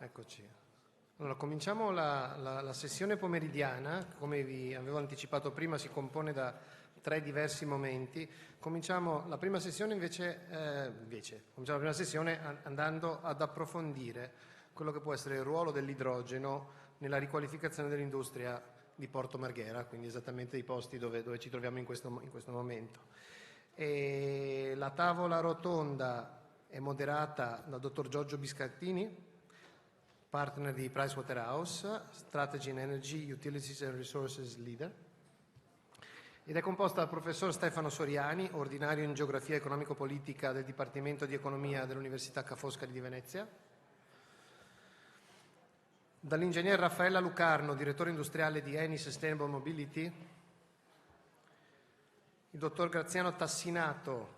Eccoci. Allora, cominciamo la sessione pomeridiana. Come vi avevo anticipato prima, si compone da 3 diversi momenti. Cominciamo la prima sessione cominciamo la prima sessione andando ad approfondire quello che può essere il ruolo dell'idrogeno nella riqualificazione dell'industria di Porto Marghera, quindi esattamente i posti dove ci troviamo in questo momento. E la tavola rotonda è moderata dal dottor Giorgio Biscattini, partner di Pricewaterhouse, Strategy and Energy, Utilities and Resources Leader, ed è composta dal professor Stefano Soriani, ordinario in Geografia Economico-Politica del Dipartimento di Economia dell'Università Ca' Foscari di Venezia, dall'ingegner Raffaella Lucarno, direttore industriale di Eni Sustainable Mobility, il dottor Graziano Tassinato,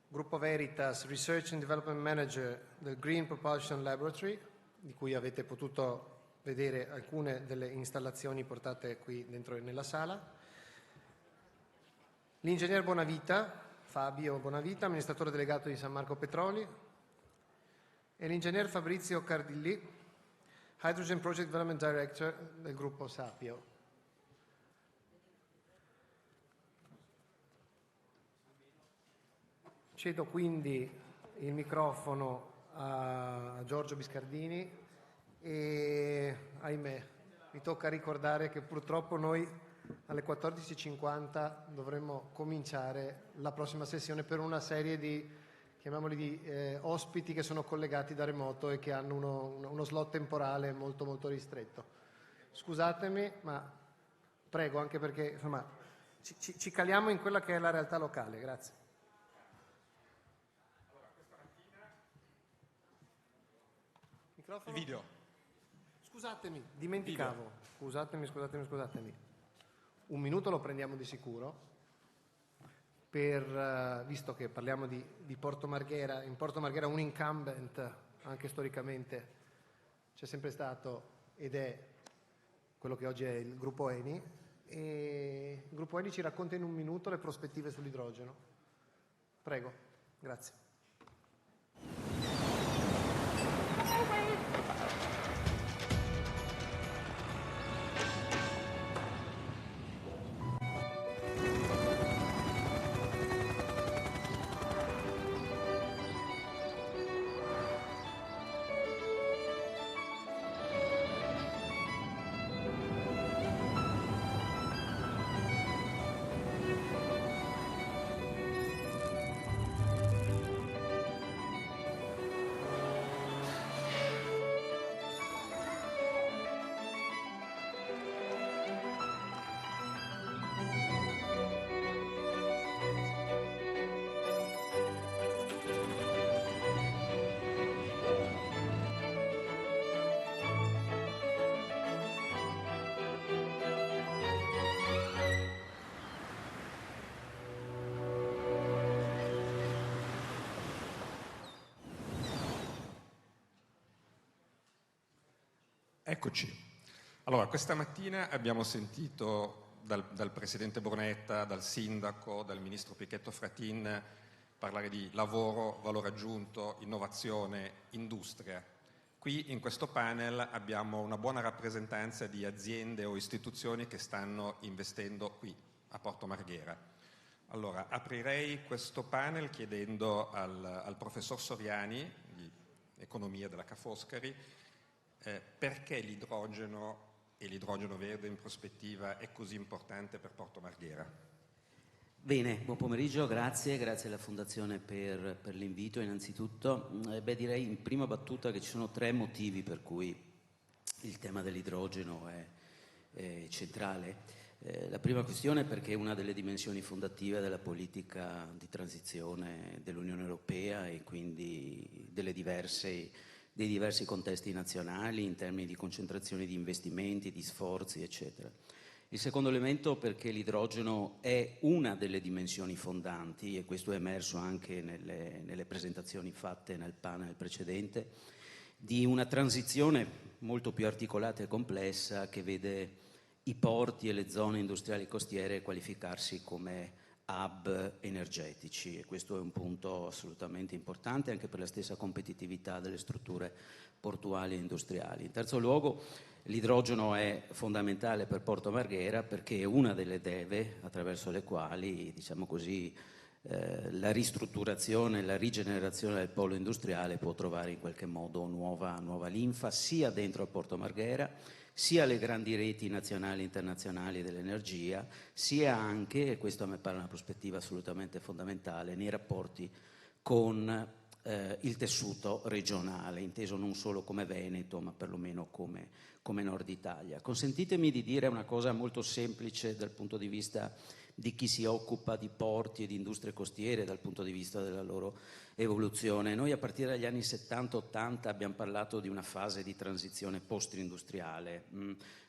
Gruppo Veritas, Research and Development Manager del Green Propulsion Laboratory, di cui avete potuto vedere alcune delle installazioni portate qui dentro nella sala, l'ingegner Bonavita, Fabio Bonavita, amministratore delegato di San Marco Petroli, e l'ingegner Fabrizio Cardilli, Hydrogen Project Development Director del gruppo Sapio. Cedo quindi il microfono a Giorgio Biscardini e, ahimè, mi tocca ricordare che purtroppo noi alle 14:50 dovremmo cominciare la prossima sessione per una serie di, chiamiamoli, ospiti che sono collegati da remoto e che hanno uno slot temporale molto molto ristretto. Scusatemi, ma prego, anche perché insomma ci caliamo in quella che è la realtà locale. Grazie. Video. Scusatemi, dimenticavo. Scusatemi. Un minuto lo prendiamo di sicuro, visto che parliamo di Porto Marghera. In Porto Marghera un incumbent, anche storicamente, c'è sempre stato ed è quello che oggi è il gruppo Eni. E il gruppo Eni ci racconta in un minuto le prospettive sull'idrogeno. Prego, grazie. Eccoci. Allora, questa mattina abbiamo sentito dal Presidente Brunetta, dal Sindaco, dal Ministro Pichetto Fratin parlare di lavoro, valore aggiunto, innovazione, industria. Qui in questo panel abbiamo una buona rappresentanza di aziende o istituzioni che stanno investendo qui a Porto Marghera. Allora, aprirei questo panel chiedendo al professor Soriani, di Economia della Ca' Foscari, perché l'idrogeno e l'idrogeno verde in prospettiva è così importante per Porto Marghera. Bene, buon pomeriggio, grazie alla Fondazione per l'invito innanzitutto. Direi in prima battuta che ci sono 3 motivi per cui il tema dell'idrogeno è centrale. La prima questione è perché è una delle dimensioni fondative della politica di transizione dell'Unione Europea e quindi dei diversi contesti nazionali in termini di concentrazione di investimenti, di sforzi, eccetera. Il secondo elemento perché l'idrogeno è una delle dimensioni fondanti, e questo è emerso anche nelle presentazioni fatte nel panel precedente, di una transizione molto più articolata e complessa che vede i porti e le zone industriali costiere qualificarsi come hub energetici, e questo è un punto assolutamente importante anche per la stessa competitività delle strutture portuali e industriali. In terzo luogo, l'idrogeno è fondamentale per Porto Marghera perché è una delle leve attraverso le quali, diciamo così, la ristrutturazione, la rigenerazione del polo industriale può trovare in qualche modo nuova linfa sia dentro a Porto Marghera, sia alle grandi reti nazionali e internazionali dell'energia, sia anche, e questo a me pare una prospettiva assolutamente fondamentale, nei rapporti con il tessuto regionale, inteso non solo come Veneto, ma perlomeno come Nord Italia. Consentitemi di dire una cosa molto semplice dal punto di vista di chi si occupa di porti e di industrie costiere, dal punto di vista della loro evoluzione. Noi a partire dagli anni 70-80 abbiamo parlato di una fase di transizione post-industriale,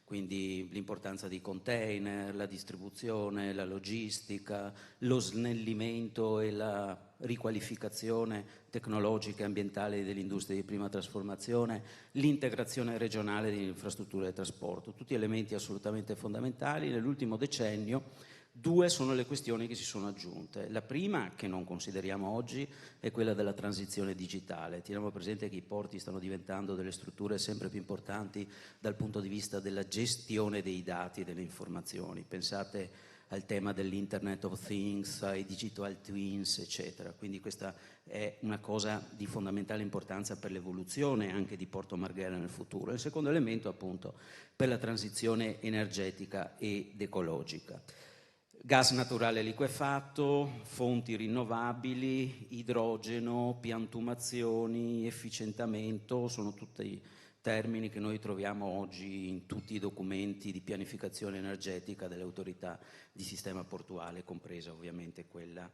quindi l'importanza dei container, la distribuzione, la logistica, lo snellimento e la riqualificazione tecnologica e ambientale delle industrie di prima trasformazione, l'integrazione regionale delle infrastrutture di trasporto, tutti elementi assolutamente fondamentali. Nell'ultimo decennio due sono le questioni che si sono aggiunte. La prima, che non consideriamo oggi, è quella della transizione digitale. Teniamo presente che i porti stanno diventando delle strutture sempre più importanti dal punto di vista della gestione dei dati e delle informazioni. Pensate al tema dell'Internet of Things, ai digital twins, eccetera. Quindi questa è una cosa di fondamentale importanza per l'evoluzione anche di Porto Marghera nel futuro. Il secondo elemento, appunto, per la transizione energetica ed ecologica. Gas naturale liquefatto, fonti rinnovabili, idrogeno, piantumazioni, efficientamento, sono tutti termini che noi troviamo oggi in tutti i documenti di pianificazione energetica delle autorità di sistema portuale, compresa ovviamente quella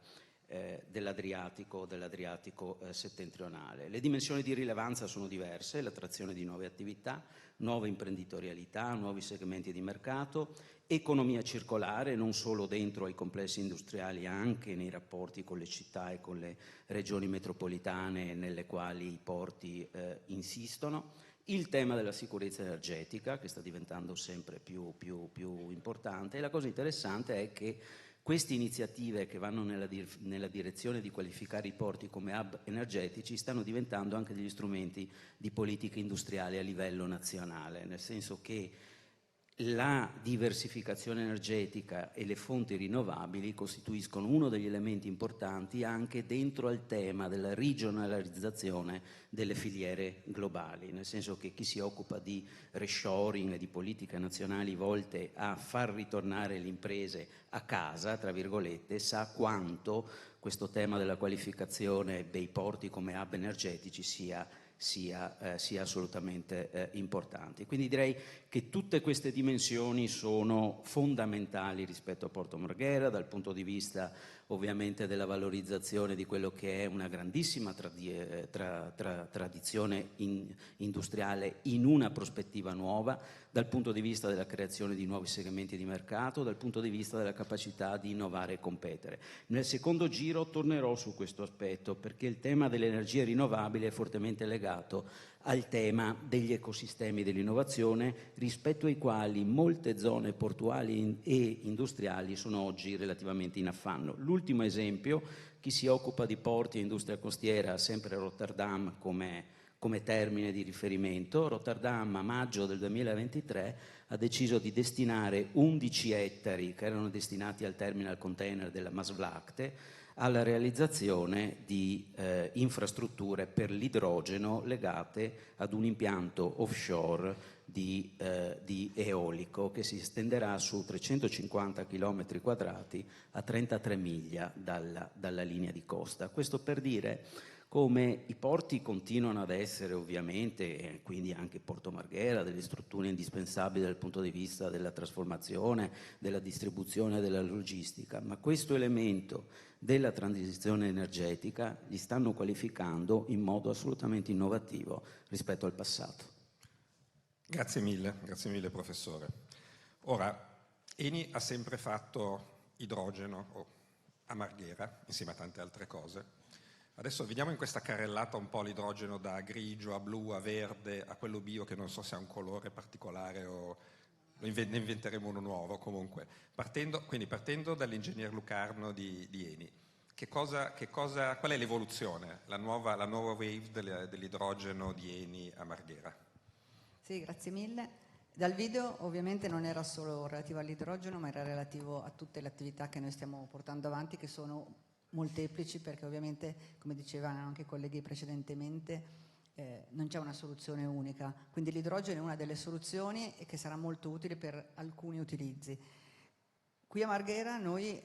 dell'Adriatico settentrionale. Le dimensioni di rilevanza sono diverse, l'attrazione di nuove attività, nuove imprenditorialità, nuovi segmenti di mercato, economia circolare non solo dentro ai complessi industriali, anche nei rapporti con le città e con le regioni metropolitane nelle quali i porti insistono, il tema della sicurezza energetica che sta diventando sempre più importante, e la cosa interessante è che queste iniziative che vanno nella direzione di qualificare i porti come hub energetici stanno diventando anche degli strumenti di politica industriale a livello nazionale, nel senso che la diversificazione energetica e le fonti rinnovabili costituiscono uno degli elementi importanti anche dentro al tema della regionalizzazione delle filiere globali, nel senso che chi si occupa di reshoring e di politiche nazionali volte a far ritornare le imprese a casa, tra virgolette, sa quanto questo tema della qualificazione dei porti come hub energetici sia assolutamente importante. Quindi direi che tutte queste dimensioni sono fondamentali rispetto a Porto Marghera dal punto di vista ovviamente della valorizzazione di quello che è una grandissima tradizione industriale in una prospettiva nuova, dal punto di vista della creazione di nuovi segmenti di mercato, dal punto di vista della capacità di innovare e competere. Nel secondo giro tornerò su questo aspetto perché il tema delle energie rinnovabili è fortemente legato al tema degli ecosistemi dell'innovazione, rispetto ai quali molte zone portuali e industriali sono oggi relativamente in affanno. L'ultimo esempio, chi si occupa di porti e industria costiera ha sempre Rotterdam come termine di riferimento. Rotterdam a maggio del 2023 ha deciso di destinare 11 ettari che erano destinati al terminal container della Maasvlakte alla realizzazione di infrastrutture per l'idrogeno legate ad un impianto offshore di eolico che si estenderà su 350 km quadrati a 33 miglia dalla linea di costa. Questo per dire come i porti continuano ad essere ovviamente, e quindi anche Porto Marghera, delle strutture indispensabili dal punto di vista della trasformazione, della distribuzione e della logistica, ma questo elemento della transizione energetica li stanno qualificando in modo assolutamente innovativo rispetto al passato. Grazie mille professore. Ora, Eni ha sempre fatto idrogeno a Marghera, insieme a tante altre cose. Adesso vediamo in questa carrellata un po' l'idrogeno da grigio a blu a verde a quello bio che non so se ha un colore particolare o ne inventeremo uno nuovo comunque. Quindi partendo dall'ingegner Lucarno di Eni, qual è l'evoluzione, la nuova wave dell'idrogeno di Eni a Marghera? Sì, grazie mille. Dal video ovviamente non era solo relativo all'idrogeno, ma era relativo a tutte le attività che noi stiamo portando avanti, che sono molteplici, perché ovviamente, come dicevano anche i colleghi precedentemente, non c'è una soluzione unica. Quindi l'idrogeno è una delle soluzioni e che sarà molto utile per alcuni utilizzi. Qui a Marghera noi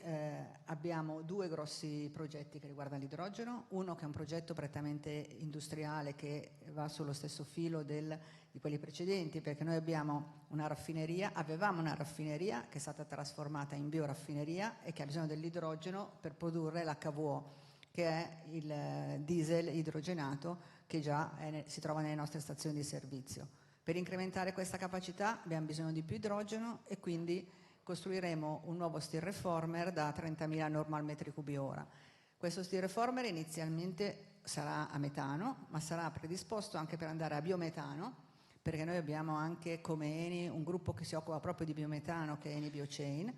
abbiamo due grossi progetti che riguardano l'idrogeno, uno che è un progetto prettamente industriale che va sullo stesso filo di quelli precedenti, perché noi avevamo una raffineria che è stata trasformata in bioraffineria e che ha bisogno dell'idrogeno per produrre l'HVO, che è il diesel idrogenato che già si trova nelle nostre stazioni di servizio. Per incrementare questa capacità abbiamo bisogno di più idrogeno e quindi costruiremo un nuovo steel reformer da 30.000 normal metri cubi ora. Questo steel reformer inizialmente sarà a metano, ma sarà predisposto anche per andare a biometano, perché noi abbiamo anche come Eni un gruppo che si occupa proprio di biometano, che è Eni Biochain,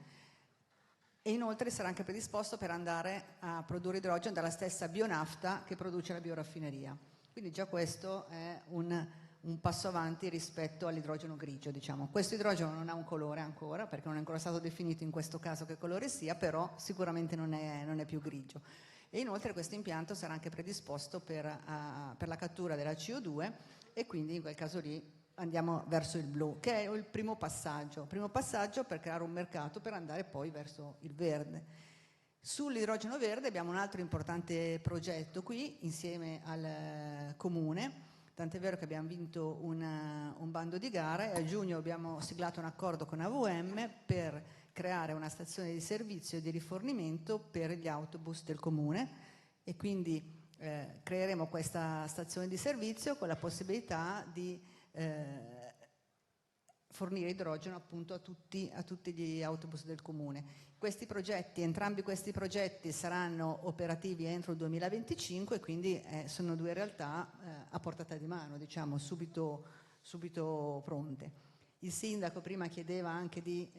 e inoltre sarà anche predisposto per andare a produrre idrogeno dalla stessa bionafta che produce la bioraffineria. Quindi già questo è un passo avanti rispetto all'idrogeno grigio, diciamo. Questo idrogeno non ha un colore ancora, perché non è ancora stato definito in questo caso che colore sia, però sicuramente non è più grigio. E inoltre questo impianto sarà anche predisposto per la cattura della CO2 e quindi in quel caso lì andiamo verso il blu, che è il primo passaggio per creare un mercato per andare poi verso il verde. Sull'idrogeno verde abbiamo un altro importante progetto qui insieme al comune, tant'è vero che abbiamo vinto un bando di gara e a giugno abbiamo siglato un accordo con AVM per creare una stazione di servizio e di rifornimento per gli autobus del comune e quindi creeremo questa stazione di servizio con la possibilità di fornire idrogeno appunto a tutti gli autobus del comune. Entrambi questi progetti saranno operativi entro il 2025 e quindi sono due realtà a portata di mano, diciamo, subito pronte. Il sindaco prima chiedeva anche di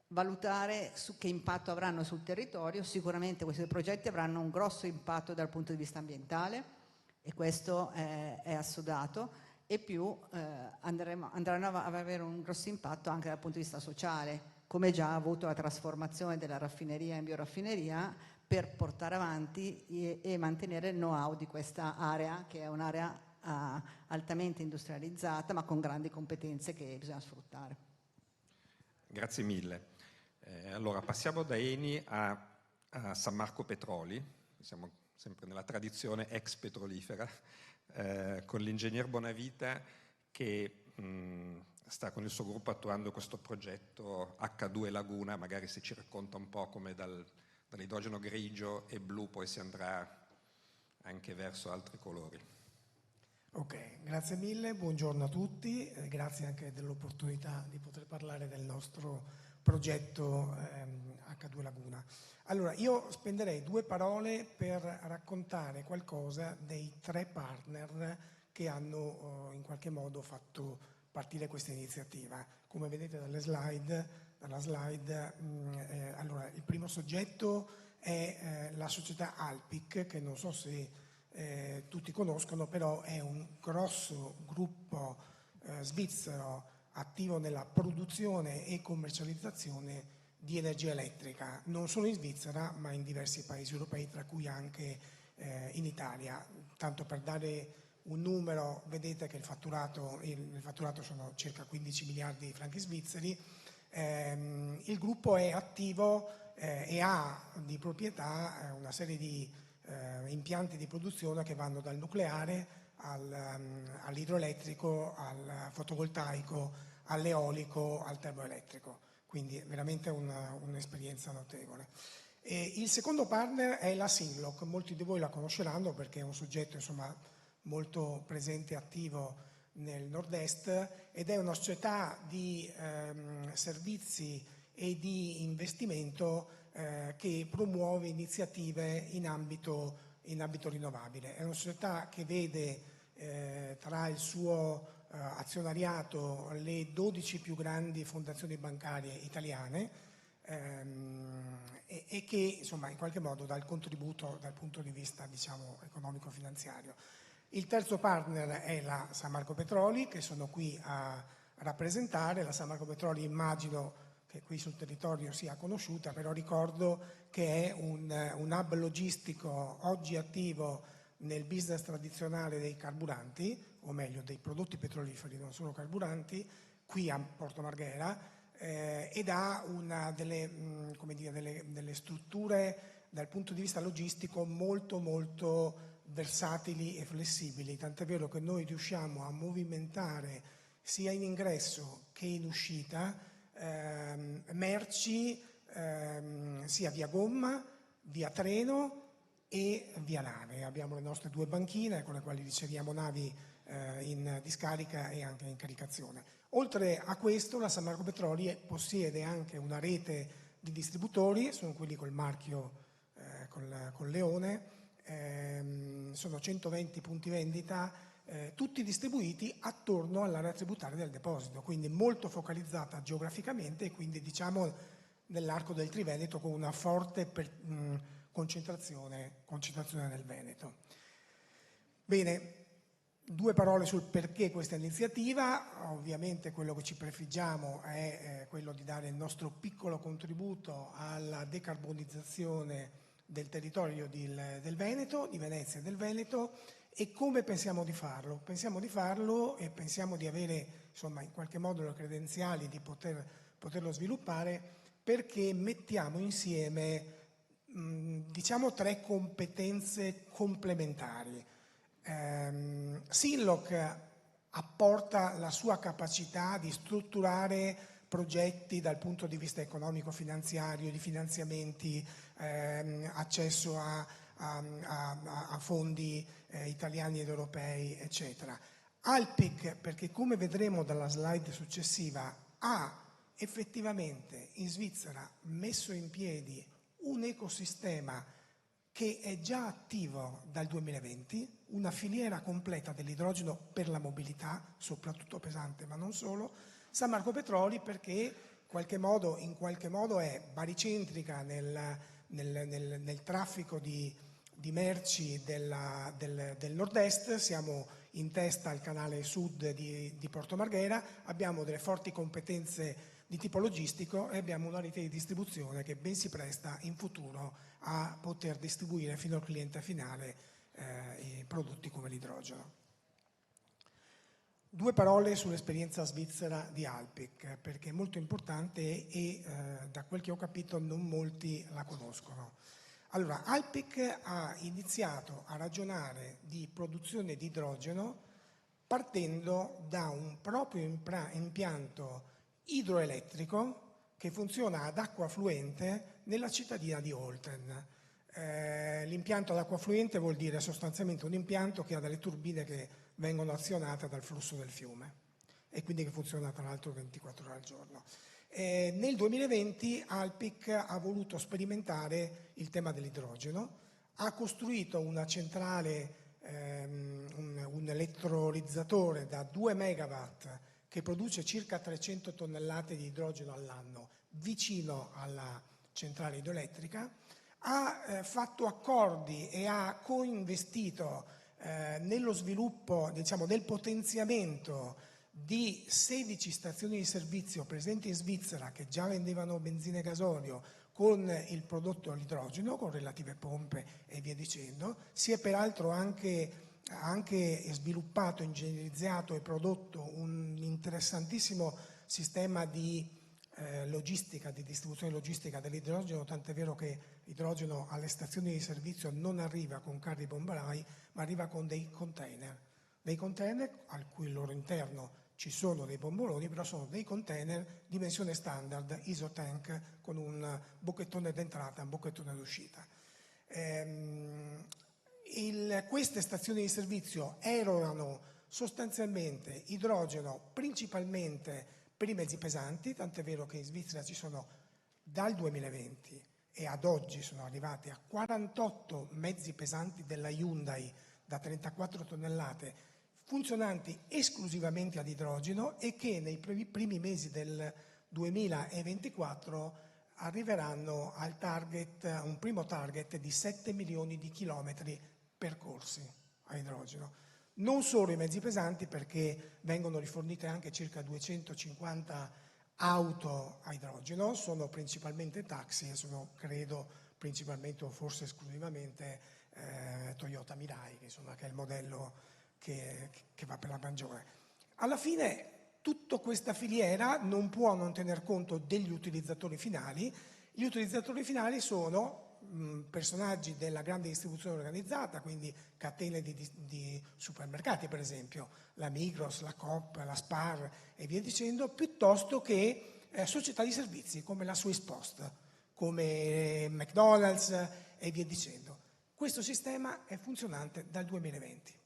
valutare che impatto avranno sul territorio. Sicuramente questi progetti avranno un grosso impatto dal punto di vista ambientale e questo è assodato, e più andranno ad avere un grosso impatto anche dal punto di vista sociale, come già ha avuto la trasformazione della raffineria in bioraffineria per portare avanti e mantenere il know-how di questa area, che è un'area altamente industrializzata ma con grandi competenze che bisogna sfruttare. Grazie mille. Allora passiamo da Eni a San Marco Petroli, siamo sempre nella tradizione ex petrolifera, con l'ingegner Bonavita che sta con il suo gruppo attuando questo progetto H2 Laguna. Magari se ci racconta un po' come dall'idrogeno grigio e blu poi si andrà anche verso altri colori. Ok, grazie mille, buongiorno a tutti, grazie anche dell'opportunità di poter parlare del nostro progetto H2 Laguna. Allora, io spenderei 2 parole per raccontare qualcosa dei 3 partner che hanno in qualche modo fatto partire questa iniziativa. Come vedete dalla slide, allora, il primo soggetto è la società Alpic, che non so se tutti conoscono, però è un grosso gruppo svizzero attivo nella produzione e commercializzazione di energia elettrica, non solo in Svizzera ma in diversi paesi europei, tra cui anche in Italia. Tanto per dare un numero, vedete che il fatturato sono circa 15 miliardi di franchi svizzeri. Il gruppo è attivo e ha di proprietà una serie di impianti di produzione che vanno dal nucleare all'idroelettrico, al fotovoltaico, all'eolico, al termoelettrico. Quindi è veramente un'esperienza notevole. Il secondo partner è la Synlock, molti di voi la conosceranno perché è un soggetto insomma molto presente e attivo nel nord-est ed è una società di servizi e di investimento che promuove iniziative in ambito rinnovabile. È una società che vede tra il suo azionariato le 12 più grandi fondazioni bancarie italiane e che insomma in qualche modo dà il contributo dal punto di vista diciamo economico-finanziario. Il terzo partner è la San Marco Petroli, che sono qui a rappresentare. La San Marco Petroli immagino che qui sul territorio sia conosciuta, però ricordo che è un hub logistico oggi attivo nel business tradizionale dei carburanti, o meglio dei prodotti petroliferi, non solo carburanti, qui a Porto Marghera, ed ha una delle strutture dal punto di vista logistico molto versatili e flessibili, tant'è vero che noi riusciamo a movimentare sia in ingresso che in uscita merci sia via gomma, via treno e via nave. Abbiamo le nostre 2 banchine con le quali riceviamo navi in discarica e anche in caricazione. Oltre a questo, la San Marco Petroli possiede anche una rete di distributori, sono quelli col marchio col leone, sono 120 punti vendita, tutti distribuiti attorno all'area tributaria del deposito, quindi molto focalizzata geograficamente e quindi diciamo nell'arco del Triveneto con una forte concentrazione nel Veneto. Bene, 2 parole sul perché questa iniziativa. Ovviamente quello che ci prefiggiamo è quello di dare il nostro piccolo contributo alla decarbonizzazione del territorio del Veneto, di Venezia e del Veneto. E come pensiamo di farlo? Pensiamo di farlo e pensiamo di avere insomma in qualche modo le credenziali di poterlo sviluppare, perché mettiamo insieme diciamo 3 competenze complementari. Sinlock apporta la sua capacità di strutturare progetti dal punto di vista economico-finanziario, di finanziamenti, accesso a fondi italiani ed europei, eccetera. Alpic, perché come vedremo dalla slide successiva, ha effettivamente in Svizzera messo in piedi un ecosistema che è già attivo dal 2020, una filiera completa dell'idrogeno per la mobilità, soprattutto pesante ma non solo. San Marco Petroli perché in qualche modo è baricentrica nel traffico di merci del nord-est, siamo in testa al canale sud di Porto Marghera, abbiamo delle forti competenze di tipo logistico e abbiamo una rete di distribuzione che ben si presta in futuro a poter distribuire fino al cliente finale i prodotti come l'idrogeno. 2 parole sull'esperienza svizzera di Alpic, perché è molto importante e da quel che ho capito non molti la conoscono. Allora, Alpic ha iniziato a ragionare di produzione di idrogeno partendo da un proprio impianto idroelettrico che funziona ad acqua fluente nella cittadina di Olten. L'impianto ad acqua fluente vuol dire sostanzialmente un impianto che ha delle turbine che vengono azionate dal flusso del fiume e quindi che funziona tra l'altro 24 ore al giorno. Nel 2020 Alpic ha voluto sperimentare il tema dell'idrogeno, ha costruito una centrale, un elettrolizzatore da 2 megawatt che produce circa 300 tonnellate di idrogeno all'anno vicino alla centrale idroelettrica, ha fatto accordi e ha coinvestito nello sviluppo, diciamo, nel potenziamento di 16 stazioni di servizio presenti in Svizzera che già vendevano benzina e gasolio con il prodotto all'idrogeno, con relative pompe e via dicendo. Si è peraltro anche sviluppato, ingegnerizzato e prodotto un interessantissimo sistema di logistica, di distribuzione logistica dell'idrogeno, tant'è vero che l'idrogeno alle stazioni di servizio non arriva con carri bombolai, ma arriva con dei container al cui loro interno ci sono dei bomboloni, però sono dei container dimensione standard, isotank, con un bocchettone d'entrata e un bocchettone d'uscita. Queste stazioni di servizio erogano sostanzialmente idrogeno principalmente per i mezzi pesanti, tant'è vero che in Svizzera ci sono dal 2020 e ad oggi sono arrivati a 48 mezzi pesanti della Hyundai da 34 tonnellate funzionanti esclusivamente ad idrogeno e che nei primi mesi del 2024 arriveranno al target, un primo target di 7 milioni di chilometri percorsi a idrogeno. Non solo i mezzi pesanti, perché vengono rifornite anche circa 250 auto a idrogeno, sono principalmente taxi e sono, credo, principalmente o forse esclusivamente Toyota Mirai, che è il modello che va per la maggiore. Alla fine tutta questa filiera non può non tener conto degli utilizzatori finali. Gli utilizzatori finali sono personaggi della grande distribuzione organizzata, quindi catene di supermercati, per esempio la Migros, la Coop, la Spar e via dicendo, piuttosto che società di servizi come la Swiss Post, come McDonald's e via dicendo. Questo sistema è funzionante dal 2020.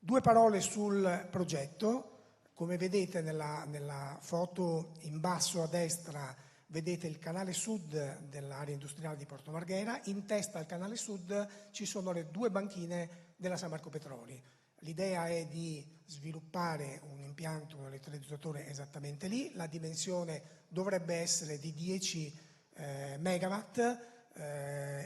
Due parole sul progetto. Come vedete nella foto in basso a destra vedete il canale sud dell'area industriale di Porto Marghera. In testa al canale sud ci sono le due banchine della San Marco Petroli. L'idea è di sviluppare un impianto, un elettrolyzzatore esattamente lì. La dimensione dovrebbe essere di 10 megawatt,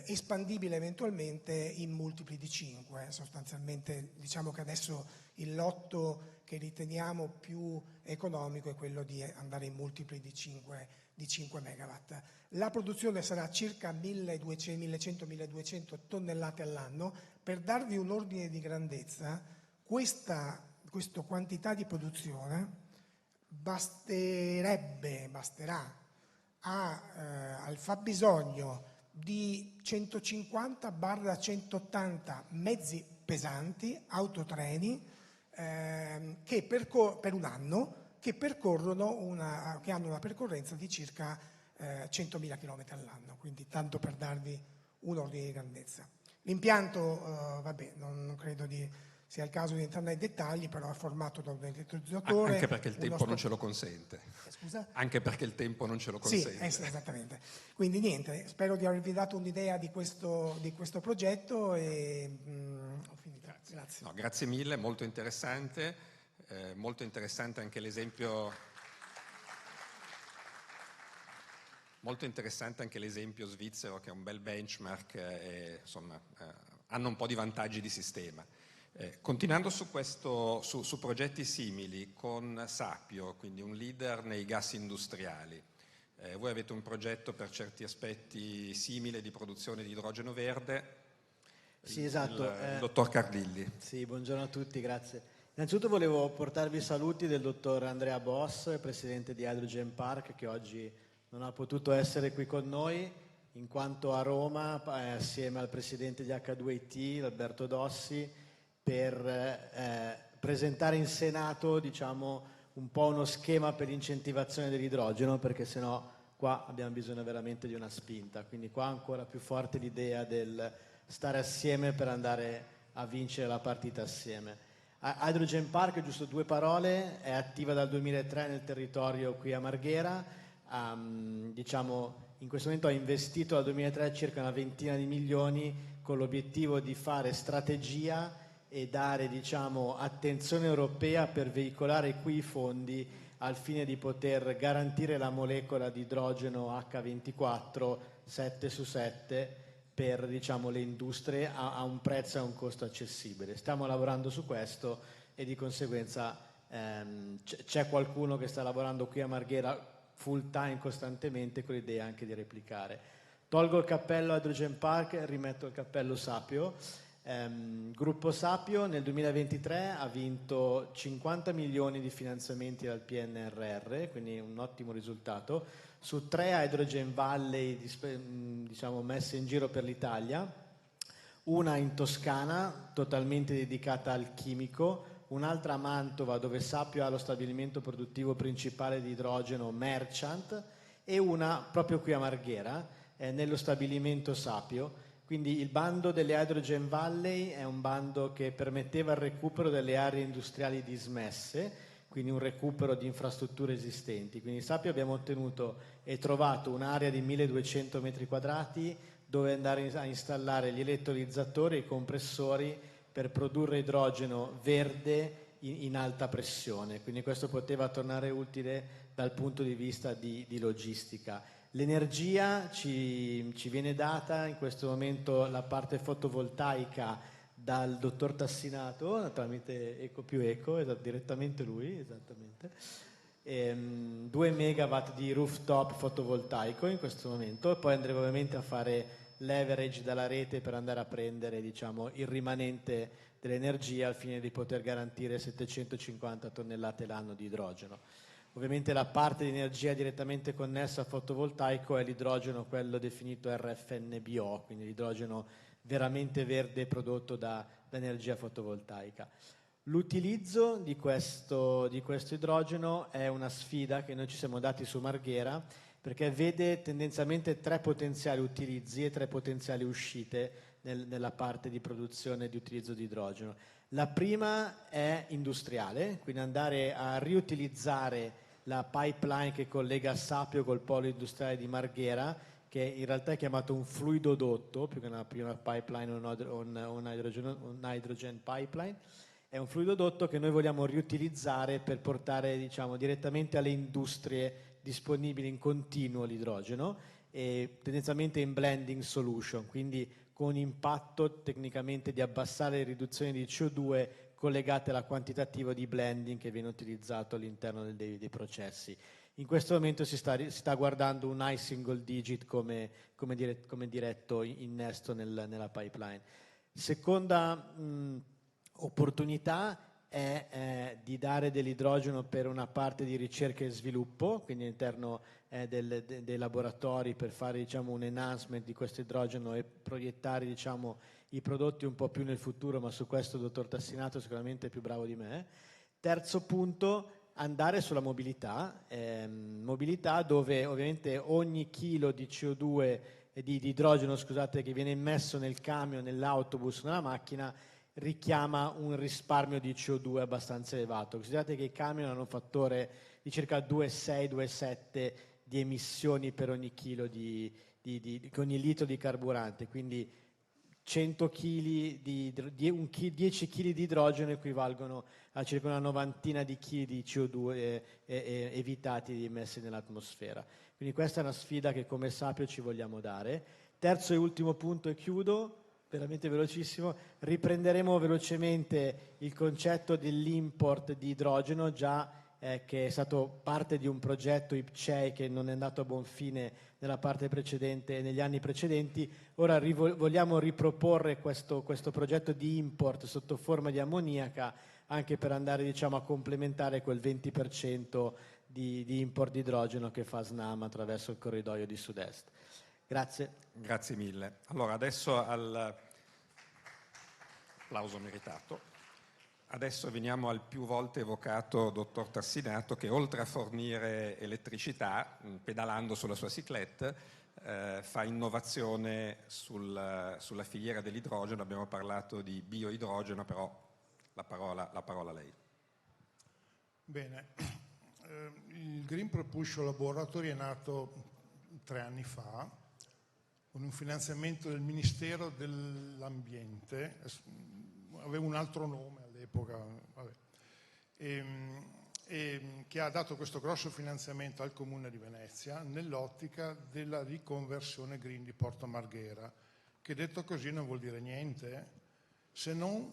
espandibile eventualmente in multipli di 5. Sostanzialmente diciamo che adesso il lotto che riteniamo più economico è quello di andare in multipli di 5 megawatt. La produzione sarà circa 1.100-1.200 tonnellate all'anno. Per darvi un ordine di grandezza, questa quantità di produzione basterà al fabbisogno di 150-180 mezzi pesanti, autotreni, che per un anno, che hanno una percorrenza di circa 100.000 km all'anno, quindi tanto per darvi un ordine di grandezza. L'impianto, non credo sia il caso di entrare nei dettagli, però è formato da un elettrolyzzatore. Anche perché il tempo non ce lo consente. Scusa? Anche perché il tempo non ce lo consente. Sì, esattamente. Quindi niente, spero di avervi dato un'idea di questo progetto e ho finito. Grazie. No, grazie mille, molto interessante anche l'esempio. Molto interessante anche l'esempio svizzero, che è un bel benchmark e insomma hanno un po' di vantaggi di sistema. Continuando su progetti simili con Sapio, quindi un leader nei gas industriali, voi avete un progetto per certi aspetti simile di produzione di idrogeno verde. Sì, esatto. Il dottor Cardilli. Sì, buongiorno a tutti, grazie. Innanzitutto volevo portarvi i saluti del dottor Andrea Boss, presidente di Hydrogen Park, che oggi non ha potuto essere qui con noi, in quanto a Roma, assieme al presidente di H2IT, Alberto Dossi, per presentare in Senato, diciamo, un po' uno schema per l'incentivazione dell'idrogeno, perché sennò qua abbiamo bisogno veramente di una spinta. Quindi qua ancora più forte l'idea del stare assieme per andare a vincere la partita assieme. Hydrogen Park, giusto due parole, è attiva dal 2003 nel territorio qui a Marghera. Diciamo, in questo momento ha investito dal 2003 circa una ventina di milioni con l'obiettivo di fare strategia e dare, diciamo, attenzione europea per veicolare qui i fondi al fine di poter garantire la molecola di idrogeno H24 7 su 7 per, diciamo, le industrie a un prezzo e a un costo accessibile. Stiamo lavorando su questo e di conseguenza c'è qualcuno che sta lavorando qui a Marghera full time costantemente con l'idea anche di replicare. Tolgo il cappello Hydrogen Park e rimetto il cappello Sapio. Gruppo Sapio nel 2023 ha vinto 50 milioni di finanziamenti dal PNRR, quindi un ottimo risultato, su 3 Hydrogen Valley diciamo, messe in giro per l'Italia, una in Toscana totalmente dedicata al chimico, un'altra a Mantova dove Sapio ha lo stabilimento produttivo principale di idrogeno Merchant e una proprio qui a Marghera nello stabilimento Sapio. Quindi il bando delle Hydrogen Valley è un bando che permetteva il recupero delle aree industriali dismesse, quindi un recupero di infrastrutture esistenti. Quindi Sapio abbiamo ottenuto e trovato un'area di 1200 metri quadrati dove andare a installare gli elettrolizzatori e i compressori per produrre idrogeno verde in alta pressione, quindi questo poteva tornare utile dal punto di vista di logistica. L'energia ci viene data in questo momento, la parte fotovoltaica, dal dottor Tassinato tramite Eco più Eco, direttamente lui, esattamente. 2 megawatt di rooftop fotovoltaico in questo momento, e poi andremo ovviamente a fare leverage dalla rete per andare a prendere, diciamo, il rimanente dell'energia al fine di poter garantire 750 tonnellate l'anno di idrogeno. Ovviamente la parte di energia direttamente connessa al fotovoltaico è l'idrogeno, quello definito RFNBO, quindi l'idrogeno veramente verde prodotto da energia fotovoltaica. L'utilizzo di questo idrogeno è una sfida che noi ci siamo dati su Marghera, perché vede tendenzialmente 3 potenziali utilizzi e 3 potenziali uscite nella parte di produzione e di utilizzo di idrogeno. La prima è industriale, quindi andare a riutilizzare la pipeline che collega Sapio col polo industriale di Marghera, che in realtà è chiamato un fluidodotto, più che una pipeline o un hydrogen pipeline. È un fluidodotto che noi vogliamo riutilizzare per portare, diciamo, direttamente alle industrie disponibili in continuo l'idrogeno, e tendenzialmente in blending solution, quindi con impatto tecnicamente di abbassare le riduzioni di CO2 collegate alla quantitativo di blending che viene utilizzato all'interno dei processi. In questo momento si sta guardando un high single digit come diretto innesto nella pipeline. Seconda opportunità è di dare dell'idrogeno per una parte di ricerca e sviluppo, quindi all'interno dei laboratori, per fare, diciamo, un enhancement di questo idrogeno e proiettare, diciamo, i prodotti un po' più nel futuro, ma su questo il dottor Tassinato sicuramente è più bravo di me. Terzo punto, andare sulla mobilità, mobilità dove ovviamente ogni chilo di CO2 di idrogeno, scusate, che viene immesso nel camion, nell'autobus, nella macchina, richiama un risparmio di CO2 abbastanza elevato. Considerate che i camion hanno un fattore di circa 2,6-2,7 di emissioni per ogni chilo ogni litro di carburante, quindi 100 kg 10 kg di idrogeno equivalgono a circa una novantina di chili di CO2 evitati di messi nell'atmosfera. Quindi questa è una sfida che come Sapio ci vogliamo dare. Terzo e ultimo punto, e chiudo veramente velocissimo, riprenderemo velocemente il concetto dell'import di idrogeno, già che è stato parte di un progetto IPCEI che non è andato a buon fine nella parte precedente, negli anni precedenti. Ora vogliamo riproporre questo progetto di import sotto forma di ammoniaca, anche per andare, diciamo, a complementare quel 20% di import di idrogeno che fa SNAM attraverso il corridoio di Sud-Est. Grazie. Grazie mille. Allora, adesso applauso meritato. Adesso veniamo al più volte evocato dottor Tassinato, che oltre a fornire elettricità, pedalando sulla sua cyclette, fa innovazione sulla filiera dell'idrogeno. Abbiamo parlato di bioidrogeno, però la parola a lei. Bene, il Green Propulsion Laboratory è nato 3 anni fa con un finanziamento del Ministero dell'Ambiente, aveva un altro nome all'epoca, e che ha dato questo grosso finanziamento al Comune di Venezia nell'ottica della riconversione green di Porto Marghera, che detto così non vuol dire niente se non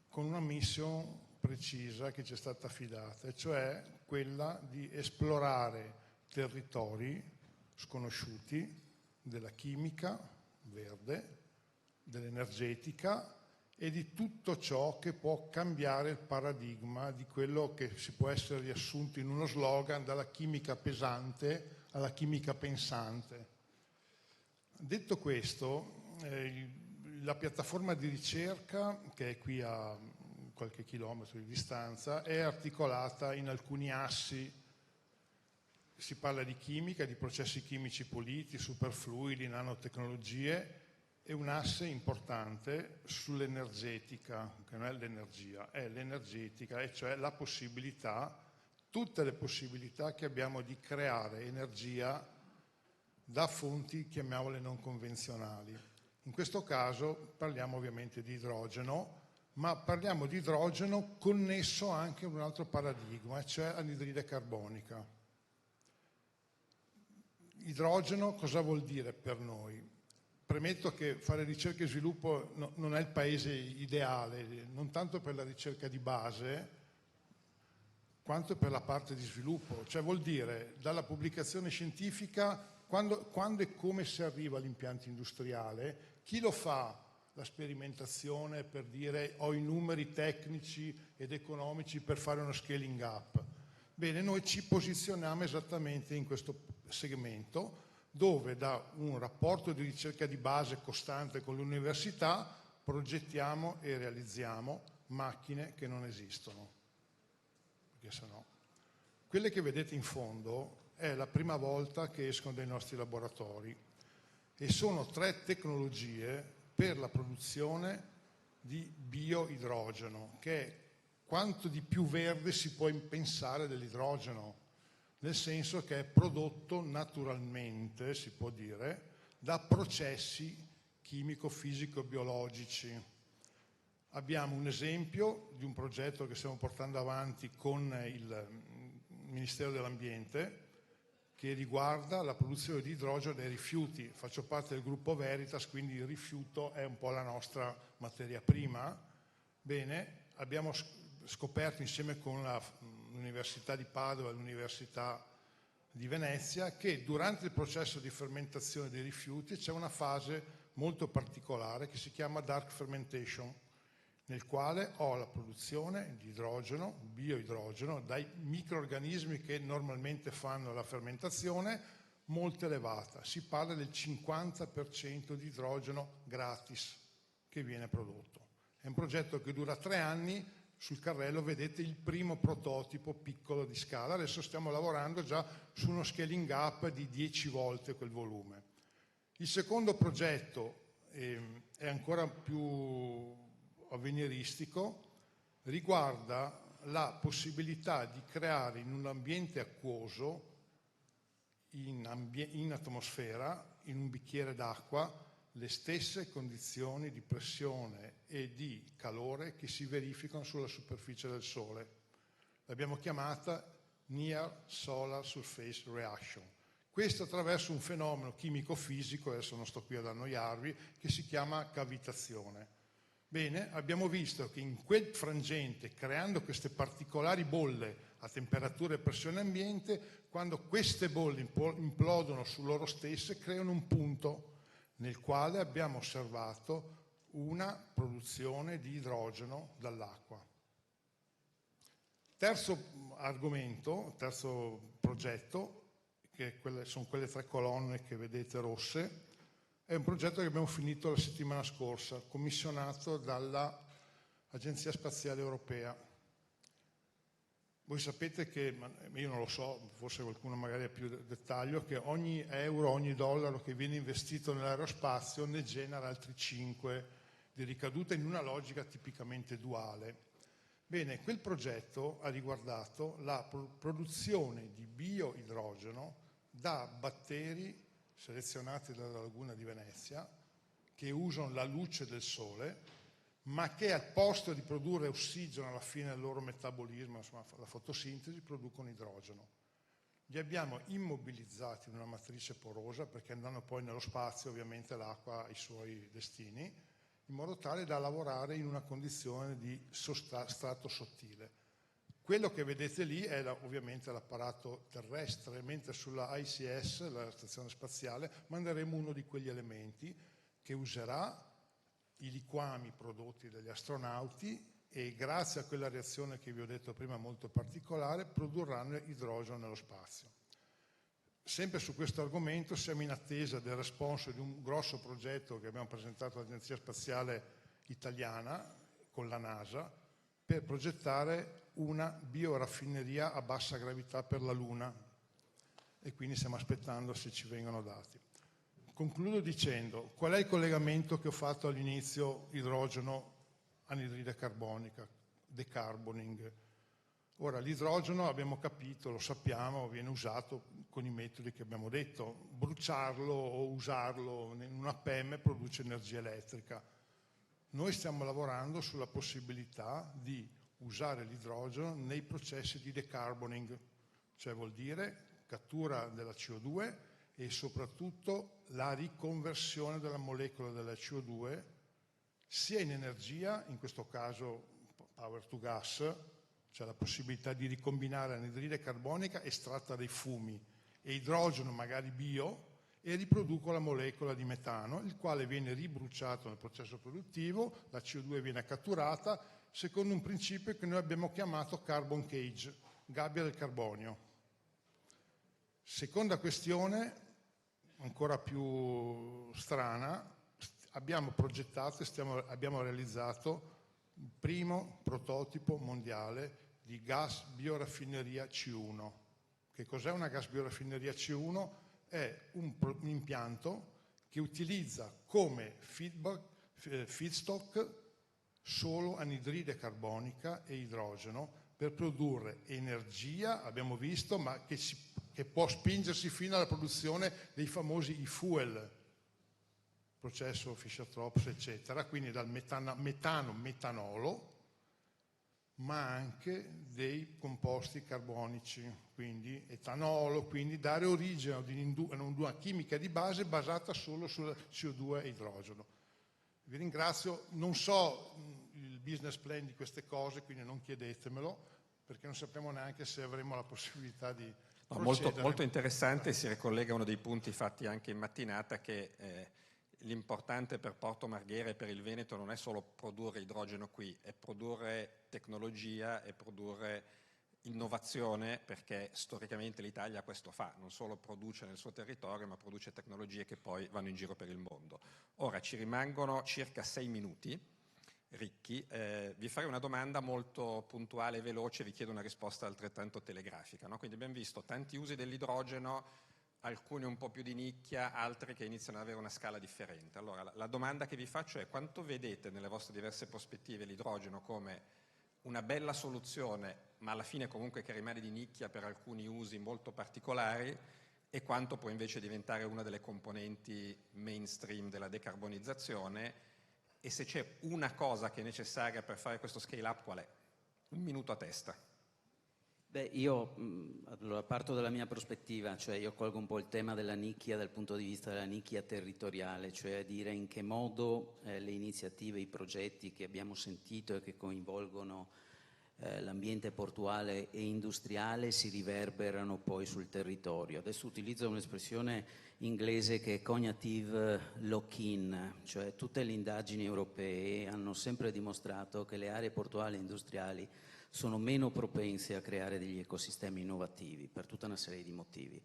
con una mission precisa che ci è stata affidata, e cioè quella di esplorare territori sconosciuti della chimica verde, dell'energetica e di tutto ciò che può cambiare il paradigma di quello che si può essere riassunto in uno slogan: dalla chimica pesante alla chimica pensante. Detto questo, la piattaforma di ricerca, che è qui a qualche chilometro di distanza, è articolata in alcuni assi. Si parla di chimica, di processi chimici puliti, superfluidi, nanotecnologie, e un asse importante sull'energetica, che non è l'energia, è l'energetica, e cioè la possibilità, tutte le possibilità che abbiamo di creare energia da fonti, chiamiamole non convenzionali. In questo caso parliamo ovviamente di idrogeno, ma parliamo di idrogeno connesso anche a un altro paradigma, cioè all'anidride carbonica. Idrogeno cosa vuol dire per noi? Premetto che fare ricerca e sviluppo non è il paese ideale, non tanto per la ricerca di base, quanto per la parte di sviluppo. Cioè vuol dire, dalla pubblicazione scientifica, quando e come si arriva all'impianto industriale, chi lo fa la sperimentazione per dire ho i numeri tecnici ed economici per fare uno scaling up? Bene, noi ci posizioniamo esattamente in questo segmento, dove da un rapporto di ricerca di base costante con l'università progettiamo e realizziamo macchine che non esistono. Perché sennò. Quelle che vedete in fondo è la prima volta che escono dai nostri laboratori e sono 3 tecnologie per la produzione di bioidrogeno, che è quanto di più verde si può pensare dell'idrogeno, nel senso che è prodotto naturalmente, si può dire, da processi chimico-fisico-biologici. Abbiamo un esempio di un progetto che stiamo portando avanti con il Ministero dell'Ambiente che riguarda la produzione di idrogeno dai rifiuti. Faccio parte del gruppo Veritas, quindi il rifiuto è un po' la nostra materia prima. Bene, abbiamo scoperto insieme con l'Università di Padova e l'Università di Venezia che durante il processo di fermentazione dei rifiuti c'è una fase molto particolare che si chiama dark fermentation, nel quale ho la produzione di idrogeno, bioidrogeno, dai microrganismi che normalmente fanno la fermentazione, molto elevata. Si parla del 50% di idrogeno gratis che viene prodotto. È un progetto che dura 3 anni, sul carrello vedete il primo prototipo piccolo di scala, adesso stiamo lavorando già su uno scaling up di 10 volte quel volume. Il secondo progetto è ancora più avveniristico, riguarda la possibilità di creare in un ambiente acquoso, in atmosfera, in un bicchiere d'acqua, le stesse condizioni di pressione e di calore che si verificano sulla superficie del Sole. L'abbiamo chiamata Near Solar Surface Reaction. Questo attraverso un fenomeno chimico-fisico, adesso non sto qui ad annoiarvi, che si chiama cavitazione. Bene, abbiamo visto che in quel frangente, creando queste particolari bolle a temperatura e pressione ambiente, quando queste bolle implodono su loro stesse, creano un punto nel quale abbiamo osservato una produzione di idrogeno dall'acqua. Terzo argomento, terzo progetto, che sono quelle 3 colonne che vedete rosse, è un progetto che abbiamo finito la settimana scorsa, commissionato dall'Agenzia Spaziale Europea. Voi sapete che, io non lo so, forse qualcuno magari ha più dettaglio, che ogni euro, ogni dollaro che viene investito nell'aerospazio ne genera altri 5 di ricaduta in una logica tipicamente duale. Bene, quel progetto ha riguardato la produzione di bioidrogeno da batteri selezionati dalla Laguna di Venezia, che usano la luce del sole, ma che al posto di produrre ossigeno alla fine del loro metabolismo, insomma la fotosintesi, producono idrogeno. Li abbiamo immobilizzati in una matrice porosa, perché andando poi nello spazio ovviamente l'acqua ha i suoi destini, in modo tale da lavorare in una condizione di strato sottile. Quello che vedete lì è ovviamente l'apparato terrestre, mentre sulla ICS, la stazione spaziale, manderemo uno di quegli elementi che userà i liquami prodotti dagli astronauti e grazie a quella reazione che vi ho detto prima molto particolare produrranno idrogeno nello spazio. Sempre su questo argomento siamo in attesa del responso di un grosso progetto che abbiamo presentato all'Agenzia Spaziale Italiana con la NASA per progettare una bioraffineria a bassa gravità per la Luna e quindi stiamo aspettando se ci vengono dati. Concludo dicendo qual è il collegamento che ho fatto all'inizio idrogeno anidride carbonica, decarboning. Ora l'idrogeno abbiamo capito, lo sappiamo, viene usato con i metodi che abbiamo detto, bruciarlo o usarlo in una PEM produce energia elettrica. Noi stiamo lavorando sulla possibilità di usare l'idrogeno nei processi di decarboning, cioè vuol dire cattura della CO2 e soprattutto la riconversione della molecola della CO2 sia in energia, in questo caso power to gas, cioè la possibilità di ricombinare anidride carbonica estratta dai fumi e idrogeno magari bio, e riproduco la molecola di metano, il quale viene ribruciato nel processo produttivo, la CO2 viene catturata secondo un principio che noi abbiamo chiamato carbon cage, gabbia del carbonio. Seconda questione, ancora più strana, abbiamo progettato e abbiamo realizzato il primo prototipo mondiale di gas bioraffineria C1. Che cos'è una gas bioraffineria C1? È un impianto che utilizza come feedstock solo anidride carbonica e idrogeno per produrre energia, abbiamo visto, ma che può spingersi fino alla produzione dei famosi e-fuel, processo Fischer-Tropsch, eccetera, quindi dal metanolo, ma anche dei composti carbonici, quindi etanolo, quindi dare origine ad una chimica di base basata solo sulla CO2 e idrogeno. Vi ringrazio, non so il business plan di queste cose, quindi non chiedetemelo, perché non sappiamo neanche se avremo la possibilità di procedere. Molto interessante, si ricollega a uno dei punti fatti anche in mattinata, che l'importante per Porto Marghera e per il Veneto non è solo produrre idrogeno qui, è produrre tecnologia e produrre innovazione, perché storicamente l'Italia questo fa, non solo produce nel suo territorio, ma produce tecnologie che poi vanno in giro per il mondo. Ora ci rimangono circa 6 minuti ricchi, vi farei una domanda molto puntuale e veloce, vi chiedo una risposta altrettanto telegrafica, no? Quindi abbiamo visto tanti usi dell'idrogeno, alcuni un po' più di nicchia, altri che iniziano ad avere una scala differente. Allora, la domanda che vi faccio è: quanto vedete nelle vostre diverse prospettive l'idrogeno come una bella soluzione, ma alla fine comunque che rimane di nicchia per alcuni usi molto particolari, e quanto può invece diventare una delle componenti mainstream della decarbonizzazione? E se c'è una cosa che è necessaria per fare questo scale up, qual è? 1 minuto a testa. Beh, io allora, parto dalla mia prospettiva, cioè io colgo un po' il tema della nicchia dal punto di vista della nicchia territoriale, cioè dire in che modo le iniziative, i progetti che abbiamo sentito e che coinvolgono l'ambiente portuale e industriale si riverberano poi sul territorio. Adesso utilizzo un'espressione inglese che è cognitive lock-in, cioè tutte le indagini europee hanno sempre dimostrato che le aree portuali e industriali sono meno propense a creare degli ecosistemi innovativi per tutta una serie di motivi.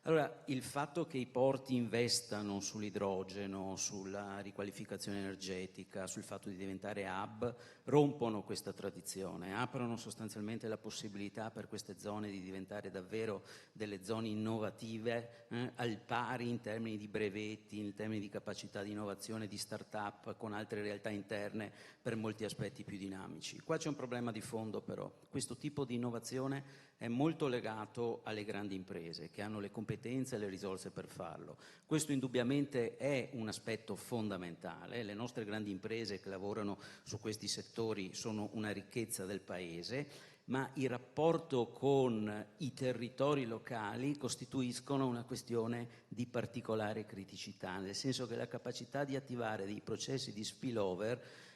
Allora, il fatto che i porti investano sull'idrogeno, sulla riqualificazione energetica, sul fatto di diventare hub, rompono questa tradizione, aprono sostanzialmente la possibilità per queste zone di diventare davvero delle zone innovative, al pari in termini di brevetti, in termini di capacità di innovazione, di start-up con altre realtà interne, per molti aspetti più dinamici. Qua c'è un problema di fondo però: questo tipo di innovazione è molto legato alle grandi imprese che hanno le competenze e le risorse per farlo. Questo indubbiamente è un aspetto fondamentale. Le nostre grandi imprese che lavorano su questi settori sono una ricchezza del Paese, ma il rapporto con i territori locali costituiscono una questione di particolare criticità, nel senso che la capacità di attivare dei processi di spillover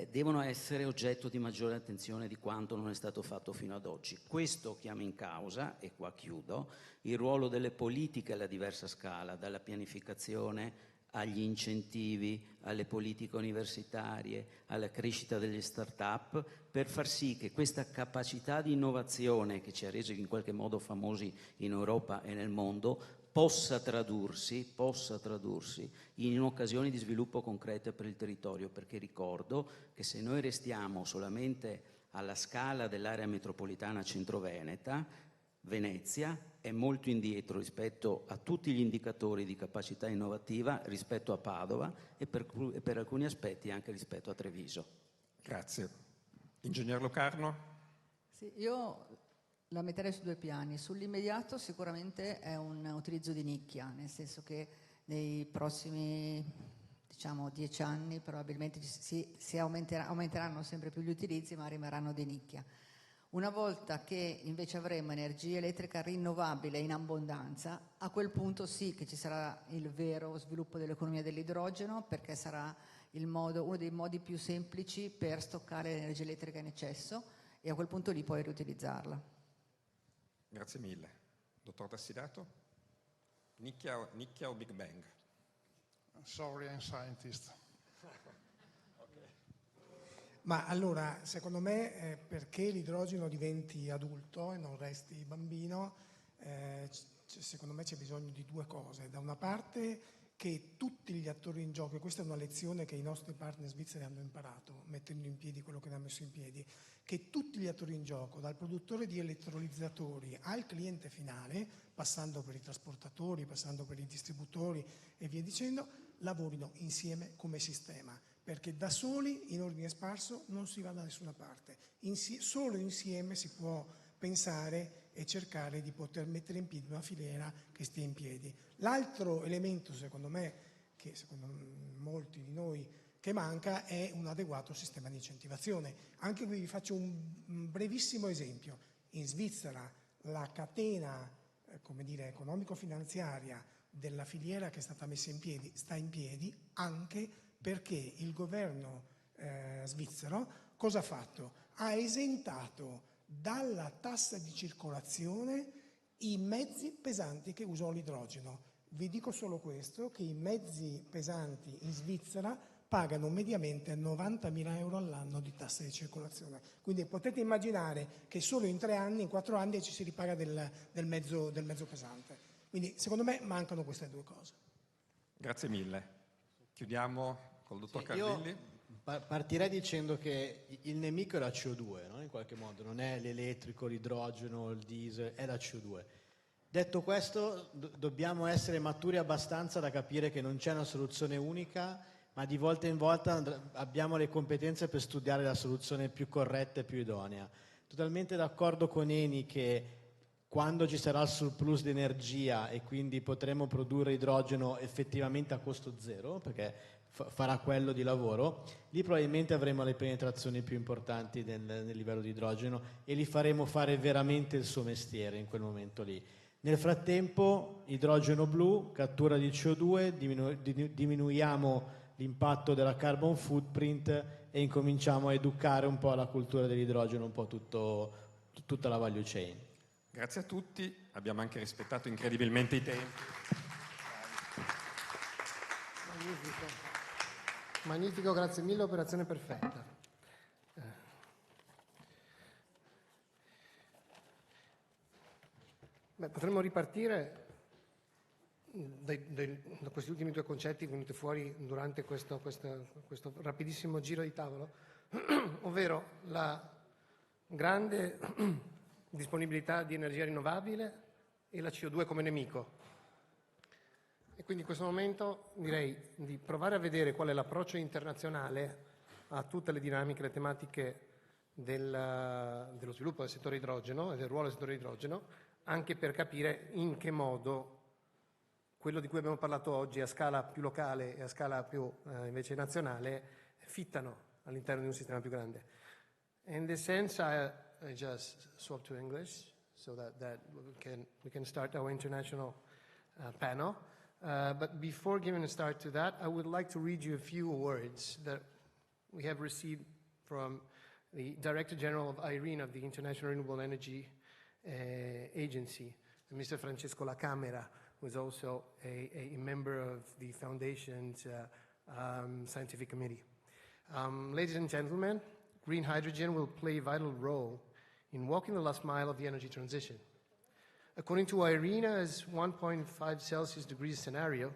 devono essere oggetto di maggiore attenzione di quanto non è stato fatto fino ad oggi. Questo chiama in causa, e qua chiudo, il ruolo delle politiche alla diversa scala, dalla pianificazione agli incentivi, alle politiche universitarie, alla crescita delle start-up, per far sì che questa capacità di innovazione che ci ha reso in qualche modo famosi in Europa e nel mondo possa tradursi in occasioni di sviluppo concrete per il territorio, perché ricordo che se noi restiamo solamente alla scala dell'area metropolitana centro-veneta, Venezia è molto indietro rispetto a tutti gli indicatori di capacità innovativa rispetto a Padova e per alcuni aspetti anche rispetto a Treviso. Grazie. Ingegner Locarno? Sì, io la metterei su 2 piani. Sull'immediato sicuramente è un utilizzo di nicchia, nel senso che nei prossimi diciamo 10 anni probabilmente aumenteranno sempre più gli utilizzi, ma rimarranno di nicchia. Una volta che invece avremo energia elettrica rinnovabile in abbondanza, a quel punto sì che ci sarà il vero sviluppo dell'economia dell'idrogeno, perché sarà uno dei modi più semplici per stoccare l'energia elettrica in eccesso e a quel punto lì puoi riutilizzarla. Grazie mille. Dottor Tassidato? Nicchia o Big Bang? Sorry, I'm scientist. Ma allora, secondo me, perché l'idrogeno diventi adulto e non resti bambino, secondo me c'è bisogno di due cose. Da una parte che tutti gli attori in gioco, e questa è una lezione che i nostri partner svizzeri hanno imparato, mettendo in piedi quello che hanno messo in piedi, che tutti gli attori in gioco, dal produttore di elettrolizzatori al cliente finale, passando per i trasportatori, passando per i distributori e via dicendo, lavorino insieme come sistema. Perché da soli, in ordine sparso, non si va da nessuna parte. Solo insieme si può pensare e cercare di poter mettere in piedi una filiera che stia in piedi. L'altro elemento, secondo me, che secondo molti di noi che manca, è un adeguato sistema di incentivazione. Anche qui vi faccio un brevissimo esempio. In Svizzera la catena economico-finanziaria della filiera che è stata messa in piedi sta in piedi anche perché il governo svizzero cosa ha fatto? Ha esentato dalla tassa di circolazione i mezzi pesanti che usano l'idrogeno. Vi dico solo questo, che i mezzi pesanti in Svizzera pagano mediamente 90.000 euro all'anno di tassa di circolazione. Quindi potete immaginare che solo in 3 anni, in 4 anni ci si ripaga del mezzo pesante. Quindi secondo me mancano queste due cose. Grazie mille. Chiudiamo col dottor Carlilli. Io partirei dicendo che il nemico è la CO2, no? In qualche modo, non è l'elettrico, l'idrogeno, il diesel, è la CO2. Detto questo, dobbiamo essere maturi abbastanza da capire che non c'è una soluzione unica, ma di volta in volta abbiamo le competenze per studiare la soluzione più corretta e più idonea. Totalmente d'accordo con Eni che quando ci sarà il surplus di energia e quindi potremo produrre idrogeno effettivamente a costo zero, perché farà quello di lavoro, lì probabilmente avremo le penetrazioni più importanti nel livello di idrogeno e li faremo fare veramente il suo mestiere in quel momento lì. Nel frattempo, idrogeno blu, cattura di CO2, diminuiamo l'impatto della carbon footprint e incominciamo a educare un po' alla cultura dell'idrogeno, un po' tutta la value chain. Grazie a tutti, abbiamo anche rispettato incredibilmente i tempi. Magnifico, grazie mille, operazione perfetta. Potremmo ripartire da questi ultimi due concetti venuti fuori durante questo rapidissimo giro di tavolo, ovvero la grande disponibilità di energia rinnovabile e la CO2 come nemico. E quindi in questo momento direi di provare a vedere qual è l'approccio internazionale a tutte le dinamiche, le tematiche dello sviluppo del settore idrogeno e del ruolo del settore idrogeno, anche per capire in che modo quello di cui abbiamo parlato oggi a scala più locale e a scala più invece nazionale fittano all'interno di un sistema più grande. In this sense, I just swap to English so that we can start our international panel. But before giving a start to that, I would like to read you a few words that we have received from the Director General of IRENA, of the International Renewable Energy Agency, Mr. Francesco La Camera, who is also a member of the Foundation's Scientific Committee. Ladies and gentlemen, green hydrogen will play a vital role in walking the last mile of the energy transition. According to IRENA's 1.5 Celsius degrees scenario,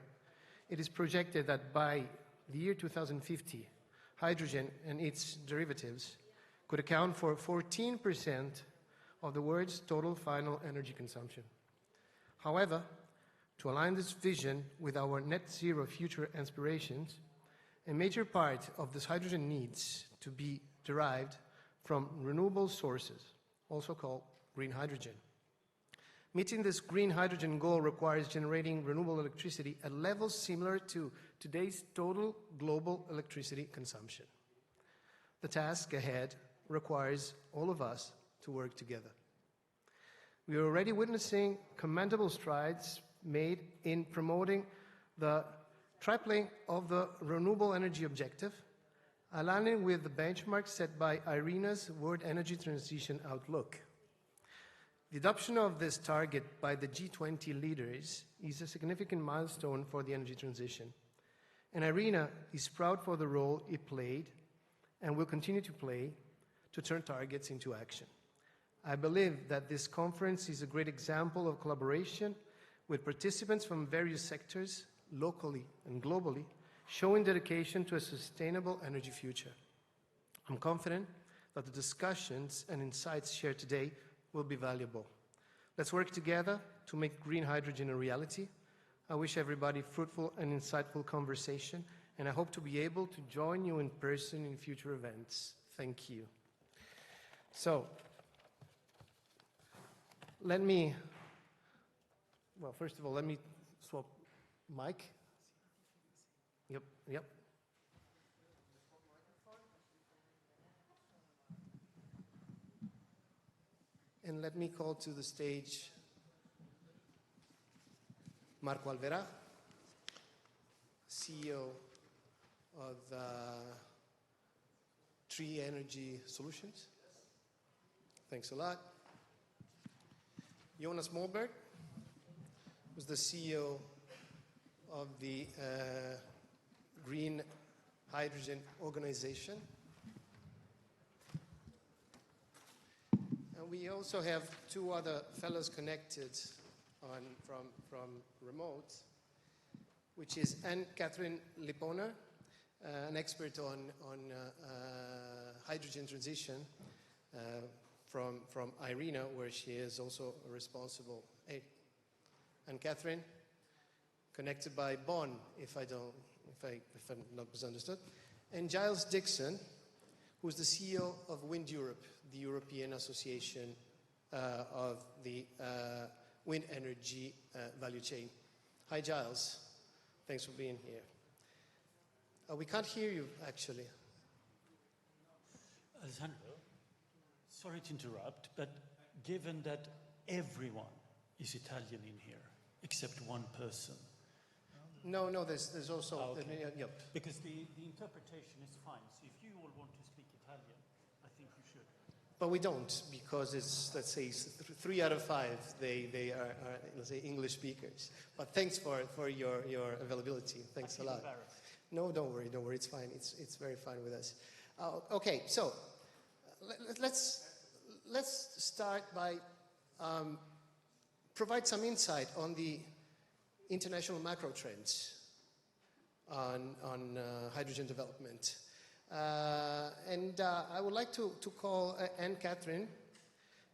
it is projected that by the year 2050, hydrogen and its derivatives could account for 14% of the world's total final energy consumption. However, to align this vision with our net zero future aspirations, a major part of this hydrogen needs to be derived from renewable sources, also called green hydrogen. Meeting this green hydrogen goal requires generating renewable electricity at levels similar to today's total global electricity consumption. The task ahead requires all of us to work together. We are already witnessing commendable strides made in promoting the tripling of the renewable energy objective, aligning with the benchmarks set by IRENA's World Energy Transition Outlook. The adoption of this target by the G20 leaders is a significant milestone for the energy transition, and IRENA is proud for the role it played and will continue to play to turn targets into action. I believe that this conference is a great example of collaboration with participants from various sectors, locally and globally, showing dedication to a sustainable energy future. I'm confident that the discussions and insights shared today will be valuable. Let's work together to make green hydrogen a reality. I wish everybody fruitful and insightful conversation, and I hope to be able to join you in person in future events. Thank you. So, first of all, let me swap mic. Yep. And let me call to the stage Marco Alverà, CEO of Tree Energy Solutions. Thanks a lot. Jonas Moberg, who's the CEO of the Green Hydrogen Organization. And we also have two other fellows connected from remote, which is Anne-Catherine Lipponer, an expert on hydrogen transition from IRENA, where she is also responsible. Hey, Anne-Catherine, connected by Bonn, if I'm not misunderstood, and Giles Dixon, who's the CEO of Wind Europe, the European Association of the wind energy value chain. Hi, Giles. Thanks for being here. We can't hear you, actually. Alessandro, sorry to interrupt, but given that everyone is Italian in here, except one person. No, there's also... Oh, okay. Yep. Because the interpretation is fine, so if you all want to speak Italian, I think you should. But we don't, because it's, let's say, 3 out of 5, they are let's say, English speakers. But thanks for your availability. Thanks a lot. Embarrassed. No, don't worry, it's fine. It's very fine with us. Okay, so let's start by provide some insight on the international macro trends on hydrogen development. And I would like to call Anne-Catherine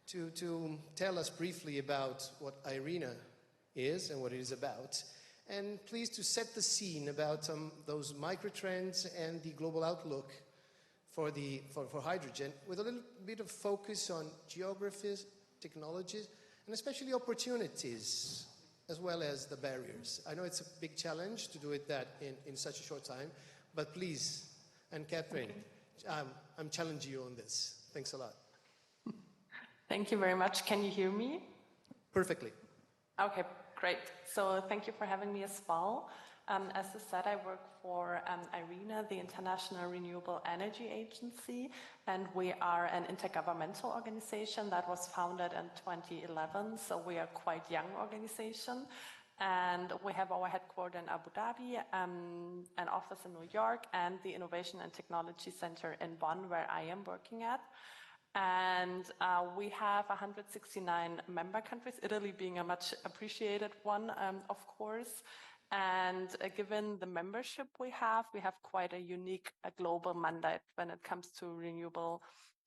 to tell us briefly about what IRENA is and what it is about. And please to set the scene about those microtrends and the global outlook for hydrogen, with a little bit of focus on geographies, technologies, and especially opportunities, as well as the barriers. I know it's a big challenge to do it in such a short time, but please, Anne-Catherine, I'm challenging you on this. Thanks a lot. Thank you very much. Can you hear me? Perfectly. Okay, great. So thank you for having me as well. As I said, I work for IRENA, the International Renewable Energy Agency, and we are an intergovernmental organization that was founded in 2011, so we are quite young organization. And we have our headquarters in Abu Dhabi, an office in New York, and the Innovation and Technology Center in Bonn, where I am working at. And we have 169 member countries, Italy being a much appreciated one, of course. And given the membership we have quite a unique global mandate when it comes to renewable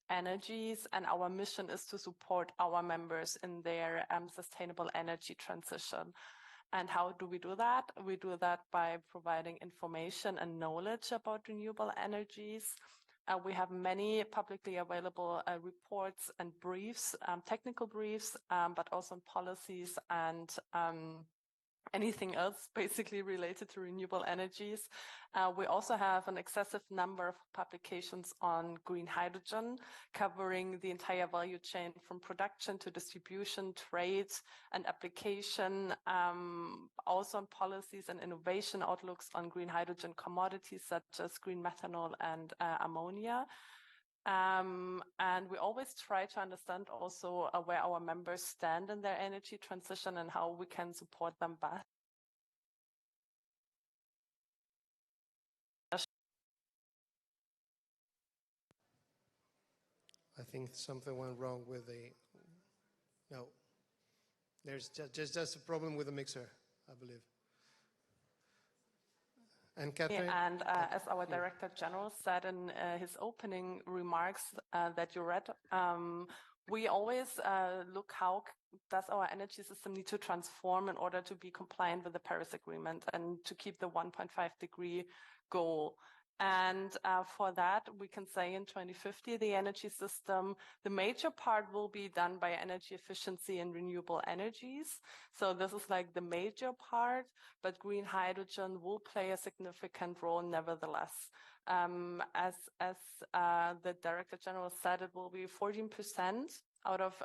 energies. And our mission is to support our members in their sustainable energy transition. And how do we do that? We do that by providing information and knowledge about renewable energies. We have many publicly available reports and briefs, technical briefs, but also policies and anything else basically related to renewable energies. We also have an excessive number of publications on green hydrogen, covering the entire value chain from production to distribution, trade, and application. Also on policies and innovation outlooks on green hydrogen commodities such as green methanol and ammonia. And we always try to understand also where our members stand in their energy transition and how we can support them best. I think something went wrong with the, no, there's just a problem with the mixer, I believe. And Catherine? And as our Director General said in his opening remarks that you read, we always look how does our energy system need to transform in order to be compliant with the Paris Agreement and to keep the 1.5 degree goal. And for that, we can say in 2050, the energy system, the major part will be done by energy efficiency and renewable energies. So this is like the major part, but green hydrogen will play a significant role nevertheless. As the Director General said, it will be 14% out of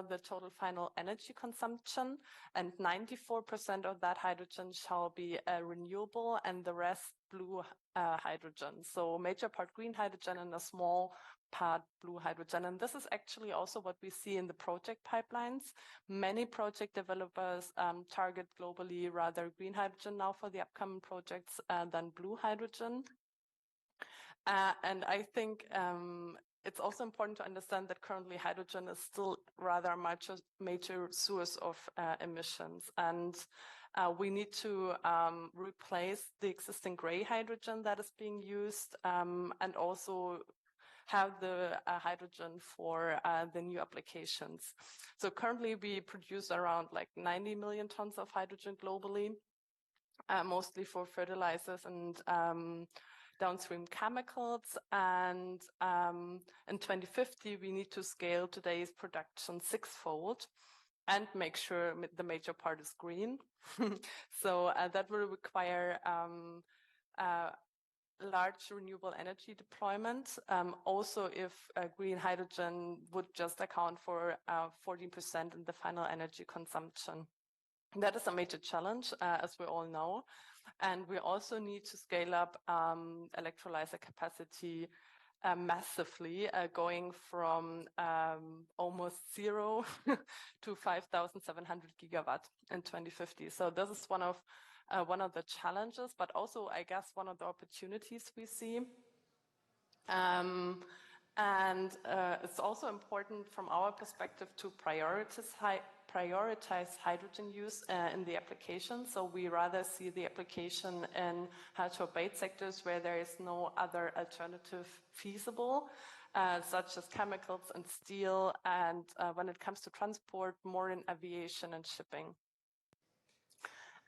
the total final energy consumption, and 94% of that hydrogen shall be renewable and the rest blue hydrogen. So major part green hydrogen and a small part blue hydrogen. And this is actually also what we see in the project pipelines. Many project developers target globally rather green hydrogen now for the upcoming projects than blue hydrogen. And I think it's also important to understand that currently hydrogen is still rather much a major source of emissions. And we need to replace the existing gray hydrogen that is being used and also have the hydrogen for the new applications. So currently we produce around like 90 million tons of hydrogen globally, mostly for fertilizers and downstream chemicals, and in 2050 we need to scale today's production sixfold and make sure the major part is green. So that will require large renewable energy deployment. Also, if green hydrogen would just account for 14% in the final energy consumption. That is a major challenge, as we all know. And we also need to scale up electrolyzer capacity massively, going from almost 0 to 5,700 gigawatt in 2050. So this is one of the challenges, but also, I guess, one of the opportunities we see. And it's also important from our perspective to prioritize hydrogen use in the application. So we rather see the application in hard-to-abate sectors where there is no other alternative feasible, such as chemicals and steel, and when it comes to transport, more in aviation and shipping.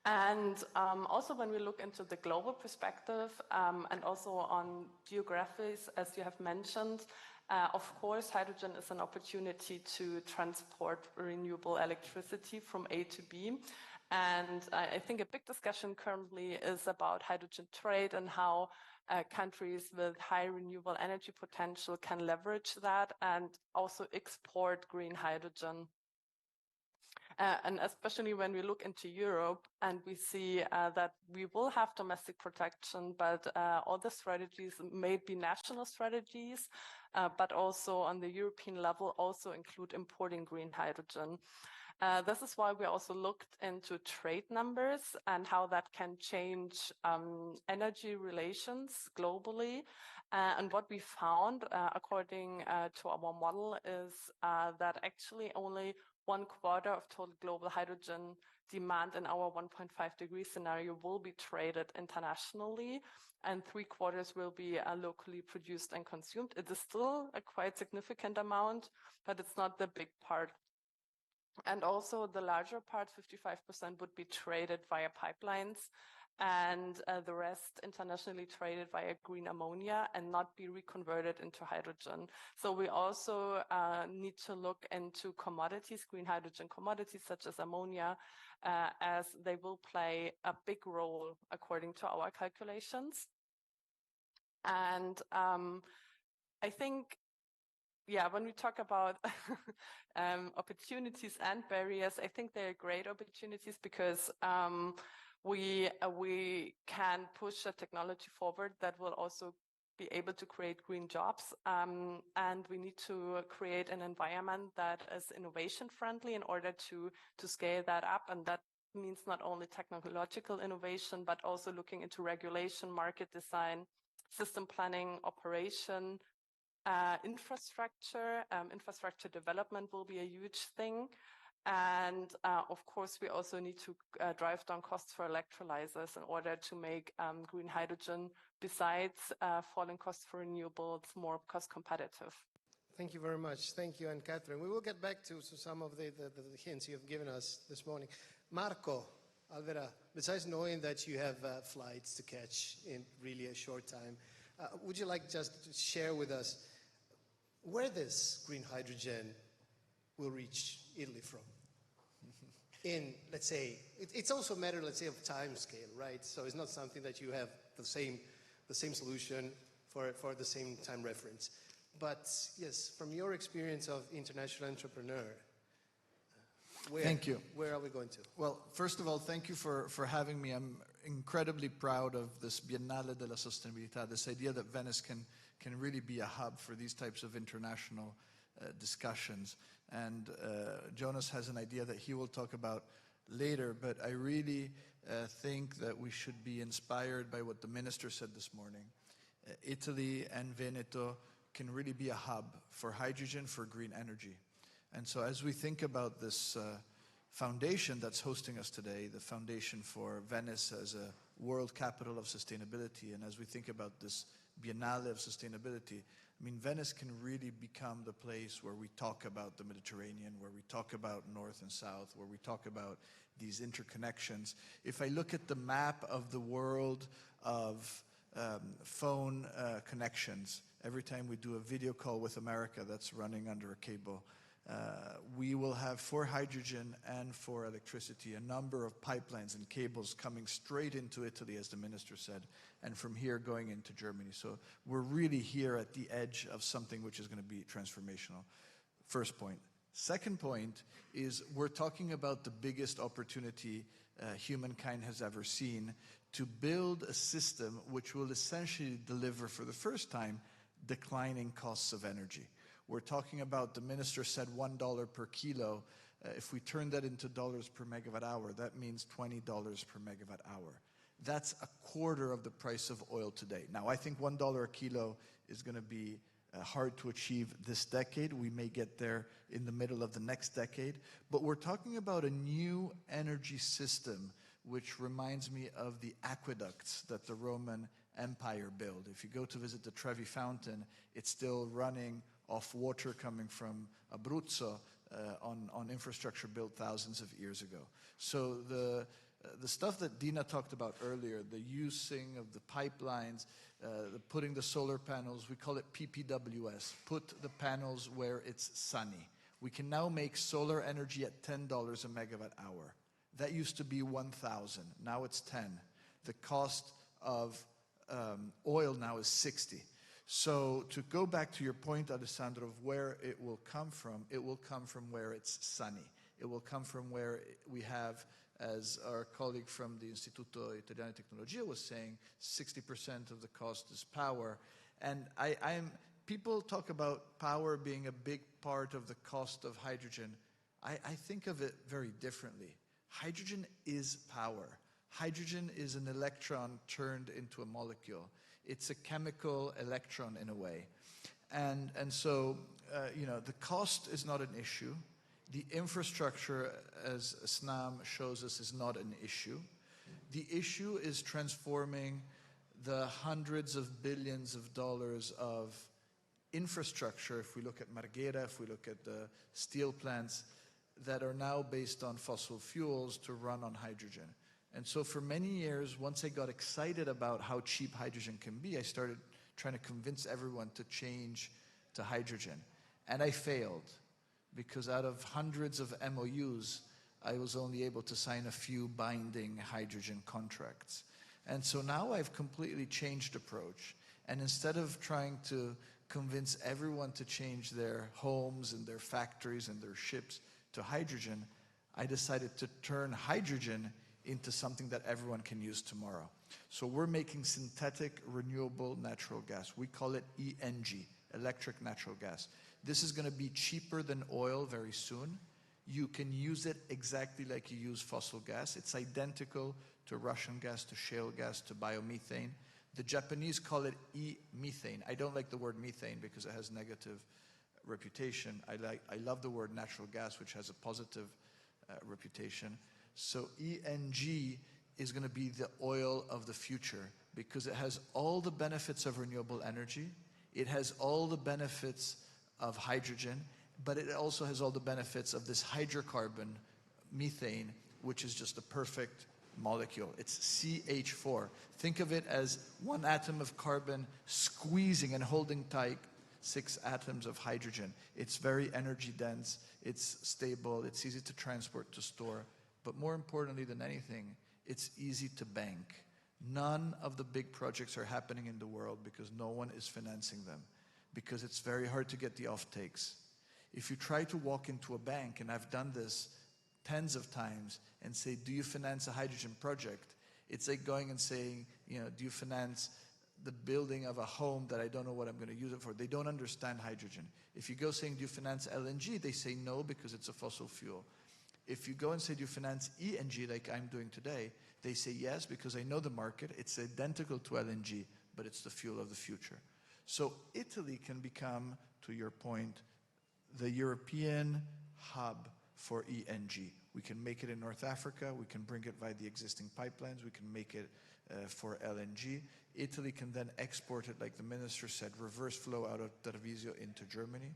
And also when we look into the global perspective and also on geographies, as you have mentioned, of course, hydrogen is an opportunity to transport renewable electricity from A to B. And I think a big discussion currently is about hydrogen trade and how countries with high renewable energy potential can leverage that and also export green hydrogen. And especially when we look into Europe and we see that we will have domestic production, but all the strategies may be national strategies, but also on the European level also include importing green hydrogen. This is why we also looked into trade numbers and how that can change energy relations globally. And what we found, according to our model, is that actually only 1/4 of total global hydrogen demand in our 1.5 degree scenario will be traded internationally, and 3/4 will be locally produced and consumed. It is still a quite significant amount, but it's not the big part. And also the larger part, 55%, would be traded via pipelines. and the rest internationally traded via green ammonia and not be reconverted into hydrogen. So we also need to look into commodities, green hydrogen commodities such as ammonia, as they will play a big role according to our calculations. And I think, yeah, when we talk about opportunities and barriers, I think they're great opportunities because we can push a technology forward that will also be able to create green jobs. And we need to create an environment that is innovation friendly in order to scale that up. And that means not only technological innovation, but also looking into regulation, market design, system planning, operation, infrastructure development will be a huge thing. And of course, we also need to drive down costs for electrolyzers in order to make green hydrogen, besides falling costs for renewables, more cost competitive. Thank you very much. Thank you, and Catherine. We will get back to some of the hints you have given us this morning. Marco Alverà, besides knowing that you have flights to catch in really a short time, would you like just to share with us where this green hydrogen will reach Italy from? In, let's say, it's also a matter, let's say, of time scale, right? So it's not something that you have the same solution for the same time reference. But yes, from your experience of international entrepreneur, thank you. Where are we going to? Well, first of all, thank you for having me. I'm incredibly proud of this Biennale della Sostenibilità, this idea that Venice can really be a hub for these types of international discussions. And Jonas has an idea that he will talk about later, but I really think that we should be inspired by what the minister said this morning. Italy and Veneto can really be a hub for hydrogen, for green energy. And so as we think about this foundation that's hosting us today, the foundation for Venice as a world capital of sustainability, and as we think about this Biennale of Sustainability, I mean, Venice can really become the place where we talk about the Mediterranean, where we talk about North and South, where we talk about these interconnections. If I look at the map of the world of phone connections, every time we do a video call with America that's running under a cable, we will have for hydrogen and for electricity a number of pipelines and cables coming straight into Italy, as the minister said, and from here going into Germany. So we're really here at the edge of something which is going to be transformational. First point. Second point is we're talking about the biggest opportunity humankind has ever seen to build a system which will essentially deliver for the first time declining costs of energy. We're talking about, the minister said $1 per kilo. If we turn that into dollars per megawatt hour, that means $20 per megawatt hour. That's a quarter of the price of oil today. Now, I think $1 a kilo is going to be hard to achieve this decade. We may get there in the middle of the next decade. But we're talking about a new energy system which reminds me of the aqueducts that the Roman Empire built. If you go to visit the Trevi Fountain, it's still running off water coming from Abruzzo on infrastructure built thousands of years ago. So the stuff that Dina talked about earlier, the using of the pipelines, putting the solar panels, we call it PPWS, put the panels where it's sunny. We can now make solar energy at $10 a megawatt hour. That used to be 1,000, now it's 10. The cost of oil now is 60. So to go back to your point, Alessandro, of where it will come from where it's sunny. It will come from where we have, as our colleague from the Istituto Italiano di Tecnologia was saying, 60% of the cost is power. And people talk about power being a big part of the cost of hydrogen. I think of it very differently. Hydrogen is power. Hydrogen is an electron turned into a molecule. It's a chemical electron in a way. And so, the cost is not an issue. The infrastructure, as Snam shows us, is not an issue. The issue is transforming the hundreds of billions of dollars of infrastructure, if we look at Marghera, if we look at the steel plants, that are now based on fossil fuels to run on hydrogen. And so for many years, once I got excited about how cheap hydrogen can be, I started trying to convince everyone to change to hydrogen. And I failed, because out of hundreds of MOUs, I was only able to sign a few binding hydrogen contracts. And so now I've completely changed approach. And instead of trying to convince everyone to change their homes and their factories and their ships to hydrogen, I decided to turn hydrogen into something that everyone can use tomorrow. So we're making synthetic renewable natural gas. We call it ENG, electric natural gas. This is going to be cheaper than oil very soon. You can use it exactly like you use fossil gas. It's identical to Russian gas, to shale gas, to biomethane. The Japanese call it e-methane. I don't like the word methane because it has negative reputation. I love the word natural gas, which has a positive reputation. So ENG is going to be the oil of the future because it has all the benefits of renewable energy. It has all the benefits of hydrogen, but it also has all the benefits of this hydrocarbon, methane, which is just a perfect molecule. It's CH4. Think of it as one atom of carbon squeezing and holding tight 6 atoms of hydrogen. It's very energy dense, it's stable, it's easy to transport, to store, but more importantly than anything, it's easy to bank. None of the big projects are happening in the world because no one is financing them, because it's very hard to get the offtakes. If you try to walk into a bank, and I've done this tens of times, and say, do you finance a hydrogen project? It's like going and saying, do you finance the building of a home that I don't know what I'm going to use it for? They don't understand hydrogen. If you go saying, do you finance LNG? They say no because it's a fossil fuel. If you go and say, do you finance ENG like I'm doing today? They say yes because I know the market. It's identical to LNG, but it's the fuel of the future. So Italy can become, to your point, the European hub for ENG. We can make it in North Africa. We can bring it via the existing pipelines. We can make it for LNG. Italy can then export it, like the minister said, reverse flow out of Treviso into Germany.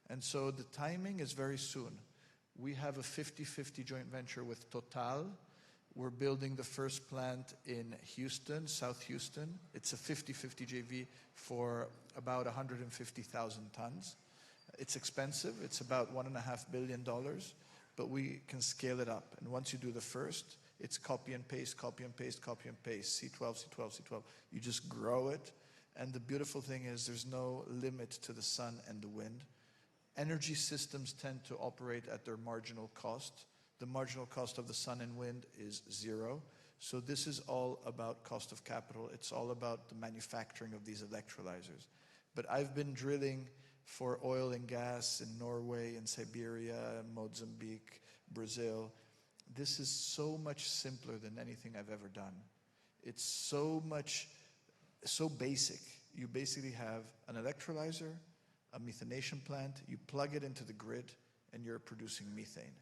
And so the timing is very soon. We have a 50-50 joint venture with Total. We're building the first plant in Houston, South Houston. It's a 50-50 JV for about 150,000 tons. It's expensive. It's about $1.5 billion, but we can scale it up. And once you do the first, it's copy and paste, copy and paste, copy and paste, C12, C12, C12. You just grow it. And the beautiful thing is there's no limit to the sun and the wind. Energy systems tend to operate at their marginal cost. The marginal cost of the sun and wind is 0. So this is all about cost of capital. It's all about the manufacturing of these electrolyzers. But I've been drilling for oil and gas in Norway, in Siberia, Mozambique, Brazil. This is so much simpler than anything I've ever done. It's so basic. You basically have an electrolyzer, a methanation plant, you plug it into the grid, and you're producing methane.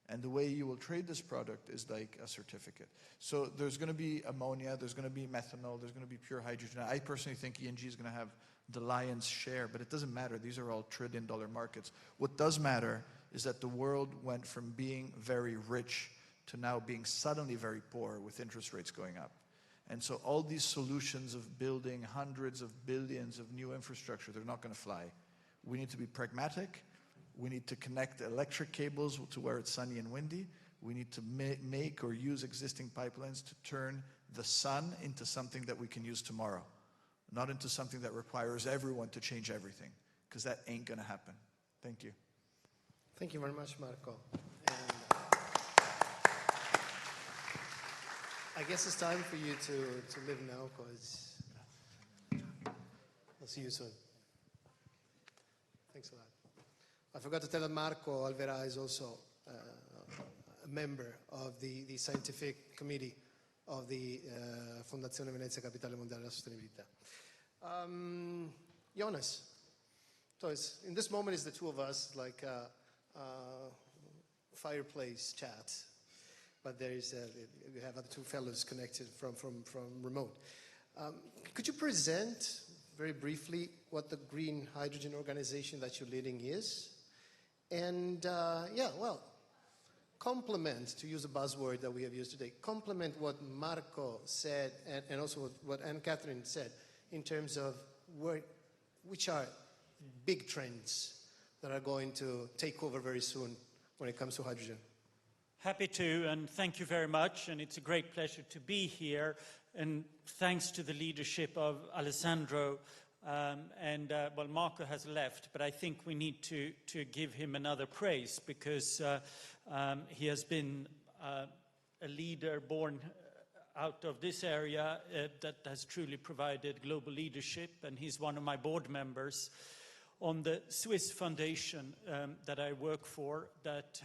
And the way you will trade this product is like a certificate. So there's going to be ammonia, there's going to be methanol, there's going to be pure hydrogen. I personally think ENG is going to have the lion's share, but it doesn't matter. These are all trillion-dollar markets. What does matter is that the world went from being very rich to now being suddenly very poor with interest rates going up. And so all these solutions of building hundreds of billions of new infrastructure, they're not going to fly. We need to be pragmatic. We need to connect electric cables to where it's sunny and windy. We need to make or use existing pipelines to turn the sun into something that we can use tomorrow, not into something that requires everyone to change everything, because that ain't going to happen. Thank you. Thank you very much, Marco. And I guess it's time for you to leave now, because I'll see you soon. Thanks a lot. I forgot to tell that Marco Alverà is also a member of the scientific committee of the Fondazione Venezia Capitale Mondiale della Sostenibilità. Jonas, so in this moment it's the two of us, like a fireplace chat, but there is we have other two fellows connected from remote. Could you present very briefly what the Green Hydrogen Organization that you're leading is? And complement, to use a buzzword that we have used today, complement what Marco said and also what Anne-Catherine said in terms of which are big trends that are going to take over very soon when it comes to hydrogen. Happy to, and thank you very much, and it's a great pleasure to be here, and thanks to the leadership of Alessandro, well, Marco has left, but I think we need to give him another praise, because he has been a leader born out of this area that has truly provided global leadership, and he's one of my board members on the Swiss foundation that I work for, that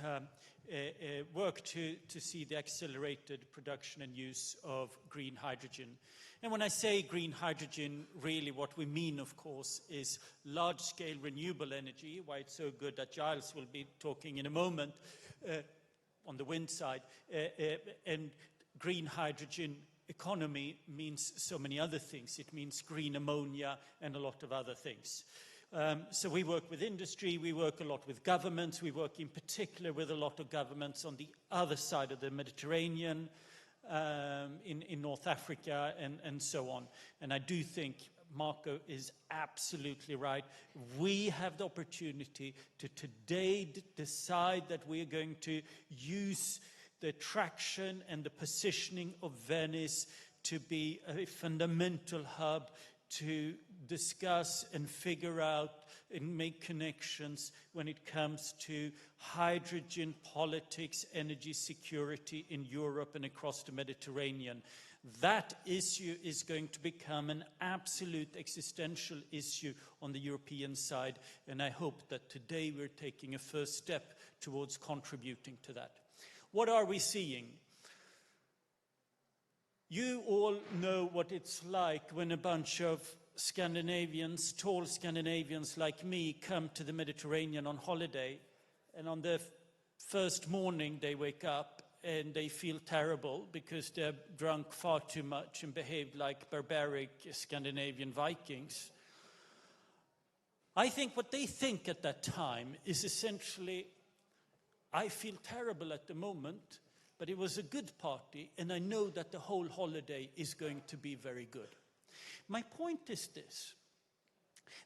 work to see the accelerated production and use of green hydrogen. And when I say green hydrogen, really what we mean, of course, is large-scale renewable energy, why it's so good that Giles will be talking in a moment on the wind side. And green hydrogen economy means so many other things. It means green ammonia and a lot of other things. So we work with industry, we work a lot with governments, we work in particular with a lot of governments on the other side of the Mediterranean, in North Africa and so on. And I do think Marco is absolutely right. We have the opportunity to today decide that we are going to use the attraction and the positioning of Venice to be a fundamental hub to discuss and figure out and make connections when it comes to hydrogen politics, energy security in Europe and across the Mediterranean. That issue is going to become an absolute existential issue on the European side, and I hope that today we're taking a first step towards contributing to that. What are we seeing? You all know what it's like when a bunch of Scandinavians, tall Scandinavians like me, come to the Mediterranean on holiday, and on the first morning they wake up and they feel terrible because they're drunk far too much and behaved like barbaric Scandinavian Vikings. I think what they think at that time is essentially, I feel terrible at the moment, but it was a good party, and I know that the whole holiday is going to be very good. My point is this.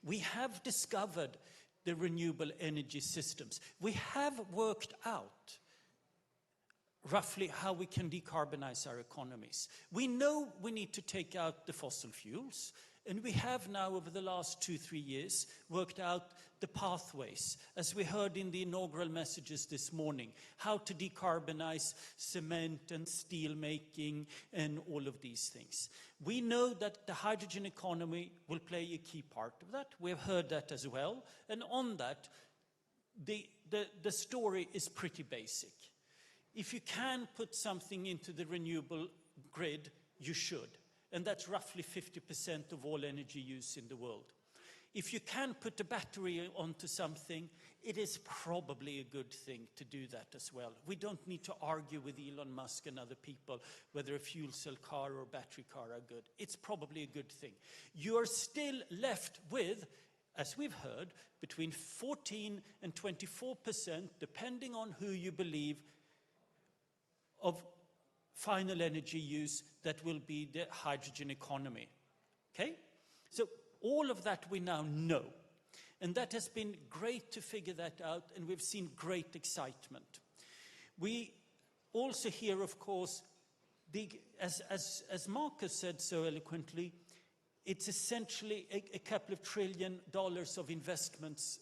We have discovered the renewable energy systems. We have worked out roughly how we can decarbonize our economies. We know we need to take out the fossil fuels, and we have now, over the last 2-3 years, worked out the pathways, as we heard in the inaugural messages this morning, how to decarbonize cement and steel making and all of these things. We know that the hydrogen economy will play a key part of that. We have heard that as well. And on that, the story is pretty basic. If you can put something into the renewable grid, you should. And that's roughly 50% of all energy use in the world. If you can put a battery onto something, it is probably a good thing to do that as well. We don't need to argue with Elon Musk and other people whether a fuel cell car or battery car are good. It's probably a good thing. You are still left with, as we've heard, between 14 and 24%, depending on who you believe, of final energy use that will be the hydrogen economy. Okay? So all of that we now know. And that has been great to figure that out, and we've seen great excitement. We also hear, of course, as Marcus said so eloquently, it's essentially a couple of $1 trillion of investments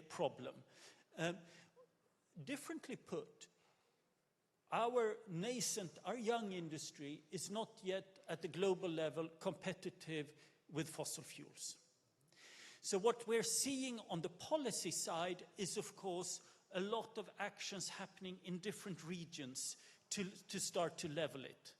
problem. Differently put, our young industry is not yet at the global level competitive with fossil fuels. So what we're seeing on the policy side is, of course, a lot of actions happening in different regions to start to level it.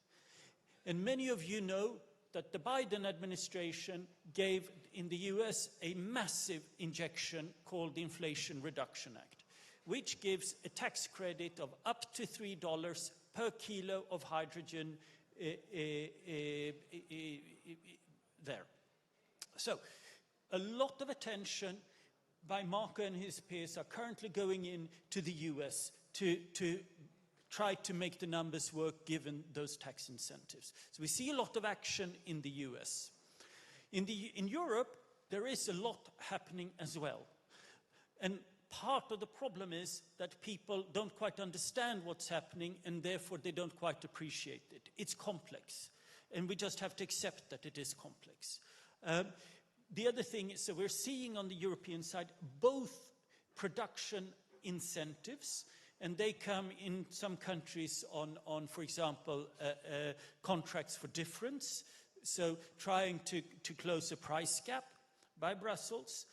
And many of you know that the Biden administration gave in the US a massive injection called the Inflation Reduction Act, which gives a tax credit of up to $3 per kilo of hydrogen there. So a lot of attention by Marco and his peers are currently going into the US to try to make the numbers work given those tax incentives. So we see a lot of action in the US. In Europe, there is a lot happening as well. And part of the problem is that people don't quite understand what's happening, and therefore they don't quite appreciate it. It's complex, and we just have to accept that it is complex. The other thing is that we're seeing on the European side both production incentives, and they come in some countries on for example, contracts for difference, so trying to close a price gap by Brussels.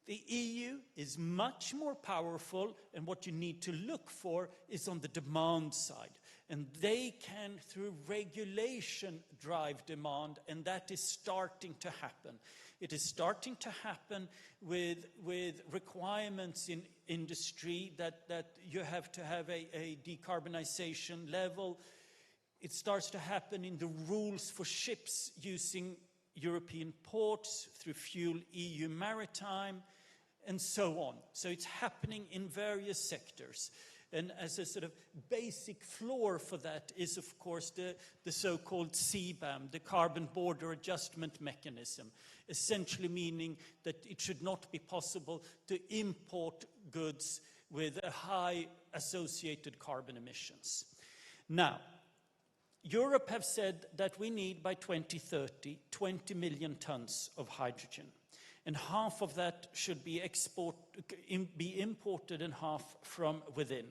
The EU is much more powerful, and what you need to look for is on the demand side. And they can, through regulation, drive demand, and that is starting to happen. It is starting to happen with requirements in industry that you have to have a decarbonization level. It starts to happen in the rules for ships using European ports through Fuel EU Maritime, and so on. So it's happening in various sectors. And as a sort of basic floor for that is, of course, the so-called CBAM, the Carbon Border Adjustment Mechanism, essentially meaning that it should not be possible to import goods with a high associated carbon emissions. Now, Europe have said that we need, by 2030, 20 million tons of hydrogen. And half of that should be imported and half from within.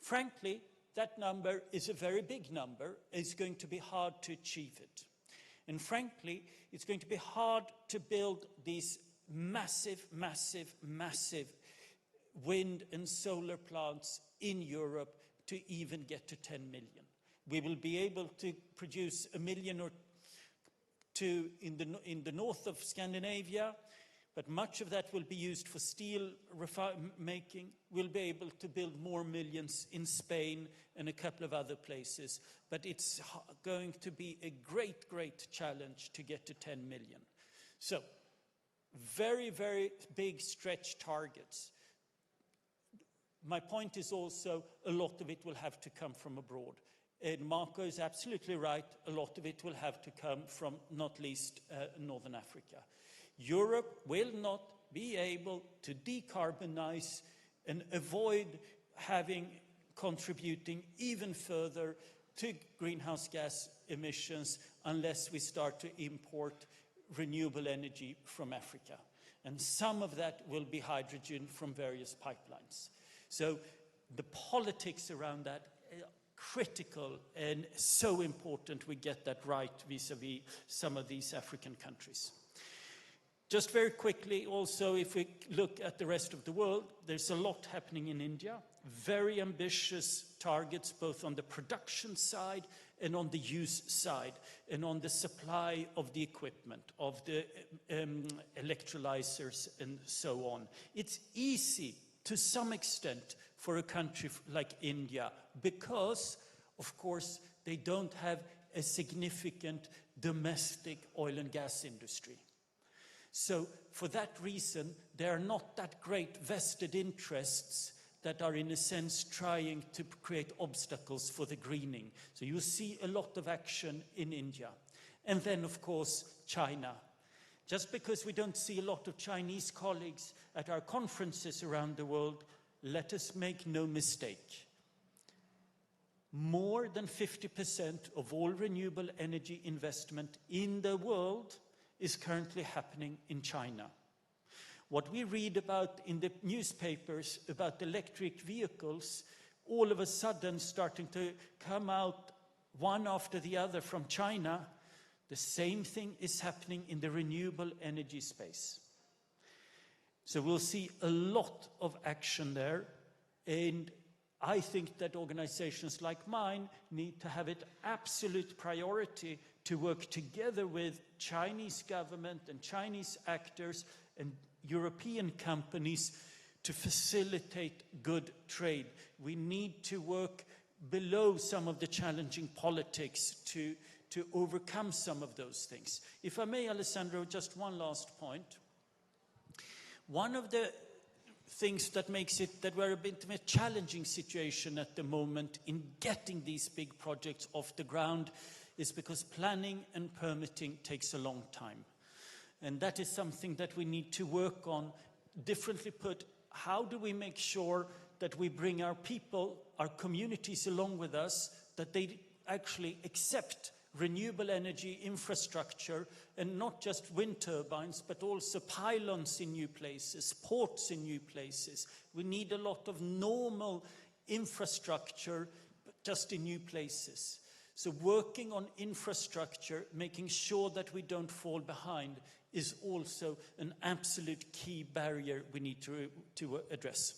Frankly, that number is a very big number. It's going to be hard to achieve it. And frankly, it's going to be hard to build these massive, massive, massive wind and solar plants in Europe to even get to 10 million. We will be able to produce 1 million or 2 in the north of Scandinavia, but much of that will be used for steel making. We'll be able to build more millions in Spain and a couple of other places, but it's going to be a great, great challenge to get to 10 million. So, very, very big stretch targets. My point is also a lot of it will have to come from abroad. And Marco is absolutely right. A lot of it will have to come from, not least, Northern Africa. Europe will not be able to decarbonize and avoid contributing even further to greenhouse gas emissions unless we start to import renewable energy from Africa. And some of that will be hydrogen from various pipelines. So the politics around that are critical, and so important we get that right vis-a-vis some of these African countries. Just very quickly also, if we look at the rest of the world, there's a lot happening in India. Very ambitious targets both on the production side and on the use side, and on the supply of the equipment, of the electrolyzers and so on. It's easy to some extent for a country like India because, of course, they don't have a significant domestic oil and gas industry. So for that reason, there are not that great vested interests that are in a sense trying to create obstacles for the greening. So you see a lot of action in India. And then, of course, China. Just because we don't see a lot of Chinese colleagues at our conferences around the world, let us make no mistake. More than 50% of all renewable energy investment in the world is currently happening in China. What we read about in the newspapers about electric vehicles, all of a sudden starting to come out one after the other from China, the same thing is happening in the renewable energy space. So we'll see a lot of action there, and I think that organizations like mine need to have it absolute priority to work together with Chinese government and Chinese actors and European companies to facilitate good trade. We need to work below some of the challenging politics to overcome some of those things. If I may, Alessandro, just one last point. One of the things that makes it that we're a bit of a challenging situation at the moment in getting these big projects off the ground is because planning and permitting takes a long time. And that is something that we need to work on. Differently put, how do we make sure that we bring our people, our communities along with us, that they actually accept renewable energy infrastructure, and not just wind turbines, but also pylons in new places, ports in new places. We need a lot of normal infrastructure, but just in new places. So working on infrastructure, making sure that we don't fall behind, is also an absolute key barrier we need to address.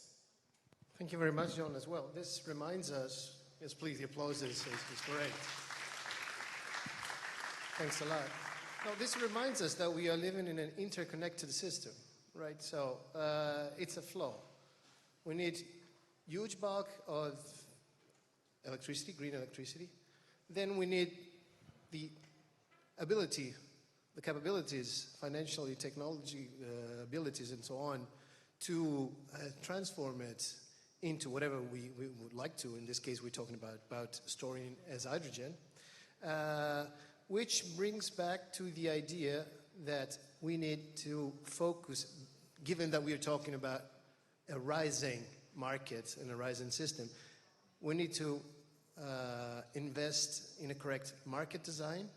Thank you very much, John, as well. This reminds us, yes, please, the applause is great. Thanks a lot. Now, this reminds us that we are living in an interconnected system, right? So it's a flow. We need huge bulk of electricity, green electricity. Then we need the ability, the capabilities, financially, technology abilities, and so on, to transform it into whatever we would like to. In this case, we're talking about storing as hydrogen. Which brings back to the idea that we need to focus, given that we are talking about a rising market and a rising system, we need to invest in a correct market design.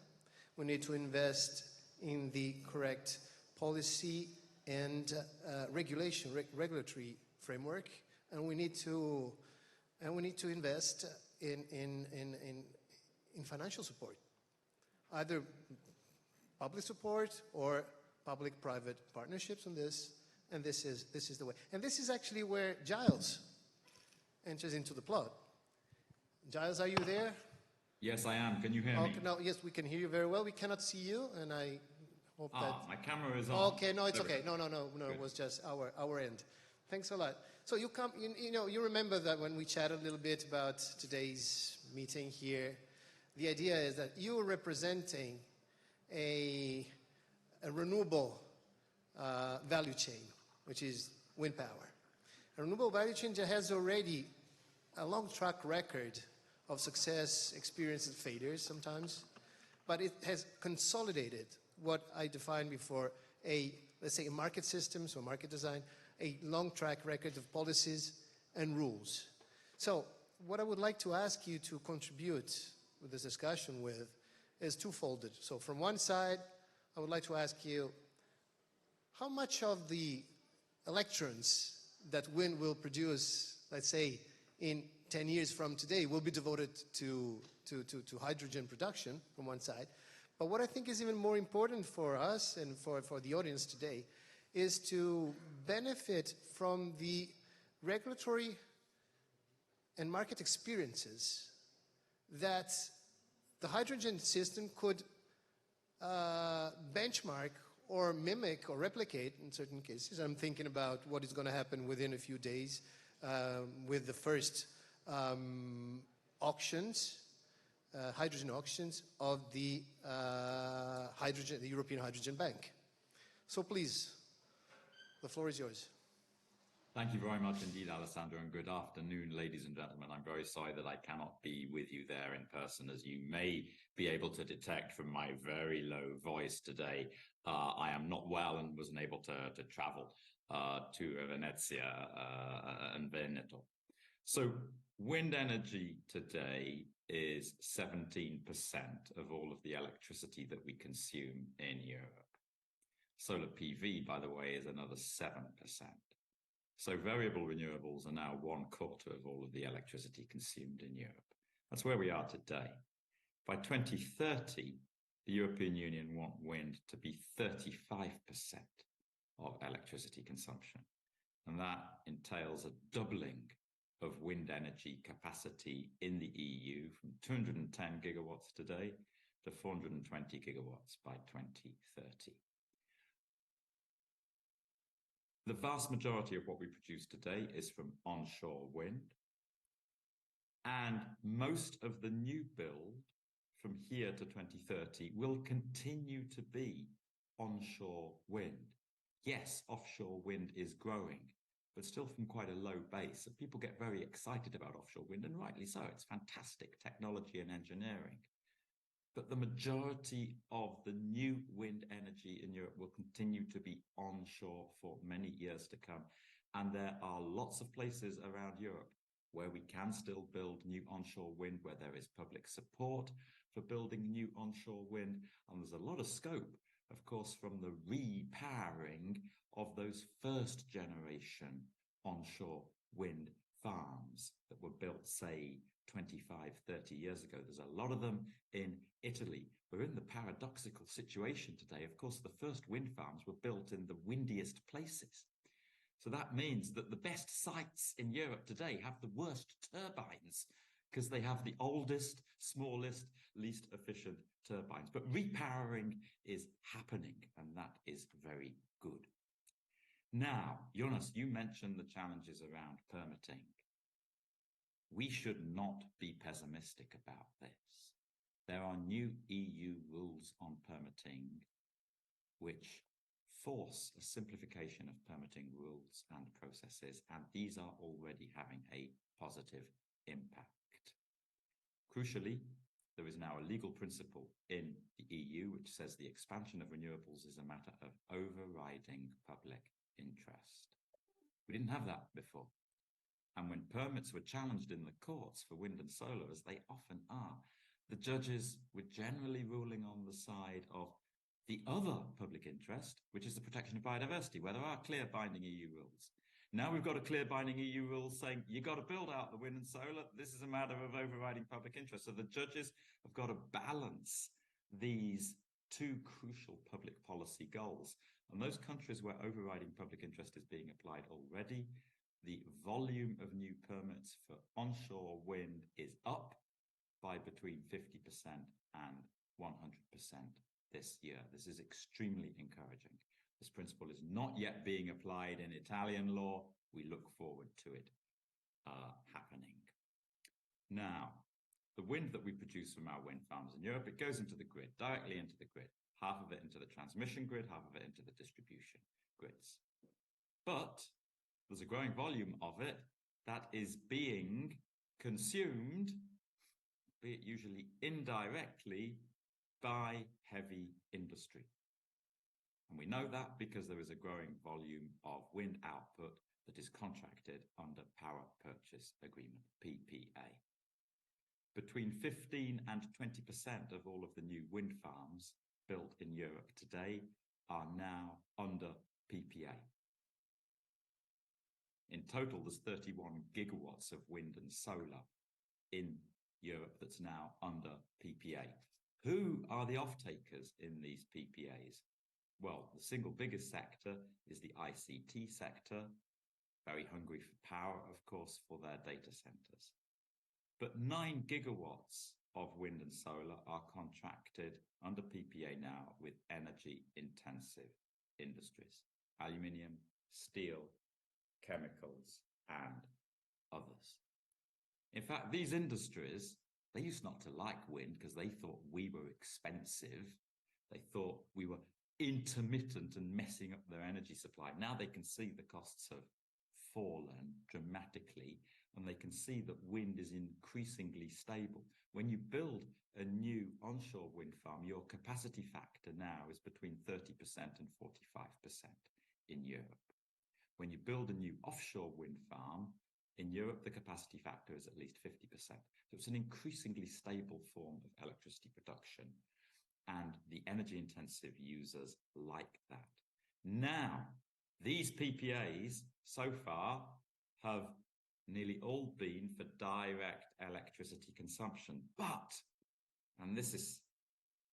We need to invest in the correct policy and regulatory framework, and we need to invest in financial support. Either public support or public-private partnerships on this, and this is the way. And this is actually where Giles enters into the plot. Giles, are you there? Yes, I am. Can you hear me? No, yes, we can hear you very well. We cannot see you, and I hope that... my camera is on. Okay, no, it's okay. No, it was just our end. Thanks a lot. So you remember that when we chatted a little bit about today's meeting here, the idea is that you are representing a renewable value chain, which is wind power. A renewable value chain that has already a long track record of success, experiences, failures sometimes, but it has consolidated what I defined before, let's say a market system, so market design, a long track record of policies and rules. So what I would like to ask you to contribute with this discussion is twofold. So from one side, I would like to ask you, how much of the electrons that wind will produce, let's say, in 10 years from today, will be devoted to hydrogen production, from one side. But what I think is even more important for us and for the audience today is to benefit from the regulatory and market experiences that the hydrogen system could benchmark or mimic or replicate in certain cases. I'm thinking about what is going to happen within a few days with the first auctions, hydrogen auctions of the European Hydrogen Bank. So please, the floor is yours. Thank you very much indeed, Alessandro, and good afternoon, ladies and gentlemen. I'm very sorry that I cannot be with you there in person. As you may be able to detect from my very low voice today, I am not well and wasn't able to travel to Venezia and Veneto. So wind energy today is 17% of all of the electricity that we consume in Europe. Solar PV, by the way, is another 7%. So variable renewables are now 1/4 of all of the electricity consumed in Europe. That's where we are today. By 2030, the European Union want wind to be 35% of electricity consumption. And that entails a doubling of wind energy capacity in the EU from 210 gigawatts today to 420 gigawatts by 2030. The vast majority of what we produce today is from onshore wind, and most of the new build from here to 2030 will continue to be onshore wind. Yes, offshore wind is growing, but still from quite a low base. So people get very excited about offshore wind, and rightly so. It's fantastic technology and engineering. But the majority of the new wind energy in Europe will continue to be onshore for many years to come. And there are lots of places around Europe where we can still build new onshore wind, where there is public support for building new onshore wind. And there's a lot of scope, of course, from the repowering of those first generation onshore wind farms that were built, say, 25, 30 years ago. There's a lot of them in Italy. We're in the paradoxical situation today. Of course, the first wind farms were built in the windiest places. So that means that the best sites in Europe today have the worst turbines because they have the oldest, smallest, least efficient turbines. But repowering is happening, and that is very good. Now, Jonas, you mentioned the challenges around permitting. We should not be pessimistic about this. There are new EU rules on permitting which force a simplification of permitting rules and processes, and these are already having a positive impact. Crucially, there is now a legal principle in the EU which says the expansion of renewables is a matter of overriding public interest. We didn't have that before. And when permits were challenged in the courts for wind and solar, as they often are, the judges were generally ruling on the side of the other public interest, which is the protection of biodiversity, where there are clear binding EU rules. Now we've got a clear binding EU rule saying you got to build out the wind and solar. This is a matter of overriding public interest. So the judges have got to balance these two crucial public policy goals. And those countries where overriding public interest is being applied already, the volume of new permits for onshore wind is up by between 50% and 100% this year. This is extremely encouraging. This principle is not yet being applied in Italian law. We look forward to it happening. Now, the wind that we produce from our wind farms in Europe, it goes into the grid, directly into the grid. Half of it into the transmission grid, half of it into the distribution grids. But there's a growing volume of it that is being consumed, be it usually indirectly, by heavy industry. And we know that because there is a growing volume of wind output that is contracted under Power Purchase Agreement, PPA. Between 15 and 20% of all of the new wind farms built in Europe today are now under PPA. In total, there's 31 gigawatts of wind and solar in Europe that's now under PPA. Who are the off-takers in these PPAs? Well, the single biggest sector is the ICT sector, very hungry for power, of course, for their data centers. But 9 gigawatts of wind and solar are contracted under PPA now with energy-intensive industries, aluminium, steel, chemicals, and others. In fact, these industries, they used not to like wind because they thought we were expensive. They thought we were intermittent and messing up their energy supply. Now they can see the costs have fallen dramatically, and they can see that wind is increasingly stable. When you build a new onshore wind farm, your capacity factor now is between 30% and 45% in Europe. When you build a new offshore wind farm, in Europe, the capacity factor is at least 50%. So it's an increasingly stable form of electricity production, and the energy-intensive users like that. Now, these PPAs so far have nearly all been for direct electricity consumption. But, and this is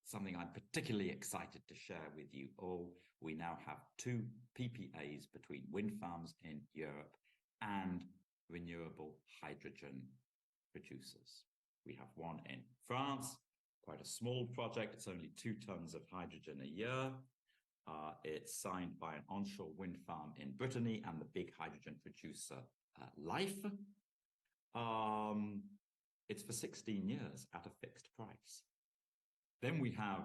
something I'm particularly excited to share with you all, we now have 2 PPAs between wind farms in Europe and renewable hydrogen producers. We have one in France, quite a small project. It's only 2 tons of hydrogen a year. It's signed by an onshore wind farm in Brittany and the big hydrogen producer, Life. It's for 16 years at a fixed price. Then we have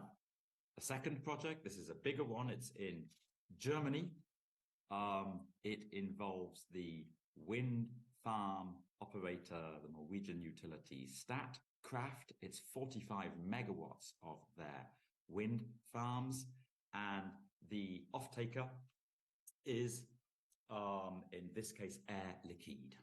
a second project. This is a bigger one. It's in Germany. It involves the wind farm operator, the Norwegian utility Statkraft. It's 45 megawatts of their wind farms, and the off-taker is, in this case, Air Liquide.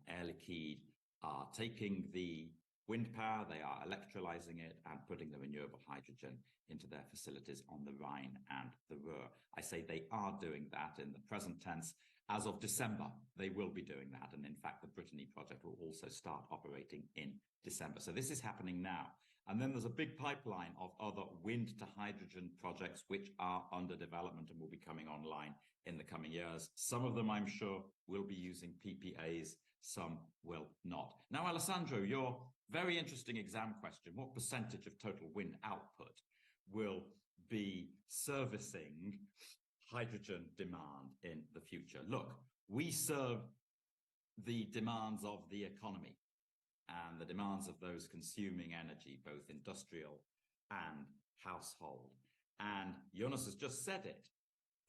Air Liquide are taking the wind power, they are electrolyzing it and putting the renewable hydrogen into their facilities on the Rhine and the Ruhr. I say they are doing that in the present tense. As of December, they will be doing that. And in fact, the Brittany project will also start operating in December. So this is happening now. And then there's a big pipeline of other wind to hydrogen projects which are under development and will be coming online in the coming years. Some of them, I'm sure, will be using PPAs, some will not. Now, Alessandro, your very interesting exam question, what percentage of total wind output will be servicing hydrogen demand in the future? Look, we serve the demands of the economy and the demands of those consuming energy, both industrial and household. And Jonas has just said it.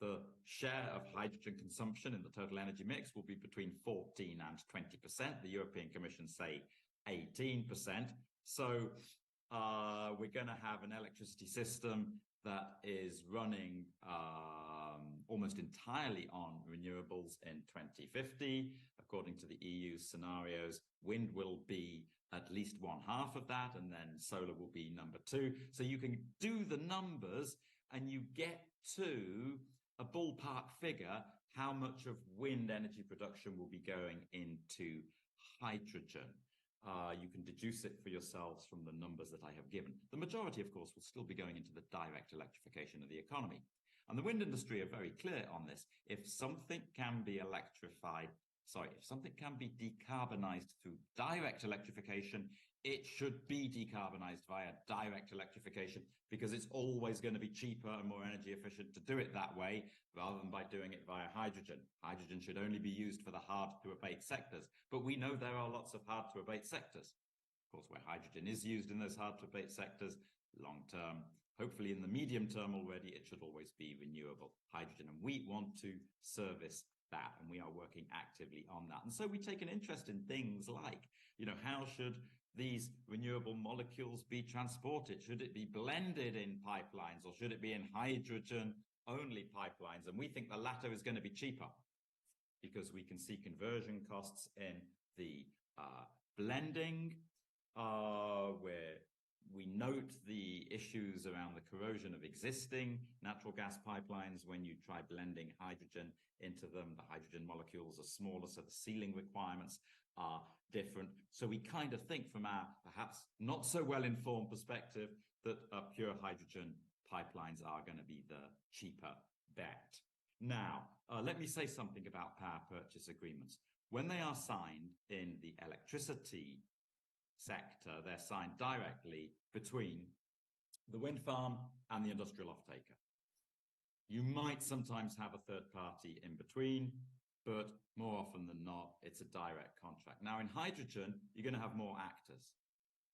The share of hydrogen consumption in the total energy mix will be between 14 and 20%. The European Commission say 18%. So we're going to have an electricity system that is running almost entirely on renewables in 2050. According to the EU scenarios, wind will be at least 1/2 of that, and then solar will be number 2. So you can do the numbers and you get to a ballpark figure how much of wind energy production will be going into hydrogen. You can deduce it for yourselves from the numbers that I have given. The majority, of course, will still be going into the direct electrification of the economy. And the wind industry are very clear on this. If something can be if something can be decarbonized through direct electrification, it should be decarbonized via direct electrification, because it's always going to be cheaper and more energy efficient to do it that way rather than by doing it via hydrogen. Hydrogen should only be used for the hard to abate sectors, but we know there are lots of hard to abate sectors. Of course, where hydrogen is used in those hard to abate sectors, long term, hopefully in the medium term already, it should always be renewable hydrogen. And we want to service that, and we are working actively on that. And so we take an interest in things like, how should these renewable molecules be transported? Should it be blended in pipelines, or should it be in hydrogen-only pipelines? And we think the latter is going to be cheaper, because we can see conversion costs in the blending, where we note the issues around the corrosion of existing natural gas pipelines. When you try blending hydrogen into them, the hydrogen molecules are smaller, so the sealing requirements are different. So we kind of think from our perhaps not so well-informed perspective that pure hydrogen pipelines are going to be the cheaper bet. Now, let me say something about power purchase agreements. When they are signed in the electricity sector, they're signed directly between the wind farm and the industrial off-taker. You might sometimes have a third party in between, but more often than not, it's a direct contract. Now, in hydrogen, you're going to have more actors,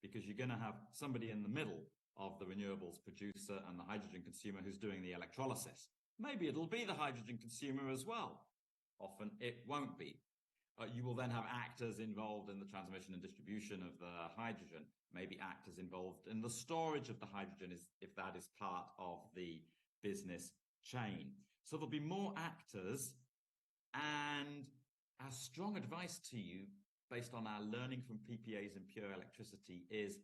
because you're going to have somebody in the middle of the renewables producer and the hydrogen consumer who's doing the electrolysis. Maybe it'll be the hydrogen consumer as well. Often it won't be. You will then have actors involved in the transmission and distribution of the hydrogen, maybe actors involved in the storage of the hydrogen, if that is part of the business chain. So there'll be more actors, and our strong advice to you, based on our learning from PPAs and pure electricity, is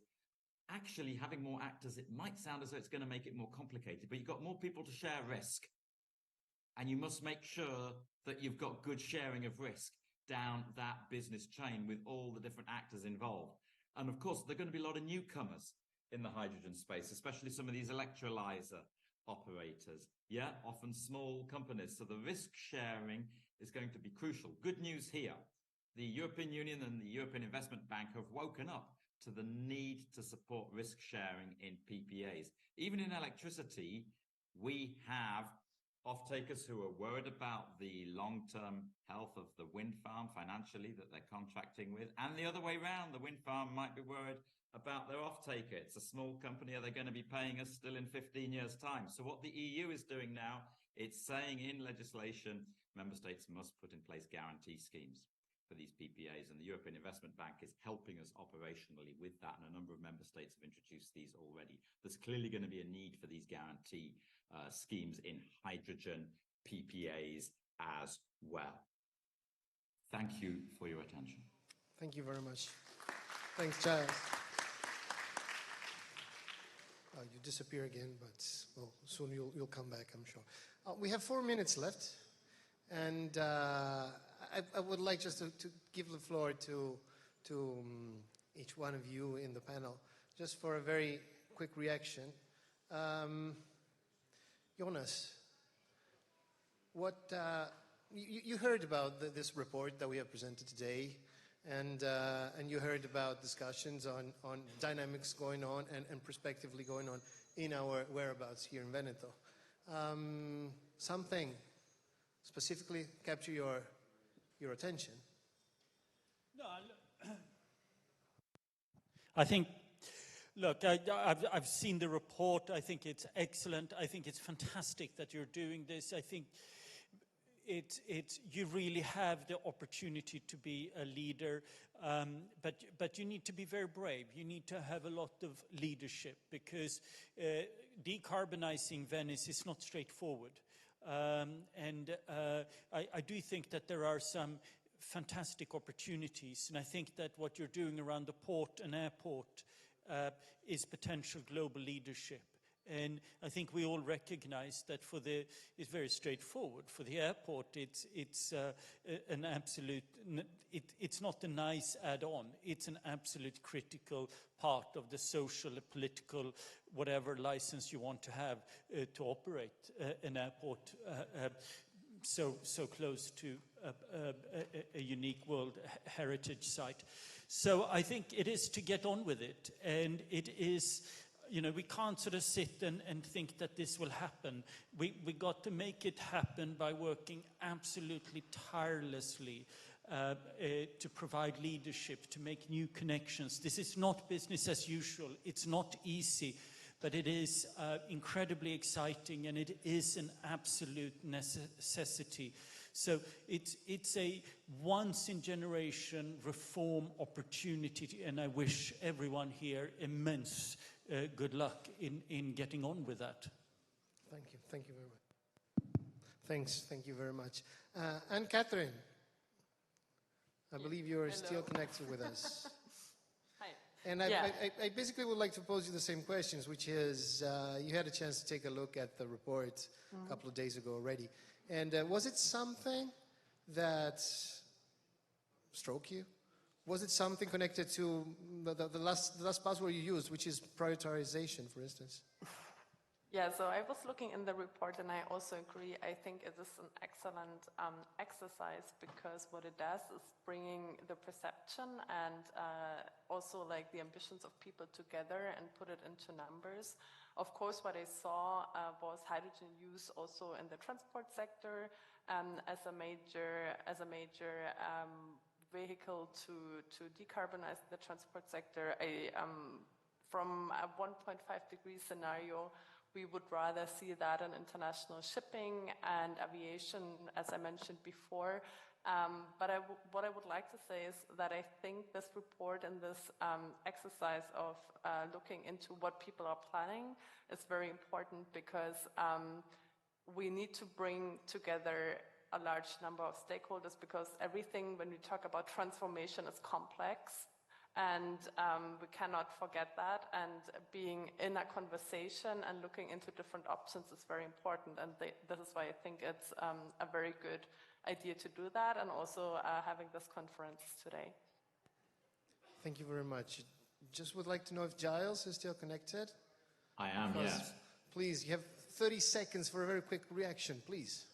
actually having more actors. It might sound as though it's going to make it more complicated, but you've got more people to share risk. And you must make sure that you've got good sharing of risk down that business chain with all the different actors involved. And of course, there are going to be a lot of newcomers in the hydrogen space, especially some of these electrolyzer operators. Yeah, often small companies. So the risk sharing is going to be crucial. Good news here. The European Union and the European Investment Bank have woken up to the need to support risk sharing in PPAs. Even in electricity, we have off-takers who are worried about the long-term health of the wind farm financially that they're contracting with. And the other way around, the wind farm might be worried about their off-taker. It's a small company. Are they going to be paying us still in 15 years' time? So what the EU is doing now, it's saying in legislation member states must put in place guarantee schemes for these PPAs, and the European Investment Bank is helping us operationally with that, and a number of member states have introduced these already. There's clearly going to be a need for these guarantee schemes in hydrogen PPAs as well. Thank you for your attention. Thank you very much. Thanks, Giles. You disappear again, but well, soon you'll come back, I'm sure. We have 4 minutes left, and I would like just to give the floor to each one of you in the panel, just for a very quick reaction. Jonas, what you heard about this report that we have presented today, and you heard about discussions on dynamics going on and prospectively going on in our whereabouts here in Veneto. Something specifically capture your attention? No, I think, look, I've seen the report. I think it's excellent. I think it's fantastic that you're doing this. I think you really have the opportunity to be a leader, but you need to be very brave. You need to have a lot of leadership, because decarbonizing Venice is not straightforward. I do think that there are some fantastic opportunities, and I think that what you're doing around the port and airport is potential global leadership. And I think we all recognize that it's very straightforward. For the airport, it's an absolute, it's not a nice add-on. It's an absolute critical part of the social, political, whatever license you want to have to operate an airport so close to a unique World Heritage site. So I think it is to get on with it, and it is. You know, we can't sort of sit and think that this will happen. We got to make it happen by working absolutely tirelessly to provide leadership, to make new connections. This is not business as usual. It's not easy, but it is incredibly exciting, and it is an absolute necessity. So it's a once-in-generation reform opportunity, and I wish everyone here immense good luck in getting on with that. Thank you. Thank you very much. Thank you very much. And Catherine, I believe you're still connected with us. Hi. And I basically would like to pose you the same questions, which is, you had a chance to take a look at the report a couple of days ago already. And was it something that struck you? Was it something connected to the last buzzword you used, which is prioritization, for instance? Yeah, so I was looking in the report, and I also agree. I think it is an excellent exercise, because what it does is bringing the perception and also like the ambitions of people together and put it into numbers. Of course, what I saw was hydrogen use also in the transport sector as a major vehicle to decarbonize the transport sector. From a 1.5 degree scenario, we would rather see that in international shipping and aviation, as I mentioned before. But what I would like to say is that I think this report and this exercise of looking into what people are planning is very important, because we need to bring together a large number of stakeholders, because everything, when we talk about transformation, is complex. And we cannot forget that, and being in a conversation and looking into different options is very important, and this is why I think it's a very good idea to do that, and also having this conference today. Thank you very much. Just would like to know if Giles is still connected. I am, yes. Please, you have 30 seconds for a very quick reaction, please.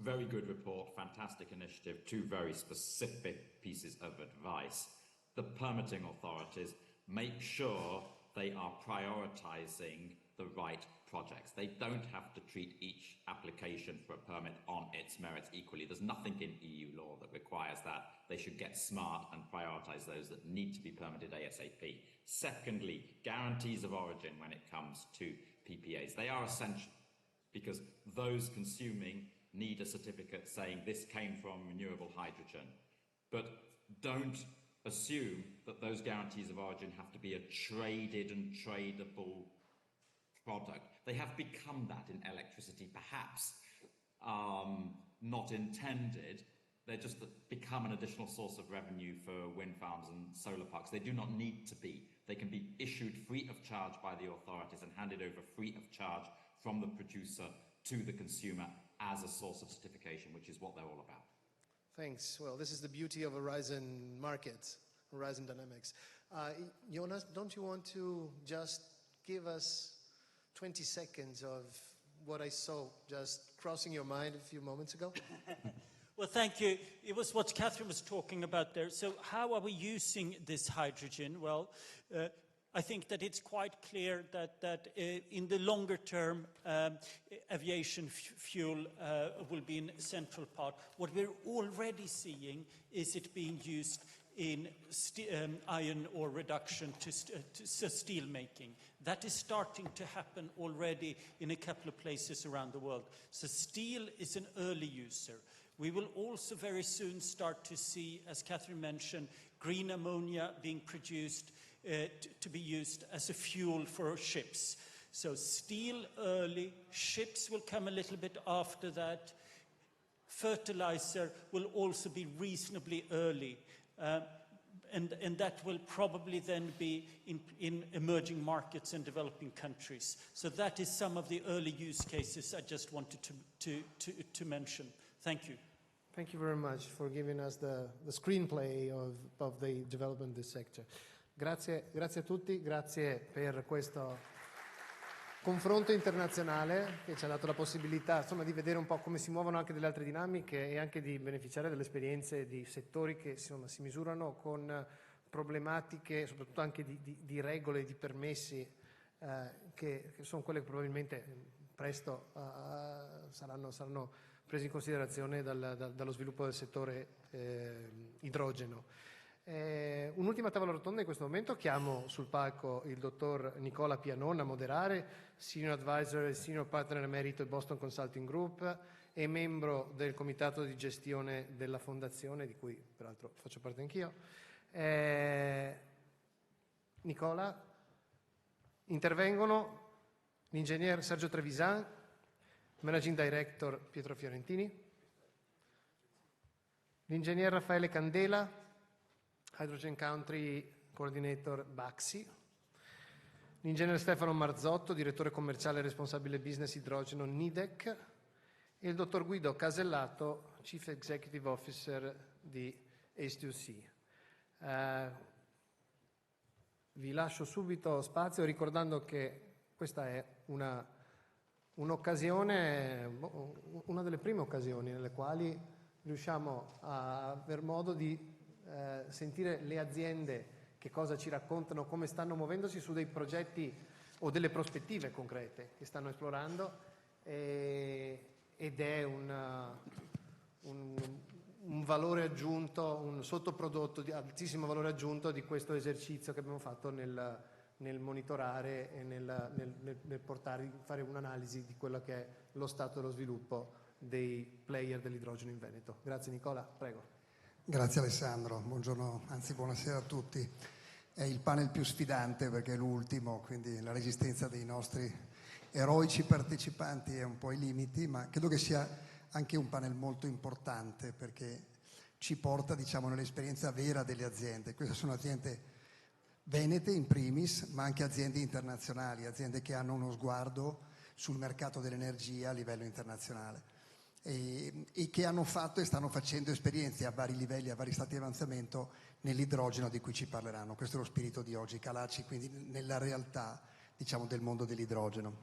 Very good report, fantastic initiative, two very specific pieces of advice. The permitting authorities, make sure they are prioritizing the right projects. They don't have to treat each application for a permit on its merits equally. There's nothing in EU law that requires that. They should get smart and prioritize those that need to be permitted ASAP. Secondly, guarantees of origin when it comes to PPAs. They are essential, because those consuming need a certificate saying this came from renewable hydrogen. But don't assume that those guarantees of origin have to be a traded and tradable product. They have become that in electricity, perhaps not intended. They're just become an additional source of revenue for wind farms and solar parks. They do not need to be. They can be issued free of charge by the authorities and handed over free of charge from the producer to the consumer as a source of certification, which is what they're all about. Thanks. Well, this is the beauty of Horizon Markets, Horizon Dynamics. Jonas, don't you want to just give us 20 seconds of what I saw just crossing your mind a few moments ago? Well, thank you. It was what Catherine was talking about there. So how are we using this hydrogen? Well, I think that it's quite clear that in the longer term, aviation fuel will be a central part. What we're already seeing is it being used in iron ore reduction to steel making. That is starting to happen already in a couple of places around the world. So steel is an early user. We will also very soon start to see, as Catherine mentioned, green ammonia being produced to be used as a fuel for ships. So steel early, ships will come a little bit after that. Fertilizer will also be reasonably early. And that will probably then be in emerging markets and developing countries. So that is some of the early use cases I just wanted to mention. Thank you. Thank you very much for giving us the screenplay of the development of this sector. Grazie a tutti, grazie per questo confronto internazionale che ci ha dato la possibilità, insomma, di vedere un po' come si muovono anche delle altre dinamiche e anche di beneficiare delle esperienze di settori che insomma, si misurano con problematiche, soprattutto anche di regole, di permessi, che sono quelle che probabilmente presto saranno presi in considerazione dallo sviluppo del settore idrogeno. Un'ultima tavola rotonda in questo momento, chiamo sul palco il dottor Nicola Pianon a moderare, Senior Advisor e Senior Partner Emerito del Boston Consulting Group e membro del comitato di gestione della fondazione, di cui peraltro faccio parte anch'io. Nicola, intervengono l'ingegner Sergio Trevisan, Managing Director Pietro Fiorentini, l'ingegner Raffaele Candela, Hydrogen Country Coordinator Baxi, l'ingegner Stefano Marzotto, direttore commerciale e responsabile business idrogeno Nidec e il dottor Guido Casellato, Chief Executive Officer di H2C. Vi lascio subito spazio ricordando che questa è un'occasione, una delle prime occasioni nelle quali riusciamo a aver modo di sentire le aziende che cosa ci raccontano, come stanno muovendosi su dei progetti o delle prospettive concrete che stanno esplorando ed è un valore aggiunto, un sottoprodotto di altissimo valore aggiunto di questo esercizio che abbiamo fatto nel monitorare e nel fare un'analisi di quello che è lo stato dello sviluppo dei player dell'idrogeno in Veneto. Grazie Nicola, prego. Grazie Alessandro, buongiorno, anzi buonasera a tutti. È il panel più sfidante perché è l'ultimo, quindi la resistenza dei nostri eroici partecipanti è un po' ai limiti, ma credo che sia anche un panel molto importante perché ci porta, diciamo, nell'esperienza vera delle aziende. Queste sono aziende venete in primis, ma anche aziende internazionali, aziende che hanno uno sguardo sul mercato dell'energia a livello internazionale. E che hanno fatto e stanno facendo esperienze a vari livelli, a vari stati di avanzamento nell'idrogeno di cui ci parleranno. Questo è lo spirito di oggi, calarci quindi nella realtà, diciamo, del mondo dell'idrogeno.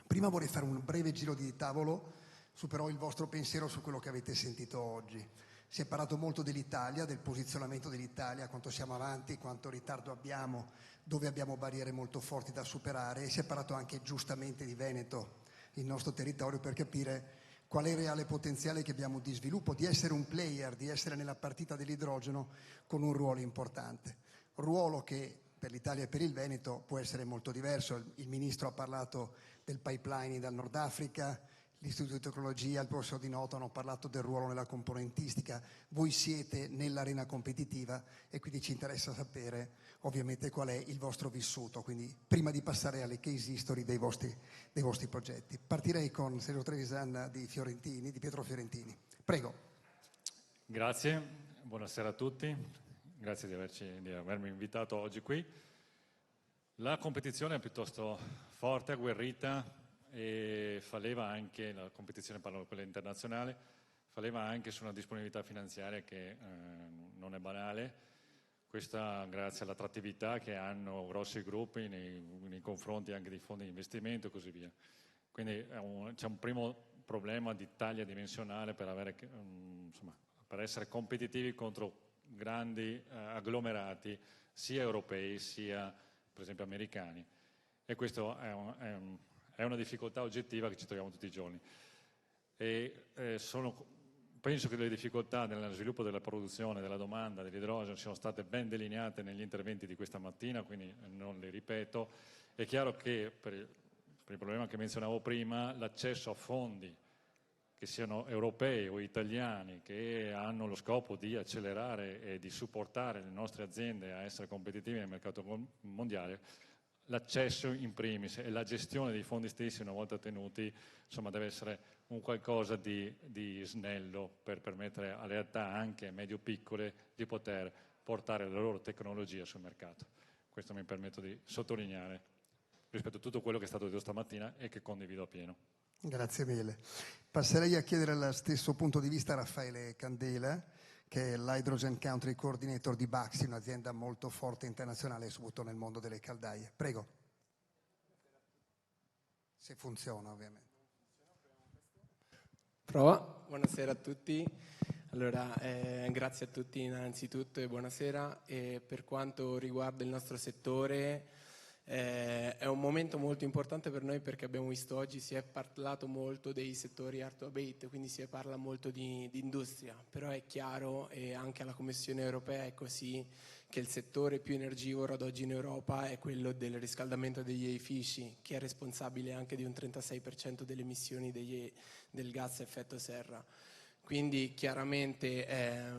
Prima vorrei fare un breve giro di tavolo su però il vostro pensiero su quello che avete sentito oggi. Si è parlato molto dell'Italia, del posizionamento dell'Italia, quanto siamo avanti, quanto ritardo abbiamo, dove abbiamo barriere molto forti da superare, e si è parlato anche giustamente di Veneto, il nostro territorio, per capire qual è il reale potenziale che abbiamo di sviluppo, di essere un player, di essere nella partita dell'idrogeno con un ruolo importante. Ruolo che per l'Italia e per il Veneto può essere molto diverso. Il Ministro ha parlato del pipeline dal Nord Africa, l'Istituto di Tecnologia, il professor Di Noto hanno parlato del ruolo nella componentistica. Voi siete nell'arena competitiva e quindi ci interessa sapere ovviamente qual è il vostro vissuto, quindi prima di passare alle case history dei vostri progetti. Partirei con Sergio Trevisan di Pietro Fiorentini. Prego. Grazie, buonasera a tutti, grazie di avermi invitato oggi qui. La competizione è piuttosto forte, agguerrita, e faleva anche, la competizione, parlo quella internazionale, faleva anche su una disponibilità finanziaria che non è banale, questa grazie all'attrattività che hanno grossi gruppi nei confronti anche dei fondi di investimento e così via. Quindi c'è un primo problema di taglia dimensionale per essere competitivi contro grandi agglomerati sia europei sia per esempio americani, e questo è una difficoltà oggettiva che ci troviamo tutti i giorni. Penso che le difficoltà nello sviluppo della produzione, della domanda dell'idrogeno siano state ben delineate negli interventi di questa mattina, quindi non le ripeto. È chiaro che per il problema che menzionavo prima, l'accesso a fondi che siano europei o italiani, che hanno lo scopo di accelerare e di supportare le nostre aziende a essere competitive nel mercato mondiale, l'accesso in primis e la gestione dei fondi stessi una volta ottenuti, insomma, deve essere un qualcosa di snello per permettere a realtà anche medio-piccole di poter portare la loro tecnologia sul mercato. Questo mi permetto di sottolineare rispetto a tutto quello che è stato detto stamattina e che condivido appieno. Grazie mille. Passerei a chiedere lo stesso punto di vista a Raffaele Candela, che è l'Hydrogen Country Coordinator di Baxi, un'azienda molto forte internazionale, soprattutto nel mondo delle caldaie. Prego. Se funziona, ovviamente. Prova. Buonasera a tutti. Allora, grazie a tutti innanzitutto e buonasera. E per quanto riguarda il nostro settore, è un momento molto importante per noi perché abbiamo visto oggi si è parlato molto dei settori hard to abate, quindi si parla molto di industria, però è chiaro, e anche alla Commissione europea è così, che il settore più energivoro ad oggi in Europa è quello del riscaldamento degli edifici, che è responsabile anche di un 36% delle emissioni del gas a effetto serra. Quindi chiaramente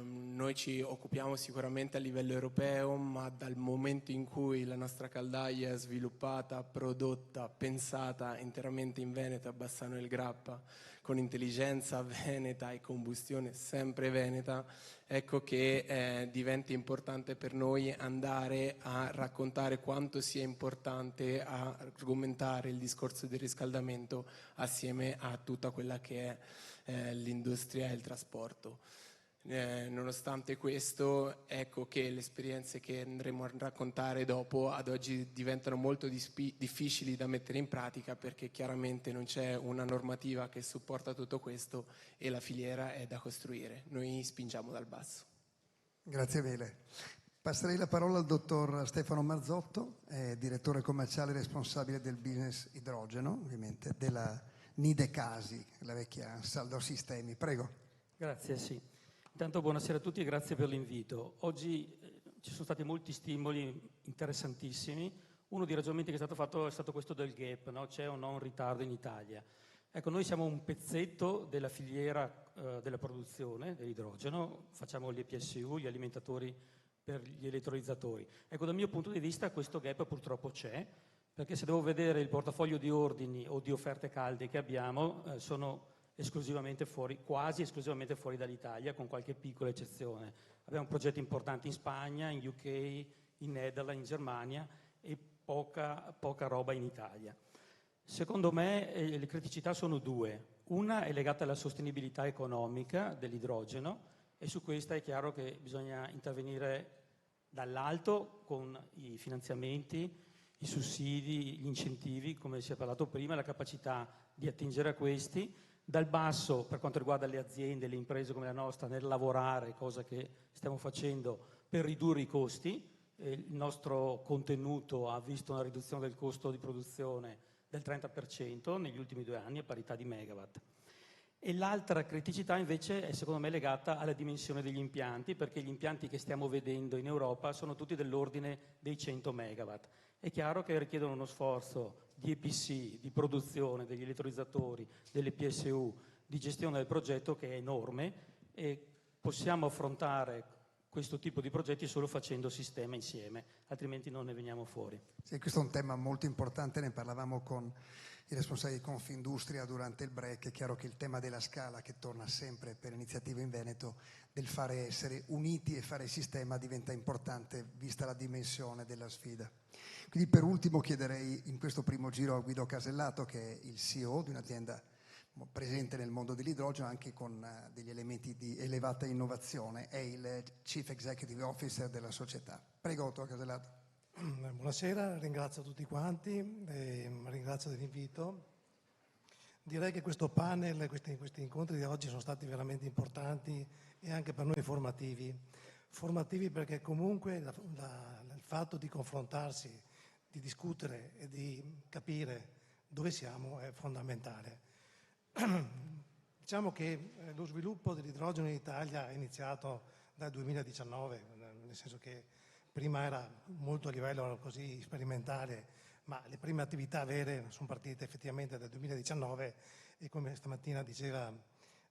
noi ci occupiamo sicuramente a livello europeo, ma dal momento in cui la nostra caldaia è sviluppata, prodotta, pensata interamente in Veneto, a Bassano del Grappa, con intelligenza veneta e combustione sempre veneta, ecco che diventa importante per noi andare a raccontare quanto sia importante argomentare il discorso del riscaldamento assieme a tutta quella che è l'industria e il trasporto. Nonostante questo, ecco che le esperienze che andremo a raccontare dopo ad oggi diventano molto difficili da mettere in pratica, perché chiaramente non c'è una normativa che supporta tutto questo e la filiera è da costruire. Noi spingiamo dal basso. Grazie mille. Passerei la parola al dottor Stefano Marzotto, direttore commerciale responsabile del business idrogeno, ovviamente, della Nidecasi, la vecchia Saldor Sistemi. Prego. Grazie, sì. Intanto buonasera a tutti e grazie per l'invito. Oggi ci sono stati molti stimoli interessantissimi. Uno dei ragionamenti che è stato fatto è stato questo del gap, no? C'è o no un ritardo in Italia? Ecco, noi siamo un pezzetto della filiera della produzione dell'idrogeno, facciamo gli EPSU, gli alimentatori per gli elettrolizzatori. Ecco, dal mio punto di vista questo gap purtroppo c'è, perché se devo vedere il portafoglio di ordini o di offerte calde che abbiamo, sono esclusivamente fuori, quasi esclusivamente fuori dall'Italia, con qualche piccola eccezione. Abbiamo progetti importanti in Spagna, in UK, in Netherlands, in Germania e poca roba in Italia. Secondo me le criticità sono due. Una è legata alla sostenibilità economica dell'idrogeno e su questa è chiaro che bisogna intervenire dall'alto con i finanziamenti, i sussidi, gli incentivi, come si è parlato prima, la capacità di attingere a questi, dal basso per quanto riguarda le aziende, le imprese come la nostra, nel lavorare, cosa che stiamo facendo per ridurre i costi. Il nostro contenuto ha visto una riduzione del costo di produzione del 30% negli ultimi 2 anni a parità di megawatt. E l'altra criticità invece è secondo me legata alla dimensione degli impianti, perché gli impianti che stiamo vedendo in Europa sono tutti dell'ordine dei 100 megawatt. È chiaro che richiedono uno sforzo di EPC, di produzione degli elettrolizzatori, delle PSU, di gestione del progetto che è enorme, e possiamo affrontare questo tipo di progetti solo facendo sistema insieme, altrimenti non ne veniamo fuori. Sì, questo è un tema molto importante, ne parlavamo con i responsabili di Confindustria durante il break. È chiaro che il tema della scala, che torna sempre per iniziativa in Veneto, del fare essere uniti e fare sistema, diventa importante vista la dimensione della sfida. Quindi per ultimo chiederei in questo primo giro a Guido Casellato, che è il CEO di un'azienda presente nel mondo dell'idrogeno anche con degli elementi di elevata innovazione, è il Chief Executive Officer della società. Prego, dottor Casellato. Buonasera, ringrazio tutti quanti, ringrazio dell'invito. Direi che questo panel, questi incontri di oggi sono stati veramente importanti e anche per noi formativi. Formativi perché comunque il fatto di confrontarsi, di discutere e di capire dove siamo è fondamentale. Diciamo che lo sviluppo dell'idrogeno in Italia è iniziato dal 2019, nel senso che prima era molto a livello così sperimentale, ma le prime attività vere sono partite effettivamente dal 2019 e come stamattina diceva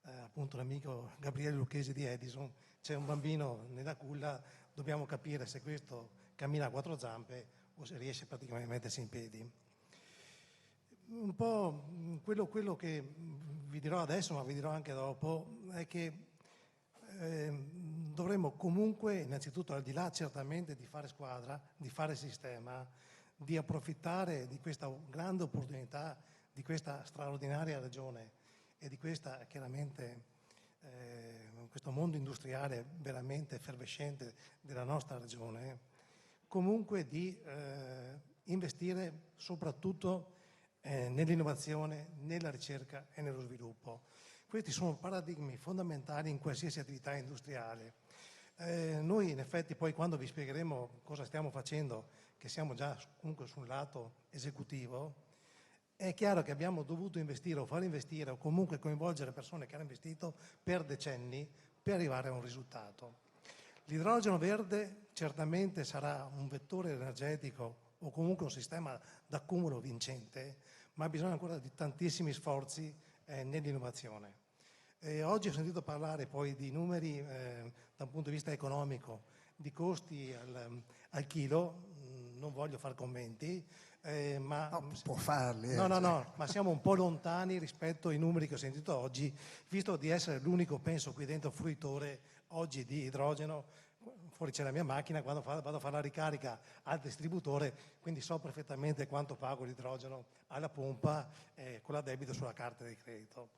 appunto l'amico Gabriele Lucchesi di Edison, c'è un bambino nella culla, dobbiamo capire se questo cammina a quattro zampe o se riesce praticamente a mettersi in piedi. Un po' quello che vi dirò adesso, ma vi dirò anche dopo, è che dovremmo comunque, innanzitutto al di là certamente di fare squadra, di fare sistema, di approfittare di questa grande opportunità, di questa straordinaria regione e di questa chiaramente questo mondo industriale veramente effervescente della nostra regione, comunque di investire soprattutto nell'innovazione, nella ricerca e nello sviluppo. Questi sono paradigmi fondamentali in qualsiasi attività industriale. Noi in effetti poi quando vi spiegheremo cosa stiamo facendo, che siamo già comunque sul lato esecutivo, è chiaro che abbiamo dovuto investire o far investire o comunque coinvolgere persone che hanno investito per decenni per arrivare a un risultato. L'idrogeno verde certamente sarà un vettore energetico o comunque un sistema d'accumulo vincente, ma bisogna ancora di tantissimi sforzi nell'innovazione. Oggi ho sentito parlare poi di numeri da un punto di vista economico, di costi al chilo, non voglio fare commenti, ma no, può farli. No, ma siamo un po' lontani rispetto ai numeri che ho sentito oggi, visto di essere l'unico, penso, qui dentro fruitore oggi di idrogeno. Fuori c'è la mia macchina, quando vado a fare la ricarica al distributore, quindi so perfettamente quanto pago l'idrogeno alla pompa con l'addebito sulla carta di credito.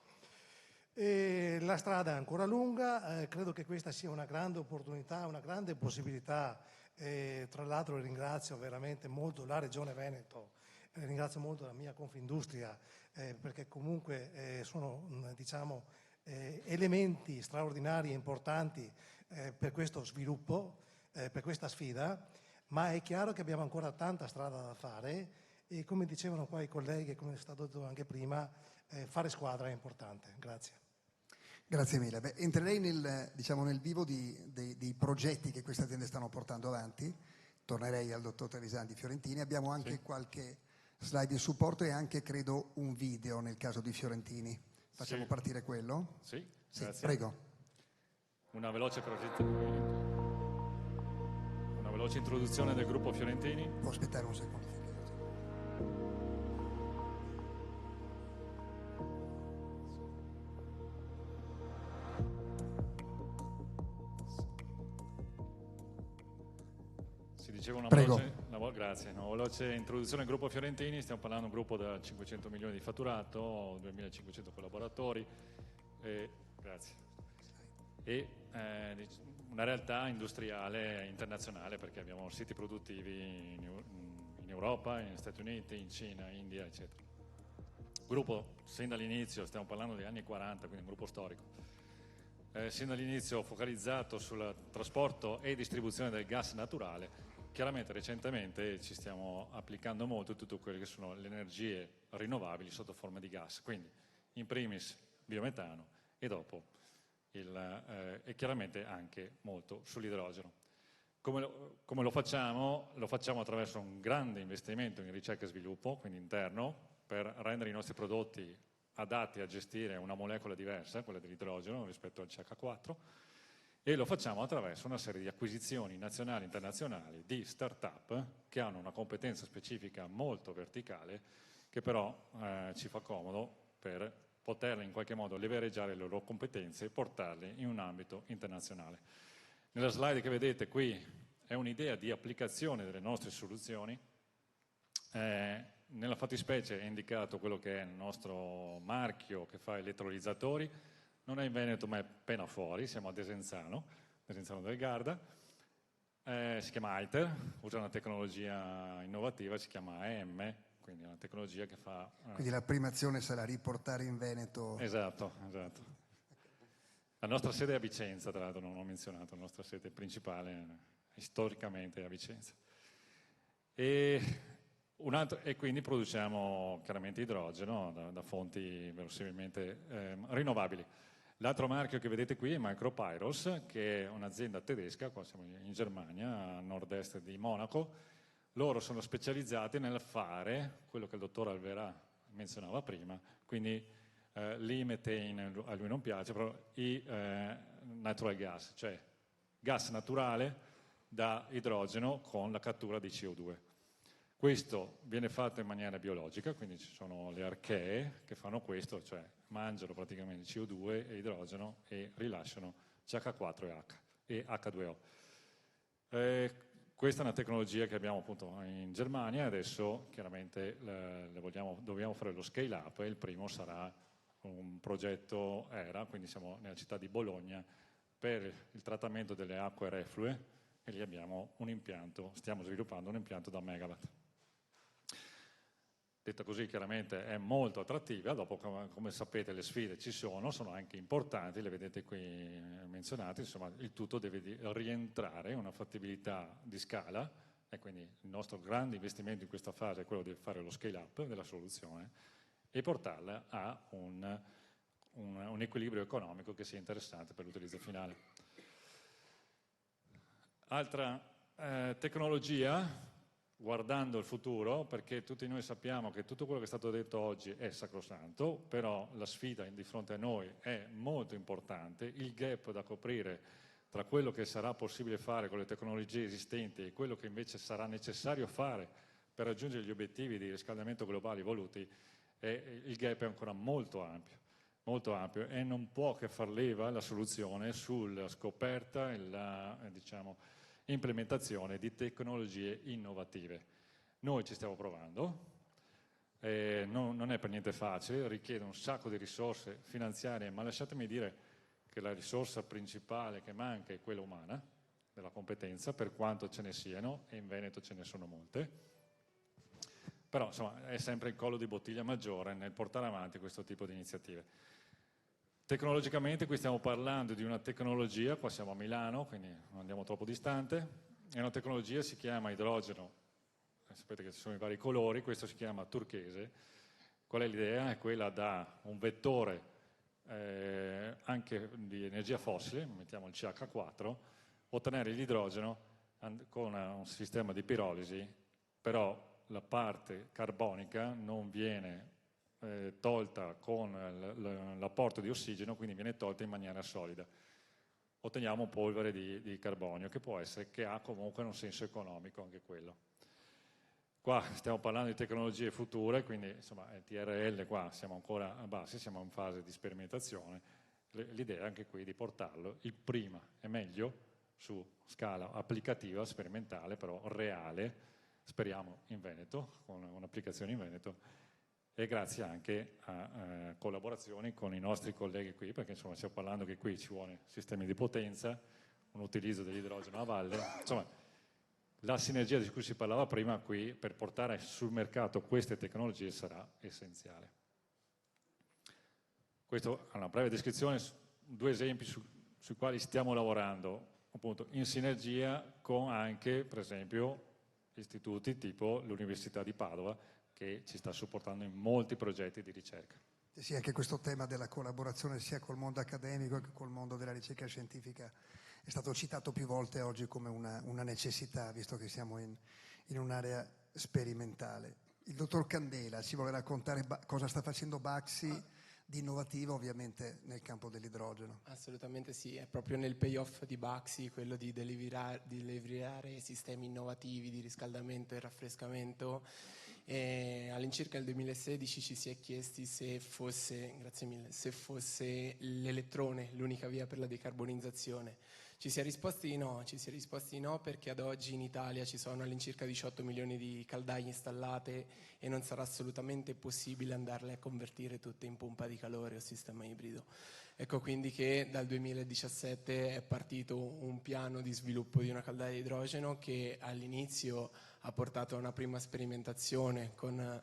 La strada è ancora lunga, credo che questa sia una grande opportunità, una grande possibilità. Tra l'altro ringrazio veramente molto la Regione Veneto, ringrazio molto la mia Confindustria, perché comunque sono diciamo, elementi straordinari e importanti per questo sviluppo, per questa sfida, ma è chiaro che abbiamo ancora tanta strada da fare e come dicevano qua i colleghi, come è stato detto anche prima, fare squadra è importante. Grazie. Grazie mille. Beh, entrerei nel vivo dei progetti che queste aziende stanno portando avanti. Tornerei al dottor Trevisan di Fiorentini. Abbiamo anche qualche slide di supporto e anche, credo, un video nel caso di Fiorentini. Facciamo partire quello? Sì, grazie. Prego. Una veloce introduzione del gruppo Fiorentini. Può aspettare un secondo. Si diceva una Prego. Grazie. Una veloce introduzione del gruppo Fiorentini. Stiamo parlando di un gruppo da 500 milioni di fatturato, 2.500 collaboratori. Grazie. E una realtà industriale internazionale perché abbiamo siti produttivi in Europa, negli Stati Uniti, in Cina, India, eccetera. Gruppo, sin dall'inizio, stiamo parlando degli anni 40, quindi un gruppo storico, sin dall'inizio focalizzato sul trasporto e distribuzione del gas naturale. Chiaramente recentemente ci stiamo applicando molto tutte quelle che sono le energie rinnovabili sotto forma di gas, quindi in primis biometano e dopo e chiaramente anche molto sull'idrogeno. Come lo facciamo? Lo facciamo attraverso un grande investimento in ricerca e sviluppo, quindi interno, per rendere i nostri prodotti adatti a gestire una molecola diversa, quella dell'idrogeno, rispetto al CH4, e lo facciamo attraverso una serie di acquisizioni nazionali e internazionali di start-up che hanno una competenza specifica molto verticale, che però ci fa comodo per poterle in qualche modo levereggiare le loro competenze e portarle in un ambito internazionale. Nella slide che vedete qui è un'idea di applicazione delle nostre soluzioni. Nella fattispecie è indicato quello che è il nostro marchio che fa elettrolizzatori. Non è in Veneto ma è appena fuori, siamo a Desenzano del Garda. Si chiama ITER, usa una tecnologia innovativa, si chiama AEM, quindi è una tecnologia che fa... Quindi la prima azione sarà riportare in Veneto... Esatto. La nostra sede è a Vicenza, tra l'altro non ho menzionato, la nostra sede principale storicamente è a Vicenza. E quindi produciamo chiaramente idrogeno da fonti verosimilmente rinnovabili. L'altro marchio che vedete qui è Micropyros, che è un'azienda tedesca, qua siamo in Germania, a nord-est di Monaco. Loro sono specializzati nel fare quello che il dottor Alverà menzionava prima, quindi l'e-methane a lui non piace, però natural gas, cioè gas naturale da idrogeno con la cattura di CO2. Questo viene fatto in maniera biologica, quindi ci sono le archee che fanno questo, cioè mangiano praticamente CO2 e idrogeno e rilasciano CH4 e H2O. Questa è una tecnologia che abbiamo appunto in Germania e adesso chiaramente dobbiamo fare lo scale up e il primo sarà un progetto ERA, quindi siamo nella città di Bologna per il trattamento delle acque reflue e lì abbiamo un impianto, stiamo sviluppando un impianto da megawatt. Detta così chiaramente è molto attrattiva, dopo come sapete le sfide ci sono anche importanti, le vedete qui menzionate, insomma il tutto deve rientrare in una fattibilità di scala e quindi il nostro grande investimento in questa fase è quello di fare lo scale up della soluzione e portarla a un equilibrio economico che sia interessante per l'utilizzo finale. Altra tecnologia, guardando il futuro, perché tutti noi sappiamo che tutto quello che è stato detto oggi è sacrosanto, però la sfida di fronte a noi è molto importante, il gap da coprire tra quello che sarà possibile fare con le tecnologie esistenti e quello che invece sarà necessario fare per raggiungere gli obiettivi di riscaldamento globale voluti, il gap è ancora molto ampio e non può che far leva la soluzione sulla scoperta e la implementazione di tecnologie innovative. Noi ci stiamo provando, non è per niente facile, richiede un sacco di risorse finanziarie, ma lasciatemi dire che la risorsa principale che manca è quella umana, della competenza, per quanto ce ne siano, e in Veneto ce ne sono molte. Però insomma è sempre il collo di bottiglia maggiore nel portare avanti questo tipo di iniziative. Tecnologicamente qui stiamo parlando di una tecnologia, qua siamo a Milano, quindi non andiamo troppo distante, è una tecnologia, si chiama idrogeno, sapete che ci sono i vari colori, questo si chiama turchese. Qual è l'idea? È quella da un vettore anche di energia fossile, mettiamo il CH4, ottenere l'idrogeno con un sistema di pirolisi, però la parte carbonica non viene tolta con l'apporto di ossigeno, quindi viene tolta in maniera solida. Otteniamo polvere di carbonio che ha comunque un senso economico anche quello. Qua stiamo parlando di tecnologie future, quindi insomma TRL qua siamo ancora a bassi, siamo in fase di sperimentazione. L'idea è anche qui di portarlo il prima e meglio su scala applicativa, sperimentale, però reale, speriamo in Veneto, con un'applicazione in Veneto, e grazie anche a collaborazioni con i nostri colleghi qui, perché insomma stiamo parlando che qui ci vuole sistemi di potenza, un utilizzo dell'idrogeno a valle, insomma la sinergia di cui si parlava prima qui per portare sul mercato queste tecnologie sarà essenziale. Questo è una breve descrizione, due esempi sui quali stiamo lavorando, appunto in sinergia con anche, per esempio, istituti tipo l'Università di Padova, che ci sta supportando in molti progetti di ricerca. Sì, anche questo tema della collaborazione sia col mondo accademico che col mondo della ricerca scientifica è stato citato più volte oggi come una necessità, visto che siamo in un'area sperimentale. Il dottor Candela ci vuole raccontare cosa sta facendo Baxi di innovativo, ovviamente nel campo dell'idrogeno. Assolutamente sì, è proprio nel payoff di Baxi quello di deliberare sistemi innovativi di riscaldamento e raffrescamento. All'incirca nel 2016 ci si è chiesti se fosse l'elettrone l'unica via per la decarbonizzazione. Ci si è risposti di no perché ad oggi in Italia ci sono all'incirca 18 milioni di caldaie installate e non sarà assolutamente possibile andarle a convertire tutte in pompa di calore o sistema ibrido. Ecco quindi che dal 2017 è partito un piano di sviluppo di una caldaia di idrogeno che all'inizio ha portato a una prima sperimentazione con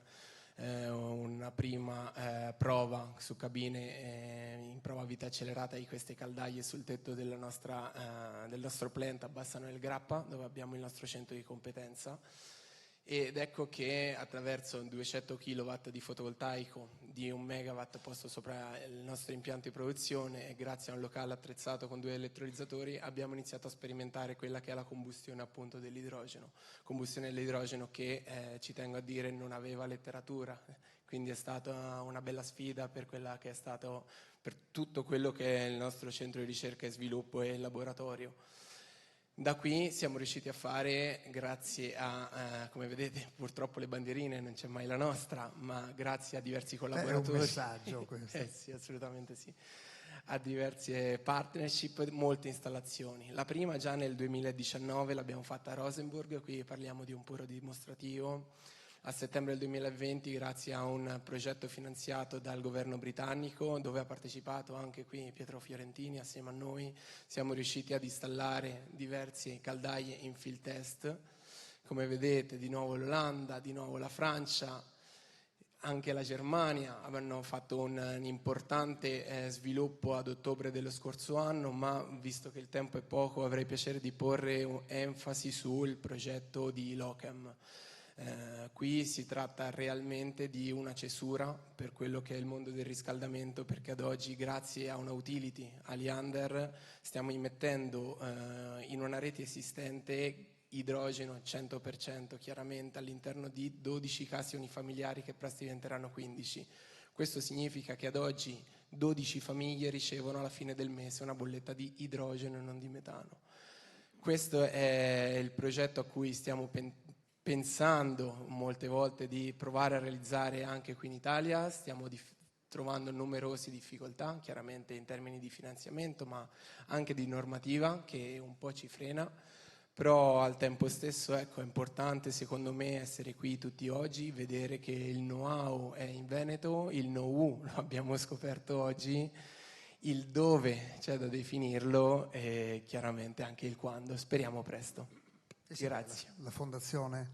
una prima prova su cabine in prova a vita accelerata di queste caldaie sul tetto del nostro plant a Bassano del Grappa, dove abbiamo il nostro centro di competenza. Ed ecco che attraverso 200 kW di fotovoltaico di 1 megawatt posto sopra il nostro impianto di produzione e grazie a un locale attrezzato con 2 elettrolizzatori abbiamo iniziato a sperimentare quella che è la combustione appunto dell'idrogeno. Combustione dell'idrogeno che ci tengo a dire non aveva letteratura, quindi è stata una bella sfida per quella che è stato per tutto quello che è il nostro centro di ricerca e sviluppo e laboratorio. Da qui siamo riusciti a fare, grazie a, come vedete, purtroppo le bandierine non c'è mai la nostra, ma grazie a diversi collaboratori. È un messaggio questo. Sì, assolutamente sì. A diverse partnership, molte installazioni. La prima già nel 2019 l'abbiamo fatta a Rosenburg, qui parliamo di un puro dimostrativo. A settembre del 2020, grazie a un progetto finanziato dal governo britannico, dove ha partecipato anche qui Pietro Fiorentini assieme a noi, siamo riusciti ad installare diverse caldaie in field test. Come vedete, di nuovo l'Olanda, di nuovo la Francia, anche la Germania hanno fatto un importante sviluppo ad ottobre dello scorso anno, ma visto che il tempo è poco avrei piacere di porre enfasi sul progetto di Lochem. Qui si tratta realmente di una cesura per quello che è il mondo del riscaldamento, perché ad oggi grazie a una utility, Aliander, stiamo immettendo in una rete esistente idrogeno 100% chiaramente all'interno di 12 case unifamiliari che presto diventeranno 15. Questo significa che ad oggi 12 famiglie ricevono alla fine del mese una bolletta di idrogeno e non di metano. Questo è il progetto a cui stiamo pensando molte volte di provare a realizzare anche qui in Italia. Stiamo trovando numerose difficoltà, chiaramente in termini di finanziamento, ma anche di normativa che un po' ci frena. Però al tempo stesso ecco, è importante secondo me essere qui tutti oggi, vedere che il know-how è in Veneto, il know-who lo abbiamo scoperto oggi, il dove c'è da definirlo e chiaramente anche il quando, speriamo presto. Grazie. La Fondazione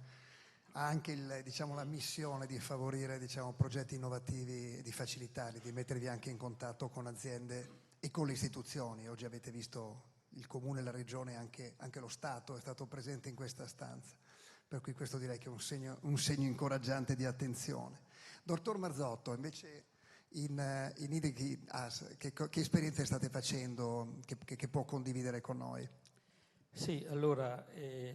ha anche la missione di favorire progetti innovativi e di facilitarli, di mettervi anche in contatto con aziende e con le istituzioni. Oggi avete visto il Comune, la Regione, anche lo Stato è stato presente in questa stanza, per cui questo direi che è un segno incoraggiante di attenzione. Dottor Marzotto, invece in IDEC che esperienze state facendo che può condividere con noi? Sì, allora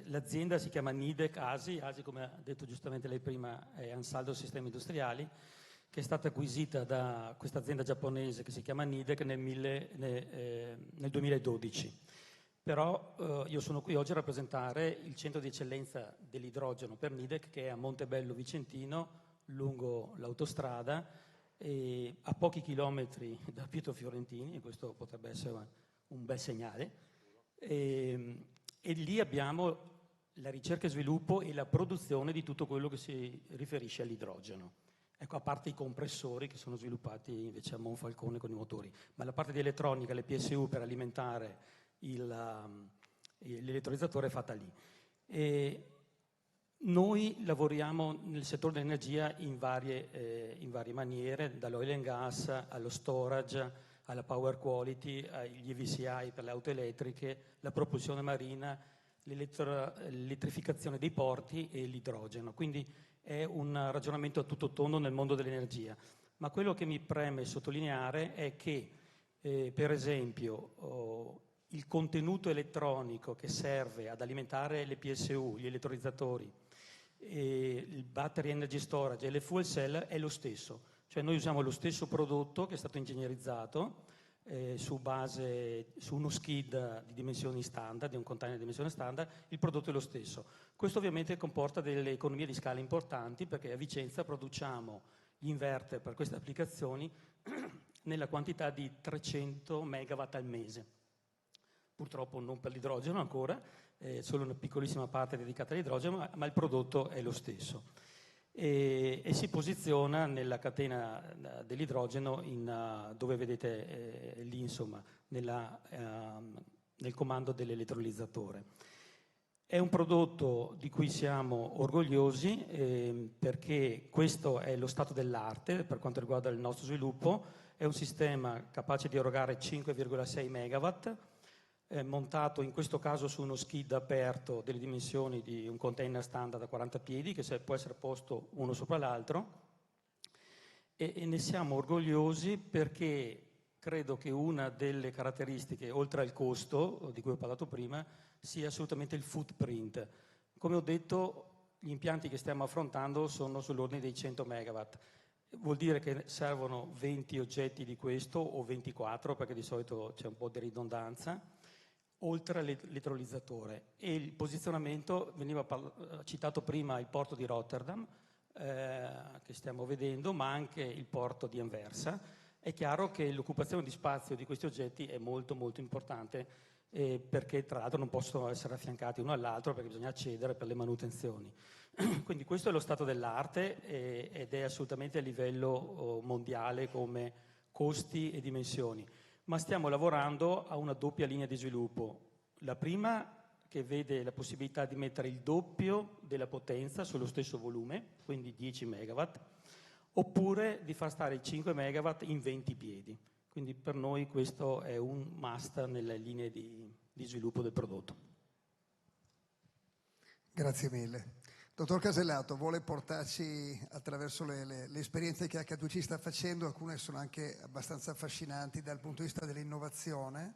l'azienda si chiama Nidec ASI come ha detto giustamente lei prima è Ansaldo Sistemi Industriali, che è stata acquisita da questa azienda giapponese che si chiama Nidec nel 2012. Però io sono qui oggi a rappresentare il centro di eccellenza dell'idrogeno per Nidec, che è a Montebello Vicentino, lungo l'autostrada, e a pochi chilometri da Pietro Fiorentini, e questo potrebbe essere un bel segnale. E lì abbiamo la ricerca e sviluppo e la produzione di tutto quello che si riferisce all'idrogeno. Ecco, a parte i compressori che sono sviluppati invece a Monfalcone con i motori, ma la parte di elettronica, le PSU per alimentare l'elettrolizzatore è fatta lì. E noi lavoriamo nel settore dell'energia in varie maniere, dall'oil and gas allo storage, alla power quality, agli EVCI per le auto elettriche, la propulsione marina, l'elettrificazione dei porti e l'idrogeno. Quindi è un ragionamento a tutto tondo nel mondo dell'energia. ma quello che mi preme sottolineare è che, per esempio, il contenuto elettronico che serve ad alimentare le PSU, gli elettrolizzatori, il battery energy storage e le fuel cell è lo stesso. Cioè noi usiamo lo stesso prodotto che è stato ingegnerizzato su uno skid di dimensioni standard, di un container di dimensione standard, il prodotto è lo stesso. Questo ovviamente comporta delle economie di scala importanti, perché a Vicenza produciamo gli inverter per queste applicazioni nella quantità di 300 megawatt al mese. Purtroppo non per l'idrogeno ancora, solo una piccolissima parte dedicata all'idrogeno, ma il prodotto è lo stesso. E si posiziona nella catena dell'idrogeno dove vedete lì, insomma, nel comando dell'elettrolizzatore. È un prodotto di cui siamo orgogliosi perché questo è lo stato dell'arte per quanto riguarda il nostro sviluppo. È un sistema capace di erogare 5,6 megawatt, montato in questo caso su uno skid aperto delle dimensioni di un container standard da 40 piedi che può essere posto uno sopra l'altro, e ne siamo orgogliosi perché credo che una delle caratteristiche, oltre al costo di cui ho parlato prima, sia assolutamente il footprint. Come ho detto, gli impianti che stiamo affrontando sono sull'ordine dei 100 megawatt. Vuol dire che servono 20 oggetti di questo o 24, perché di solito c'è un po' di ridondanza, oltre all'elettrolizzatore. E il posizionamento, veniva citato prima il porto di Rotterdam, che stiamo vedendo, ma anche il porto di Anversa. È chiaro che l'occupazione di spazio di questi oggetti è molto molto importante, perché tra l'altro non possono essere affiancati uno all'altro perché bisogna accedere per le manutenzioni. Quindi questo è lo stato dell'arte ed è assolutamente a livello mondiale come costi e dimensioni. Ma stiamo lavorando a una doppia linea di sviluppo. La prima, che vede la possibilità di mettere il doppio della potenza sullo stesso volume, quindi 10 megawatt, oppure di far stare i 5 megawatt in 20 piedi. Quindi per noi questo è un must nelle linee di sviluppo del prodotto. Grazie mille. Dottor Casellato, vuole portarci attraverso le esperienze che H2C sta facendo, alcune sono anche abbastanza affascinanti dal punto di vista dell'innovazione,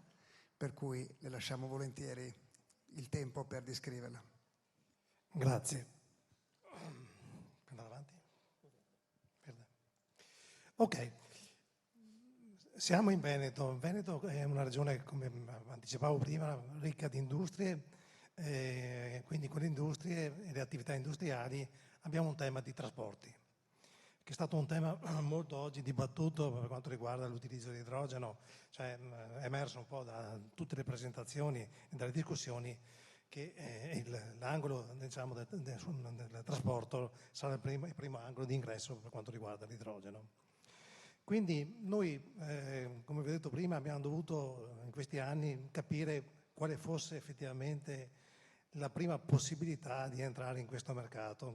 per cui le lasciamo volentieri il tempo per descriverla. Grazie. Andare avanti? Ok, siamo in Veneto. Veneto è una regione, come anticipavo prima, ricca di industrie. Quindi con le industrie e le attività industriali abbiamo un tema di trasporti, che è stato un tema molto oggi dibattuto per quanto riguarda l'utilizzo di idrogeno. Cioè, è emerso un po' da tutte le presentazioni e dalle discussioni che l'angolo, diciamo, del trasporto sarà il primo angolo di ingresso per quanto riguarda l'idrogeno. Quindi noi, come vi ho detto prima, abbiamo dovuto in questi anni capire quale fosse effettivamente la prima possibilità di entrare in questo mercato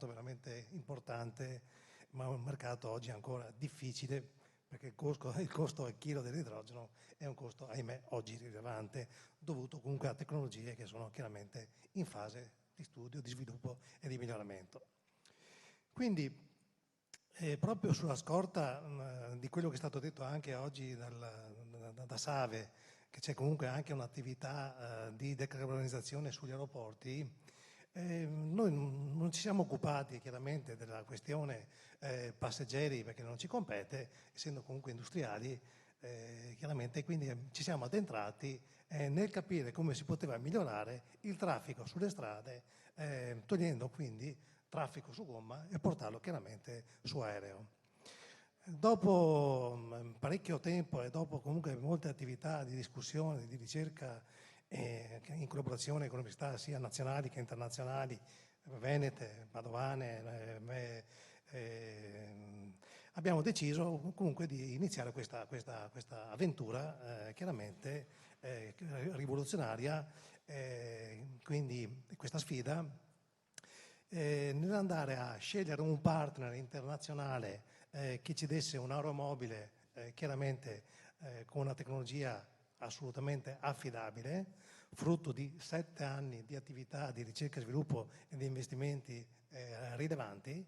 veramente importante, ma un mercato oggi ancora difficile, perché il costo al chilo dell'idrogeno è un costo, ahimè, oggi rilevante, dovuto comunque a tecnologie che sono chiaramente in fase di studio, di sviluppo e di miglioramento. Quindi, proprio sulla scorta di quello che è stato detto anche oggi da Save, che c'è comunque anche un'attività di decarbonizzazione sugli aeroporti, noi non ci siamo occupati chiaramente della questione passeggeri perché non ci compete, essendo comunque industriali, chiaramente, quindi ci siamo addentrati nel capire come si poteva migliorare il traffico sulle strade, togliendo quindi traffico su gomma e portarlo chiaramente su aereo. Dopo parecchio tempo e dopo comunque molte attività di discussione, di ricerca in collaborazione con università sia nazionali che internazionali, venete, padovane, abbiamo deciso comunque di iniziare questa avventura chiaramente rivoluzionaria, quindi questa sfida nell'andare a scegliere un partner internazionale che ci desse un aeromobile chiaramente con una tecnologia assolutamente affidabile, frutto di 7 anni di attività di ricerca e sviluppo e di investimenti rilevanti,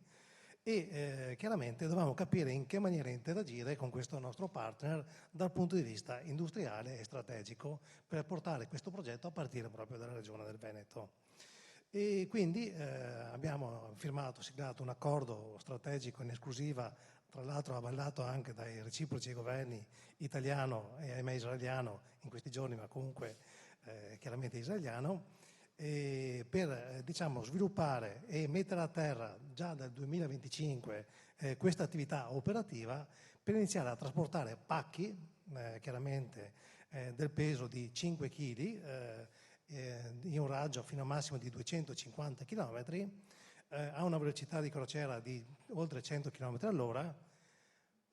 e chiaramente dovevamo capire in che maniera interagire con questo nostro partner dal punto di vista industriale e strategico per portare questo progetto a partire proprio dalla regione del Veneto. E quindi abbiamo siglato un accordo strategico in esclusiva, tra l'altro avallato anche dai reciproci governi italiano e ahimè israeliano in questi giorni, ma comunque chiaramente israeliano, per sviluppare e mettere a terra già dal 2025 questa attività operativa per iniziare a trasportare pacchi chiaramente del peso di 5 kg in un raggio fino a un massimo di 250 km a una velocità di crociera di oltre 100 km all'ora,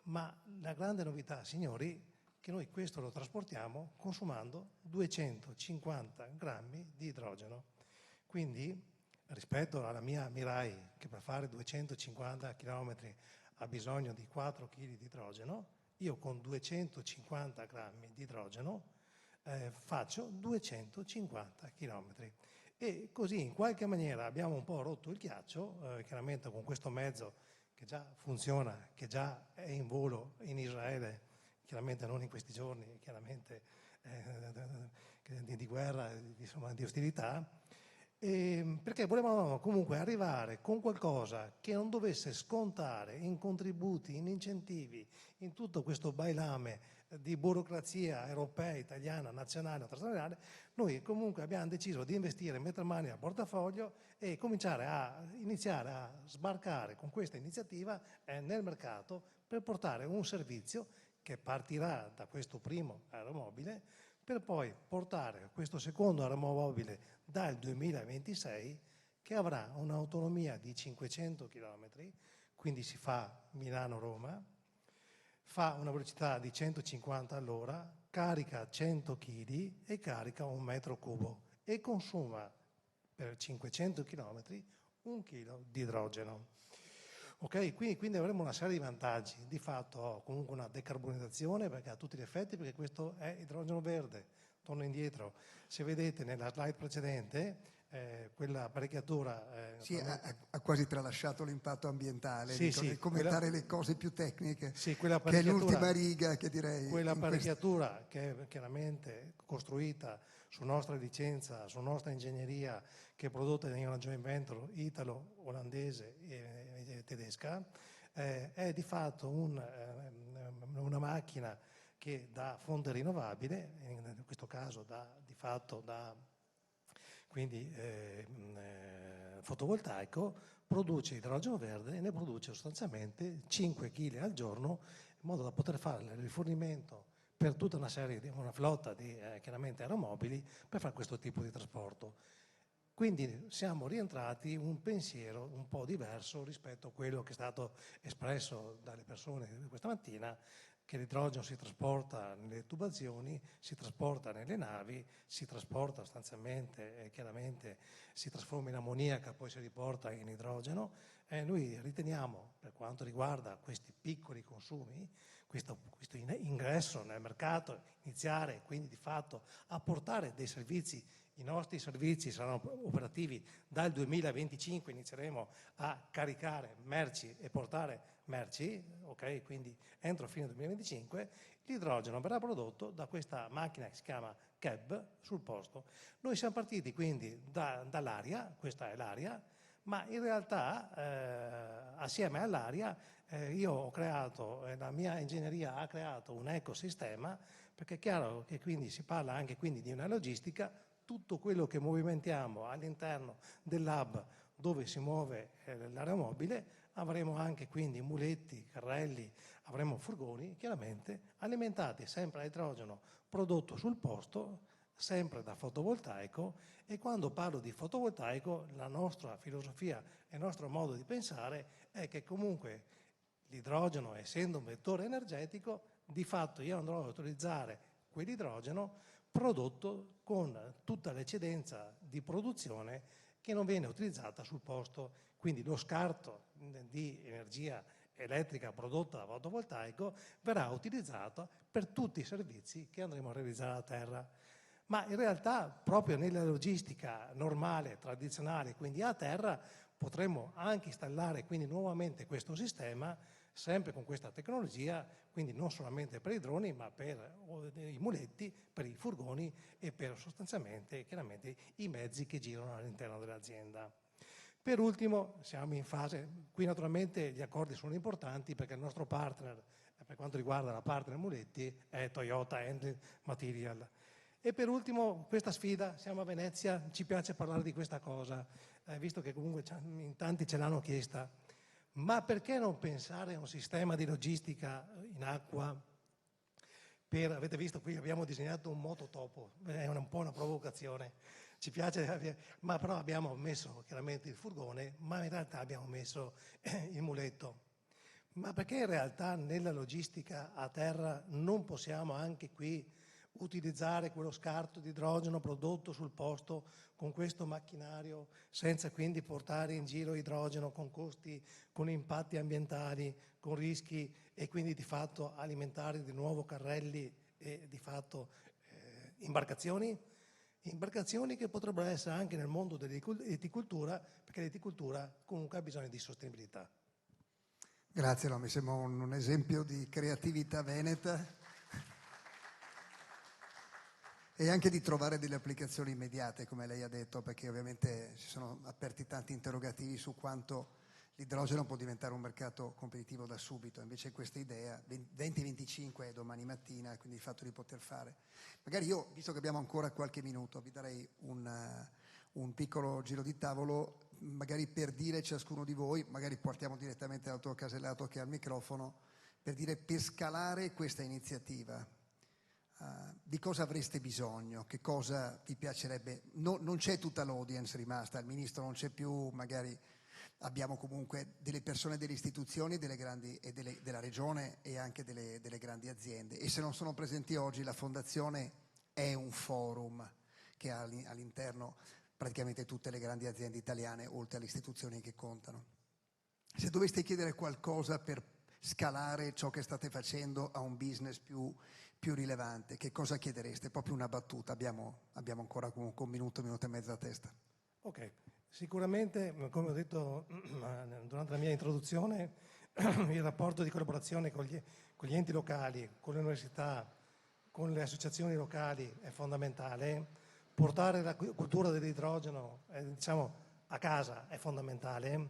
ma la grande novità, signori, che noi questo lo trasportiamo consumando 250 grammi di idrogeno. Quindi, rispetto alla mia Mirai, che per fare 250 km ha bisogno di 4 kg di idrogeno, io con 250 grammi di idrogeno faccio 250 km. E così in qualche maniera abbiamo un po' rotto il ghiaccio, chiaramente con questo mezzo che già funziona, che già è in volo in Israele, chiaramente non in questi giorni, chiaramente di guerra, di ostilità, perché volevamo comunque arrivare con qualcosa che non dovesse scontare in contributi, in incentivi, in tutto questo bailame di burocrazia europea, italiana, nazionale, internazionale. Noi comunque abbiamo deciso di investire, mettere mani al portafoglio e iniziare a sbarcare con questa iniziativa nel mercato per portare un servizio che partirà da questo primo aeromobile per poi portare questo secondo aeromobile dal 2026 che avrà un'autonomia di 500 km, quindi si fa Milano-Roma, fa una velocità di 150 all'ora, carica 100 kg e carica 1 metro cubo e consuma per 500 km 1 chilo di idrogeno. Ok, quindi avremo una serie di vantaggi, di fatto comunque una decarbonizzazione perché a tutti gli effetti, perché questo è idrogeno verde. Torno indietro, se vedete nella slide precedente quella apparecchiatura sì, ha quasi tralasciato l'impatto ambientale, sì, nel commentare le cose più tecniche, sì, che è l'ultima riga che direi. Quell'apparecchiatura che è chiaramente costruita su nostra licenza, su nostra ingegneria, che è prodotta in una joint venture italo-olandese e tedesca, è di fatto una macchina che da fonte rinnovabile, in questo caso quindi fotovoltaico, produce idrogeno verde e ne produce sostanzialmente 5 kg al giorno, in modo da poter fare il rifornimento per tutta una flotta di chiaramente aeromobili per fare questo tipo di trasporto. Quindi siamo rientrati in un pensiero un po' diverso rispetto a quello che è stato espresso dalle persone questa mattina, che l'idrogeno si trasporta nelle tubazioni, si trasporta nelle navi, si trasporta sostanzialmente, chiaramente si trasforma in ammoniaca, poi si riporta in idrogeno. Noi riteniamo, per quanto riguarda questi piccoli consumi, questo ingresso nel mercato, iniziare quindi di fatto a portare dei servizi. I nostri servizi saranno operativi dal 2025, inizieremo a caricare merci e portare merci, ok? Quindi entro fine 2025 l'idrogeno verrà prodotto da questa macchina che si chiama CAB sul posto. Noi siamo partiti quindi dall'aria, questa è l'aria, ma in realtà assieme all'aria io ho creato, la mia ingegneria ha creato un ecosistema, perché è chiaro che quindi si parla anche quindi di una logistica. Tutto quello che movimentiamo all'interno dell'hub dove si muove l'aeromobile, avremo anche quindi muletti, carrelli, avremo furgoni chiaramente alimentati sempre a idrogeno prodotto sul posto, sempre da fotovoltaico. E quando parlo di fotovoltaico, la nostra filosofia e il nostro modo di pensare è che comunque l'idrogeno, essendo un vettore energetico, di fatto io andrò a utilizzare quell'idrogeno prodotto con tutta l'eccedenza di produzione che non viene utilizzata sul posto. Quindi lo scarto di energia elettrica prodotta da fotovoltaico verrà utilizzato per tutti i servizi che andremo a realizzare a terra. Ma in realtà proprio nella logistica normale, tradizionale, quindi a terra, potremmo anche installare quindi nuovamente questo sistema, sempre con questa tecnologia, quindi non solamente per i droni, ma per i muletti, per i furgoni e per sostanzialmente, chiaramente, i mezzi che girano all'interno dell'azienda. Per ultimo, siamo in fase, qui naturalmente gli accordi sono importanti perché il nostro partner, per quanto riguarda la partner muletti, è Toyota Handling Material. E per ultimo, questa sfida, siamo a Venezia, ci piace parlare di questa cosa, visto che comunque in tanti ce l'hanno chiesta. Ma perché non pensare a un sistema di logistica in acqua? Avete visto qui abbiamo disegnato un mototopo, è un po' una provocazione, ci piace, ma però abbiamo messo chiaramente il furgone, ma in realtà abbiamo messo il muletto. Ma perché in realtà nella logistica a terra non possiamo anche qui utilizzare quello scarto di idrogeno prodotto sul posto con questo macchinario senza quindi portare in giro idrogeno con costi, con impatti ambientali, con rischi e quindi di fatto alimentare di nuovo carrelli e di fatto imbarcazioni? Imbarcazioni che potrebbero essere anche nel mondo dell'eticultura, perché l'eticultura comunque ha bisogno di sostenibilità. Grazie, no, mi sembra un esempio di creatività veneta e anche di trovare delle applicazioni immediate, come lei ha detto, perché ovviamente si sono aperti tanti interrogativi su quanto l'idrogeno può diventare un mercato competitivo da subito. Invece questa idea, 2025 è domani mattina, quindi il fatto di poter fare. Magari io, visto che abbiamo ancora qualche minuto, vi darei un piccolo giro di tavolo, magari per dire ciascuno di voi, magari portiamo direttamente dal tuo Casellato che ha il microfono, per dire per scalare questa iniziativa. Di cosa avreste bisogno? Che cosa vi piacerebbe? Non c'è tutta l'audience rimasta, il ministro non c'è più, magari abbiamo comunque delle persone delle istituzioni della regione e anche delle grandi aziende. E se non sono presenti oggi, la Fondazione è un forum che ha all'interno praticamente tutte le grandi aziende italiane, oltre alle istituzioni che contano. Se doveste chiedere qualcosa per scalare ciò che state facendo a un business più rilevante, che cosa chiedereste? Proprio una battuta, abbiamo ancora comunque un minuto e mezzo a testa. Ok, sicuramente, come ho detto durante la mia introduzione, il rapporto di collaborazione con gli enti locali, con le università, con le associazioni locali è fondamentale. Portare la cultura dell'idrogeno a casa è fondamentale.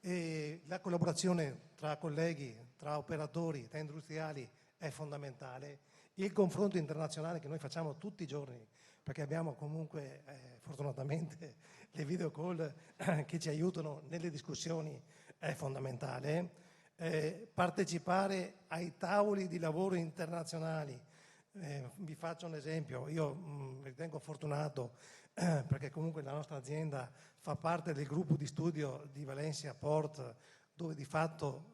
E la collaborazione tra colleghi, tra operatori, tra industriali è fondamentale. Il confronto internazionale che noi facciamo tutti i giorni, perché abbiamo comunque fortunatamente le video call che ci aiutano nelle discussioni, è fondamentale. Partecipare ai tavoli di lavoro internazionali. Vi faccio un esempio, io mi ritengo fortunato perché comunque la nostra azienda fa parte del gruppo di studio di Valencia Port, dove di fatto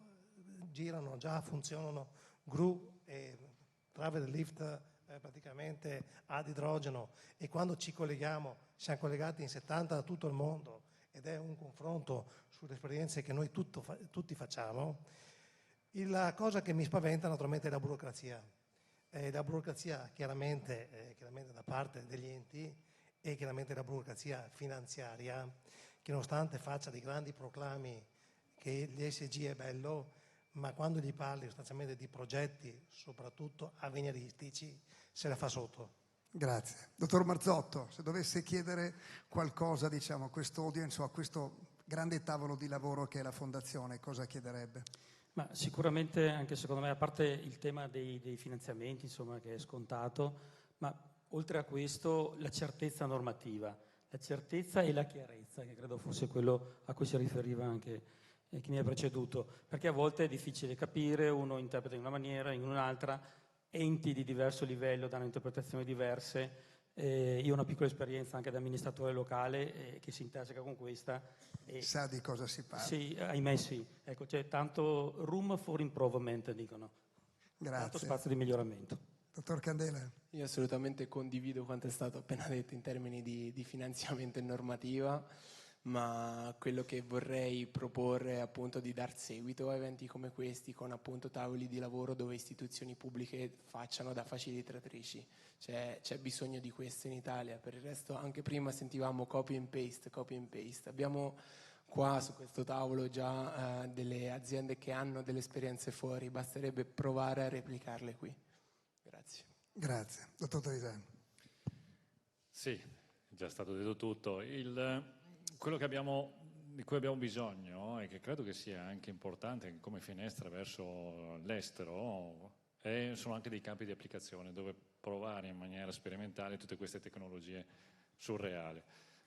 funzionano GRU e Travel Lift praticamente ad idrogeno, e quando ci colleghiamo siamo collegati in 70 da tutto il mondo ed è un confronto sulle esperienze che noi tutti facciamo. La cosa che mi spaventa naturalmente è la burocrazia. La burocrazia chiaramente da parte degli enti e chiaramente la burocrazia finanziaria, che nonostante faccia dei grandi proclami che l'ESG è bello, ma quando gli parli sostanzialmente di progetti, soprattutto avveniristici, se la fa sotto. Grazie. Dottor Marzotto, se dovesse chiedere qualcosa a questo audience o a questo grande tavolo di lavoro che è la Fondazione, cosa chiederebbe? Ma sicuramente, anche secondo me, a parte il tema dei finanziamenti, che è scontato, ma oltre a questo la certezza normativa, la certezza e la chiarezza, che credo fosse quello a cui si riferiva anche chi mi ha preceduto, perché a volte è difficile capire, uno interpreta in una maniera, in un'altra, enti di diverso livello danno interpretazioni diverse. Io ho una piccola esperienza anche da amministratore locale che si interseca con questa. Sa di cosa si parla. Sì, ahimè sì. Ecco, c'è tanto room for improvement, dicono. Grazie. Tanto spazio di miglioramento. Dottor Candela. Io assolutamente condivido quanto è stato appena detto in termini di finanziamento e normativa, ma quello che vorrei proporre è appunto di dar seguito a eventi come questi, con appunto tavoli di lavoro dove istituzioni pubbliche facciano da facilitatrici. C'è bisogno di questo in Italia. Per il resto, anche prima sentivamo copy and paste. Abbiamo qua su questo tavolo già delle aziende che hanno delle esperienze fuori, basterebbe provare a replicarle qui. Grazie. Grazie. Dottor Trevisani. Sì, è già stato detto tutto. Quello di cui abbiamo bisogno, e che credo che sia anche importante come finestra verso l'estero, sono anche dei campi di applicazione dove provare in maniera sperimentale tutte queste tecnologie surreali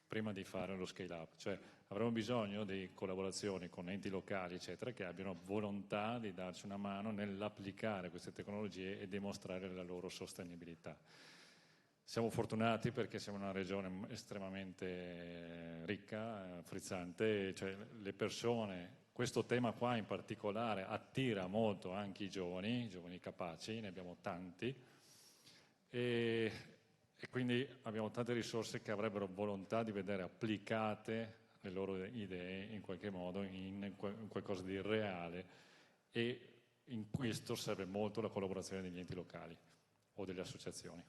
prima di fare lo scale up. Cioè avremo bisogno di collaborazioni con enti locali eccetera che abbiano volontà di darci una mano nell'applicare queste tecnologie e dimostrare la loro sostenibilità. Siamo fortunati perché siamo una regione estremamente ricca, frizzante, cioè le persone, questo tema qua in particolare attira molto anche i giovani capaci, ne abbiamo tanti e quindi abbiamo tante risorse che avrebbero volontà di vedere applicate le loro idee in qualche modo in qualcosa di reale, e in questo serve molto la collaborazione degli enti locali o delle associazioni.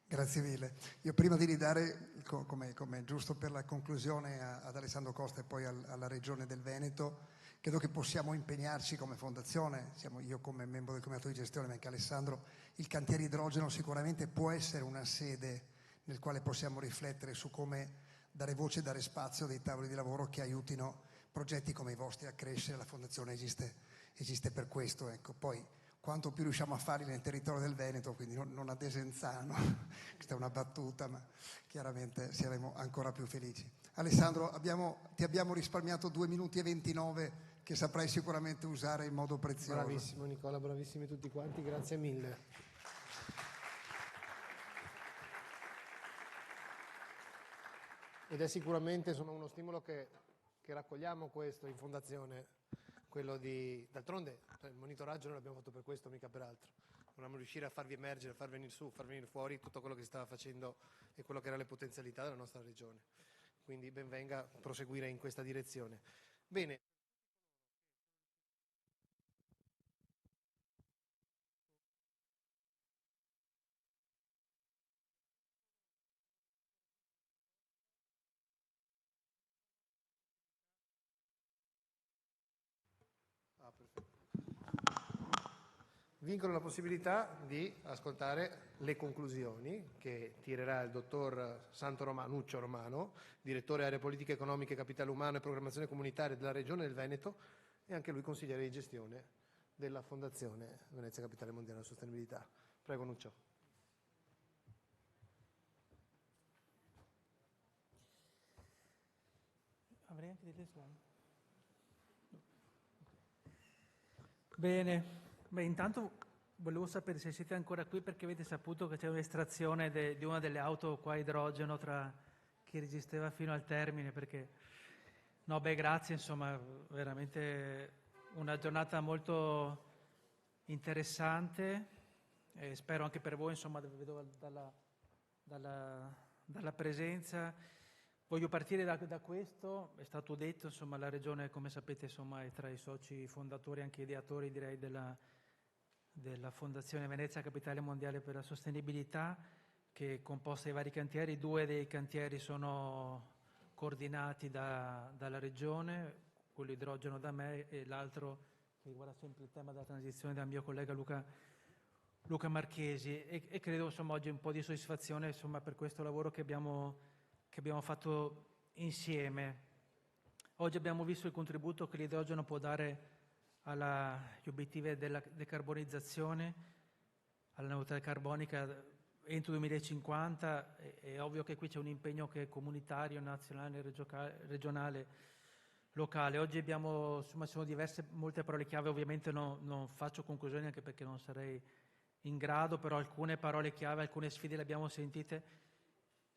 Grazie mille. Io prima di ridare, come giusto per la conclusione, ad Alessandro Costa e poi alla Regione del Veneto, credo che possiamo impegnarci come fondazione, siamo io come membro del comitato di gestione, ma anche Alessandro, il cantiere idrogeno sicuramente può essere una sede nel quale possiamo riflettere su come dare voce e dare spazio a dei tavoli di lavoro che aiutino progetti come i vostri a crescere. La fondazione esiste per questo, ecco. Poi quanto più riusciamo a farli nel territorio del Veneto, quindi non a Desenzano, questa è una battuta, ma chiaramente saremo ancora più felici. Alessandro, ti abbiamo risparmiato 2 minuti e 29 che saprai sicuramente usare in modo prezioso. Bravissimo Nicola, bravissimi tutti quanti, grazie mille. Ed è sicuramente uno stimolo che raccogliamo questo in fondazione. Quello d'altronde il monitoraggio noi l'abbiamo fatto per questo, mica per altro. Volevamo riuscire a farvi emergere, a far venire su, far venire fuori tutto quello che si stava facendo e quello che erano le potenzialità della nostra regione. Quindi ben venga proseguire in questa direzione. Bene. Vincono la possibilità di ascoltare le conclusioni che tirerà il dottor Nuccio Romano, direttore area politiche economiche, capitale umano e programmazione comunitaria della Regione del Veneto e anche lui consigliere di gestione della Fondazione Venezia Capitale Mondiale della Sostenibilità. Prego Nuccio. Avrei anche delle slide. Bene. Beh, intanto volevo sapere se siete ancora qui perché avete saputo che c'è un'estrazione di una delle auto qua a idrogeno che resisteva fino al termine, perché no, beh, grazie, insomma, veramente una giornata molto interessante e spero anche per voi, insomma, vedo dalla presenza. Voglio partire da questo, è stato detto, insomma, la Regione, come sapete, insomma, è tra i soci fondatori, anche ideatori, direi, della Fondazione Venezia Capitale Mondiale per la Sostenibilità, che è composta di vari cantieri. 2 dei cantieri sono coordinati dalla Regione, quello idrogeno da me e l'altro che riguarda sempre il tema della transizione dal mio collega Luca Marchesi e credo, insomma, oggi un po' di soddisfazione, insomma, per questo lavoro che abbiamo fatto insieme. Oggi abbiamo visto il contributo che l'idrogeno può dare agli obiettivi della decarbonizzazione, alla neutralità carbonica entro 2050. È ovvio che qui c'è un impegno che è comunitario, nazionale, regionale, locale. Oggi sono molte parole chiave, ovviamente non faccio conclusioni anche perché non sarei in grado, però alcune parole chiave, alcune sfide le abbiamo sentite.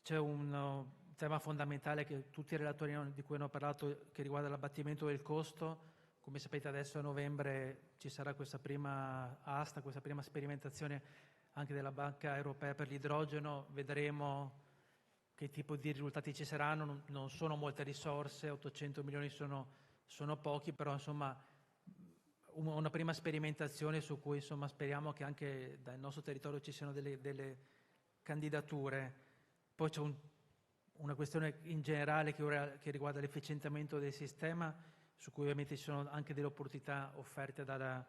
C'è un tema fondamentale che tutti i relatori di cui hanno parlato, che riguarda l'abbattimento del costo. Come sapete, adesso a novembre ci sarà questa prima asta, questa prima sperimentazione anche della Banca Europea per l'idrogeno. Vedremo che tipo di risultati ci saranno. Non sono molte risorse, 800 milioni sono pochi, però insomma una prima sperimentazione su cui, insomma, speriamo che anche dal nostro territorio ci siano delle candidature. Poi c'è una questione in generale che riguarda l'efficientamento del sistema, su cui ovviamente ci sono anche delle opportunità offerte dalla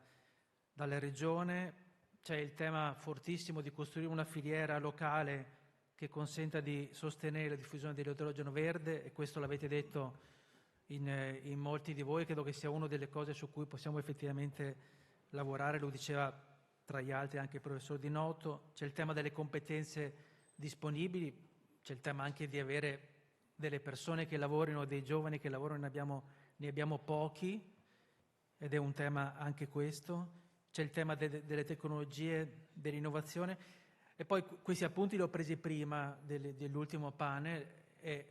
Regione. C'è il tema fortissimo di costruire una filiera locale che consenta di sostenere la diffusione dell'idrogeno verde, e questo l'avete detto in molti di voi. Credo che sia una delle cose su cui possiamo effettivamente lavorare, lo diceva tra gli altri anche il professor Di Noto. C'è il tema delle competenze disponibili, c'è il tema anche di avere delle persone che lavorino, dei giovani che lavorano, ne abbiamo pochi, ed è un tema anche questo. C'è il tema delle tecnologie, dell'innovazione, e poi questi appunti li ho presi prima dell'ultimo panel, è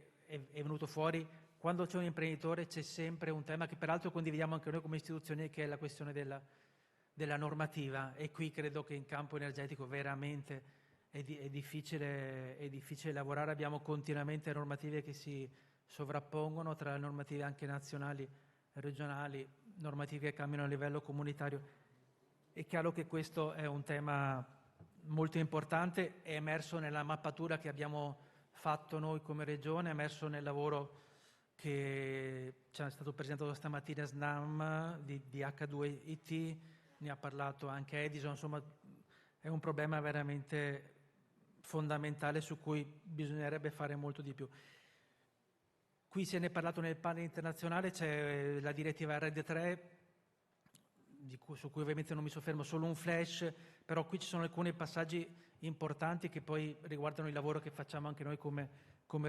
venuto fuori, quando c'è un imprenditore c'è sempre un tema che peraltro condividiamo anche noi come istituzioni, che è la questione della normativa, e qui credo che in campo energetico veramente è difficile lavorare. Abbiamo continuamente normative che si sovrappongono, tra normative anche nazionali e regionali, normative che cambiano a livello comunitario. È chiaro che questo è un tema molto importante, è emerso nella mappatura che abbiamo fatto noi come Regione, è emerso nel lavoro che ci è stato presentato stamattina a SNAM di H2IT, ne ha parlato anche Edison. Insomma, è un problema veramente fondamentale su cui bisognerebbe fare molto di più. Qui se ne è parlato nel panel internazionale, c'è la direttiva RED3, su cui ovviamente non mi soffermo, solo un flash, però qui ci sono alcuni passaggi importanti che poi riguardano il lavoro che facciamo anche noi come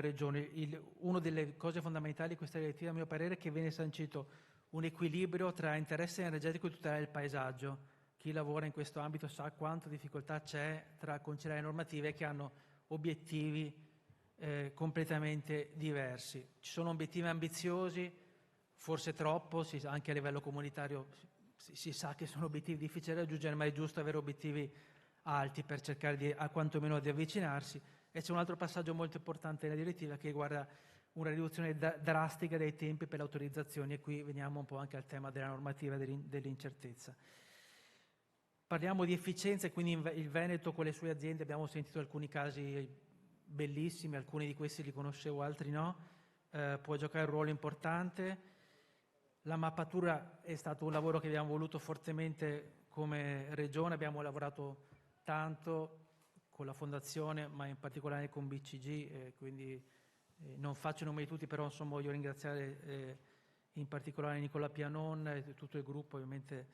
Regione. Una delle cose fondamentali di questa direttiva, a mio parere, è che viene sancito un equilibrio tra interesse energetico e tutela del paesaggio. Chi lavora in questo ambito sa quanta difficoltà c'è tra conciliare normative che hanno obiettivi completamente diversi. Ci sono obiettivi ambiziosi, forse troppo, anche a livello comunitario si sa che sono obiettivi difficili da raggiungere, ma è giusto avere obiettivi alti per cercare quantomeno di avvicinarsi. E c'è un altro passaggio molto importante nella direttiva che riguarda una riduzione drastica dei tempi per le autorizzazioni, e qui veniamo un po' anche al tema della normativa dell'incertezza. Parliamo di efficienza, e quindi il Veneto con le sue aziende, abbiamo sentito alcuni casi bellissimi, alcuni di questi li conoscevo, altri no, può giocare un ruolo importante. La mappatura è stato un lavoro che abbiamo voluto fortemente come Regione, abbiamo lavorato tanto con la Fondazione, ma in particolare con BCG, quindi non faccio i nomi di tutti, però insomma voglio ringraziare in particolare Nicola Pianon e tutto il gruppo, ovviamente,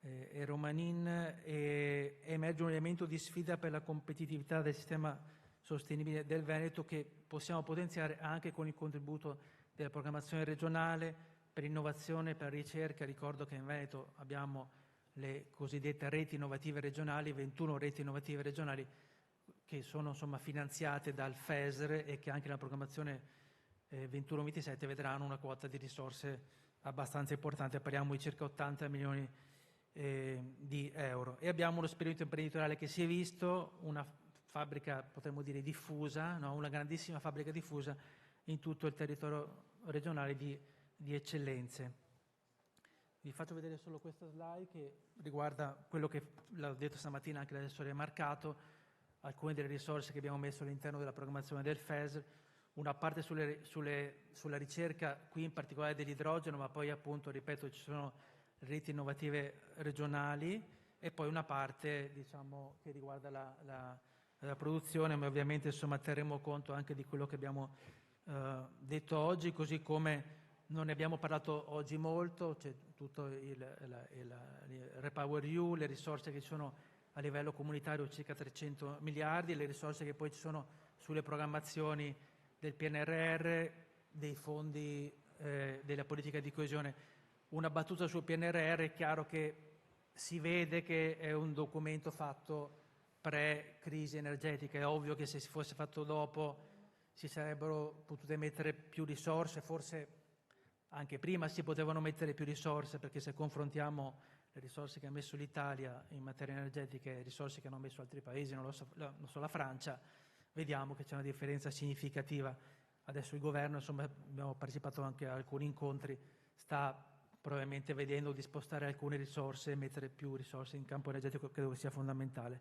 e Romanin. Emerge un elemento di sfida per la competitività del sistema sostenibile del Veneto, che possiamo potenziare anche con il contributo della programmazione regionale, per innovazione, per ricerca. Ricordo che in Veneto abbiamo le cosiddette reti innovative regionali, 21 reti innovative regionali che sono insomma finanziate dal FESR, e che anche nella programmazione 21-27 vedranno una quota di risorse abbastanza importante, parliamo di circa 80 milioni di euro. E abbiamo uno spirito imprenditoriale che si è visto, una fabbrica, potremmo dire, diffusa, no? Una grandissima fabbrica diffusa in tutto il territorio regionale di eccellenze. Vi faccio vedere solo questa slide che riguarda quello che l'ho detto stamattina anche l'assessore Marcato, alcune delle risorse che abbiamo messo all'interno della programmazione del FESR, una parte sulla ricerca, qui in particolare dell'idrogeno, ma poi appunto, ripeto, ci sono reti innovative regionali, e poi una parte, diciamo, che riguarda la produzione, ma ovviamente insomma terremo conto anche di quello che abbiamo detto oggi, così come non ne abbiamo parlato oggi molto, c'è tutto il REPowerEU, le risorse che ci sono a livello comunitario, circa 300 miliardi, le risorse che poi ci sono sulle programmazioni del PNRR, dei fondi della politica di coesione. Una battuta sul PNRR: è chiaro che si vede che è un documento fatto pre-crisi energetica, è ovvio che se si fosse fatto dopo si sarebbero potute mettere più risorse, forse anche prima si potevano mettere più risorse, perché se confrontiamo le risorse che ha messo l'Italia in materia energetica e le risorse che hanno messo altri paesi, non so, la Francia, vediamo che c'è una differenza significativa. Adesso il governo, insomma, abbiamo partecipato anche a alcuni incontri, sta probabilmente vedendo di spostare alcune risorse e mettere più risorse in campo energetico, credo che sia fondamentale.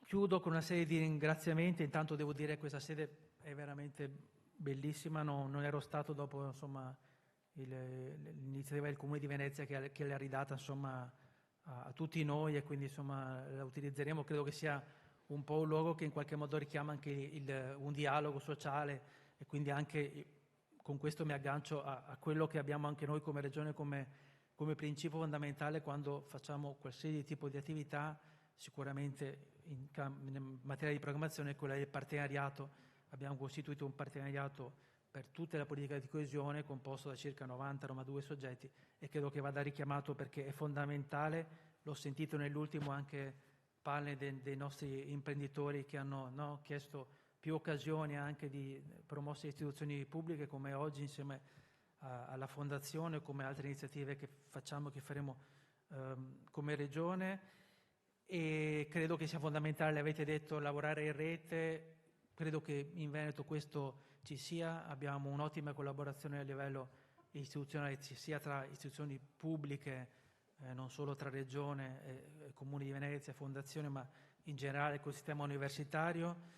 chiudo con una serie di ringraziamenti. Intanto devo dire che questa sede è veramente bellissima, non ero stato dopo insomma, l'iniziativa del Comune di Venezia che l'ha ridata insomma, a tutti noi, e quindi insomma, la utilizzeremo. Credo che sia un po' un luogo che in qualche modo richiama anche un dialogo sociale, e quindi anche con questo mi aggancio a quello che abbiamo anche noi come Regione come principio fondamentale quando facciamo qualsiasi tipo di attività. Sicuramente in materia di programmazione quella del partenariato. Abbiamo costituito un partenariato per tutta la politica di coesione composto da circa 90-92 soggetti, e credo che vada richiamato perché è fondamentale. L'ho sentito nell'ultimo anche parle dei nostri imprenditori che hanno chiesto più occasioni anche di promosse istituzioni pubbliche, come oggi insieme alla Fondazione, come altre iniziative che facciamo, che faremo come Regione. E credo che sia fondamentale, avete detto, lavorare in rete. Credo che in Veneto questo ci sia. Abbiamo un'ottima collaborazione a livello istituzionale, sia tra istituzioni pubbliche, non solo tra Regione, Comune di Venezia, Fondazione, ma in generale col sistema universitario,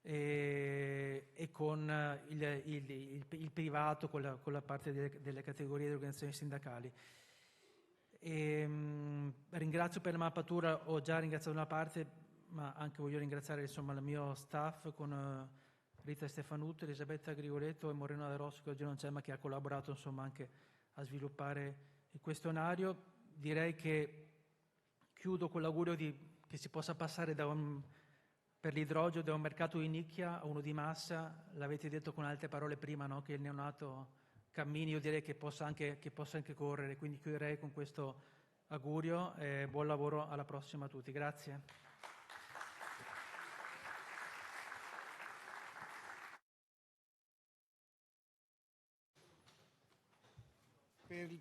e con il privato, con la parte delle categorie delle organizzazioni sindacali. Ringrazio per la mappatura, ho già ringraziato una parte, ma anche voglio ringraziare insomma il mio staff con Rita Stefanuto, Elisabetta Grigoletto e Moreno De Rosso, che oggi non c'è, ma che ha collaborato insomma anche a sviluppare il questionario. Direi che chiudo con l'augurio che si possa passare per l'idrogeno da un mercato di nicchia a uno di massa. L'avete detto con altre parole prima, no? Che il neonato cammini, io direi che possa anche correre, quindi chiuderei con questo augurio e buon lavoro, alla prossima a tutti. Grazie.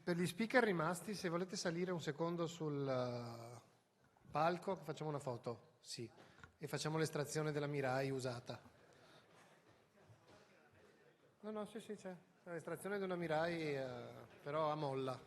Per gli speaker rimasti, se volete salire un secondo sul palco, facciamo una foto, sì, e facciamo l'estrazione della Mirai usata. No, sì, c'è l'estrazione di una Mirai, però a molla.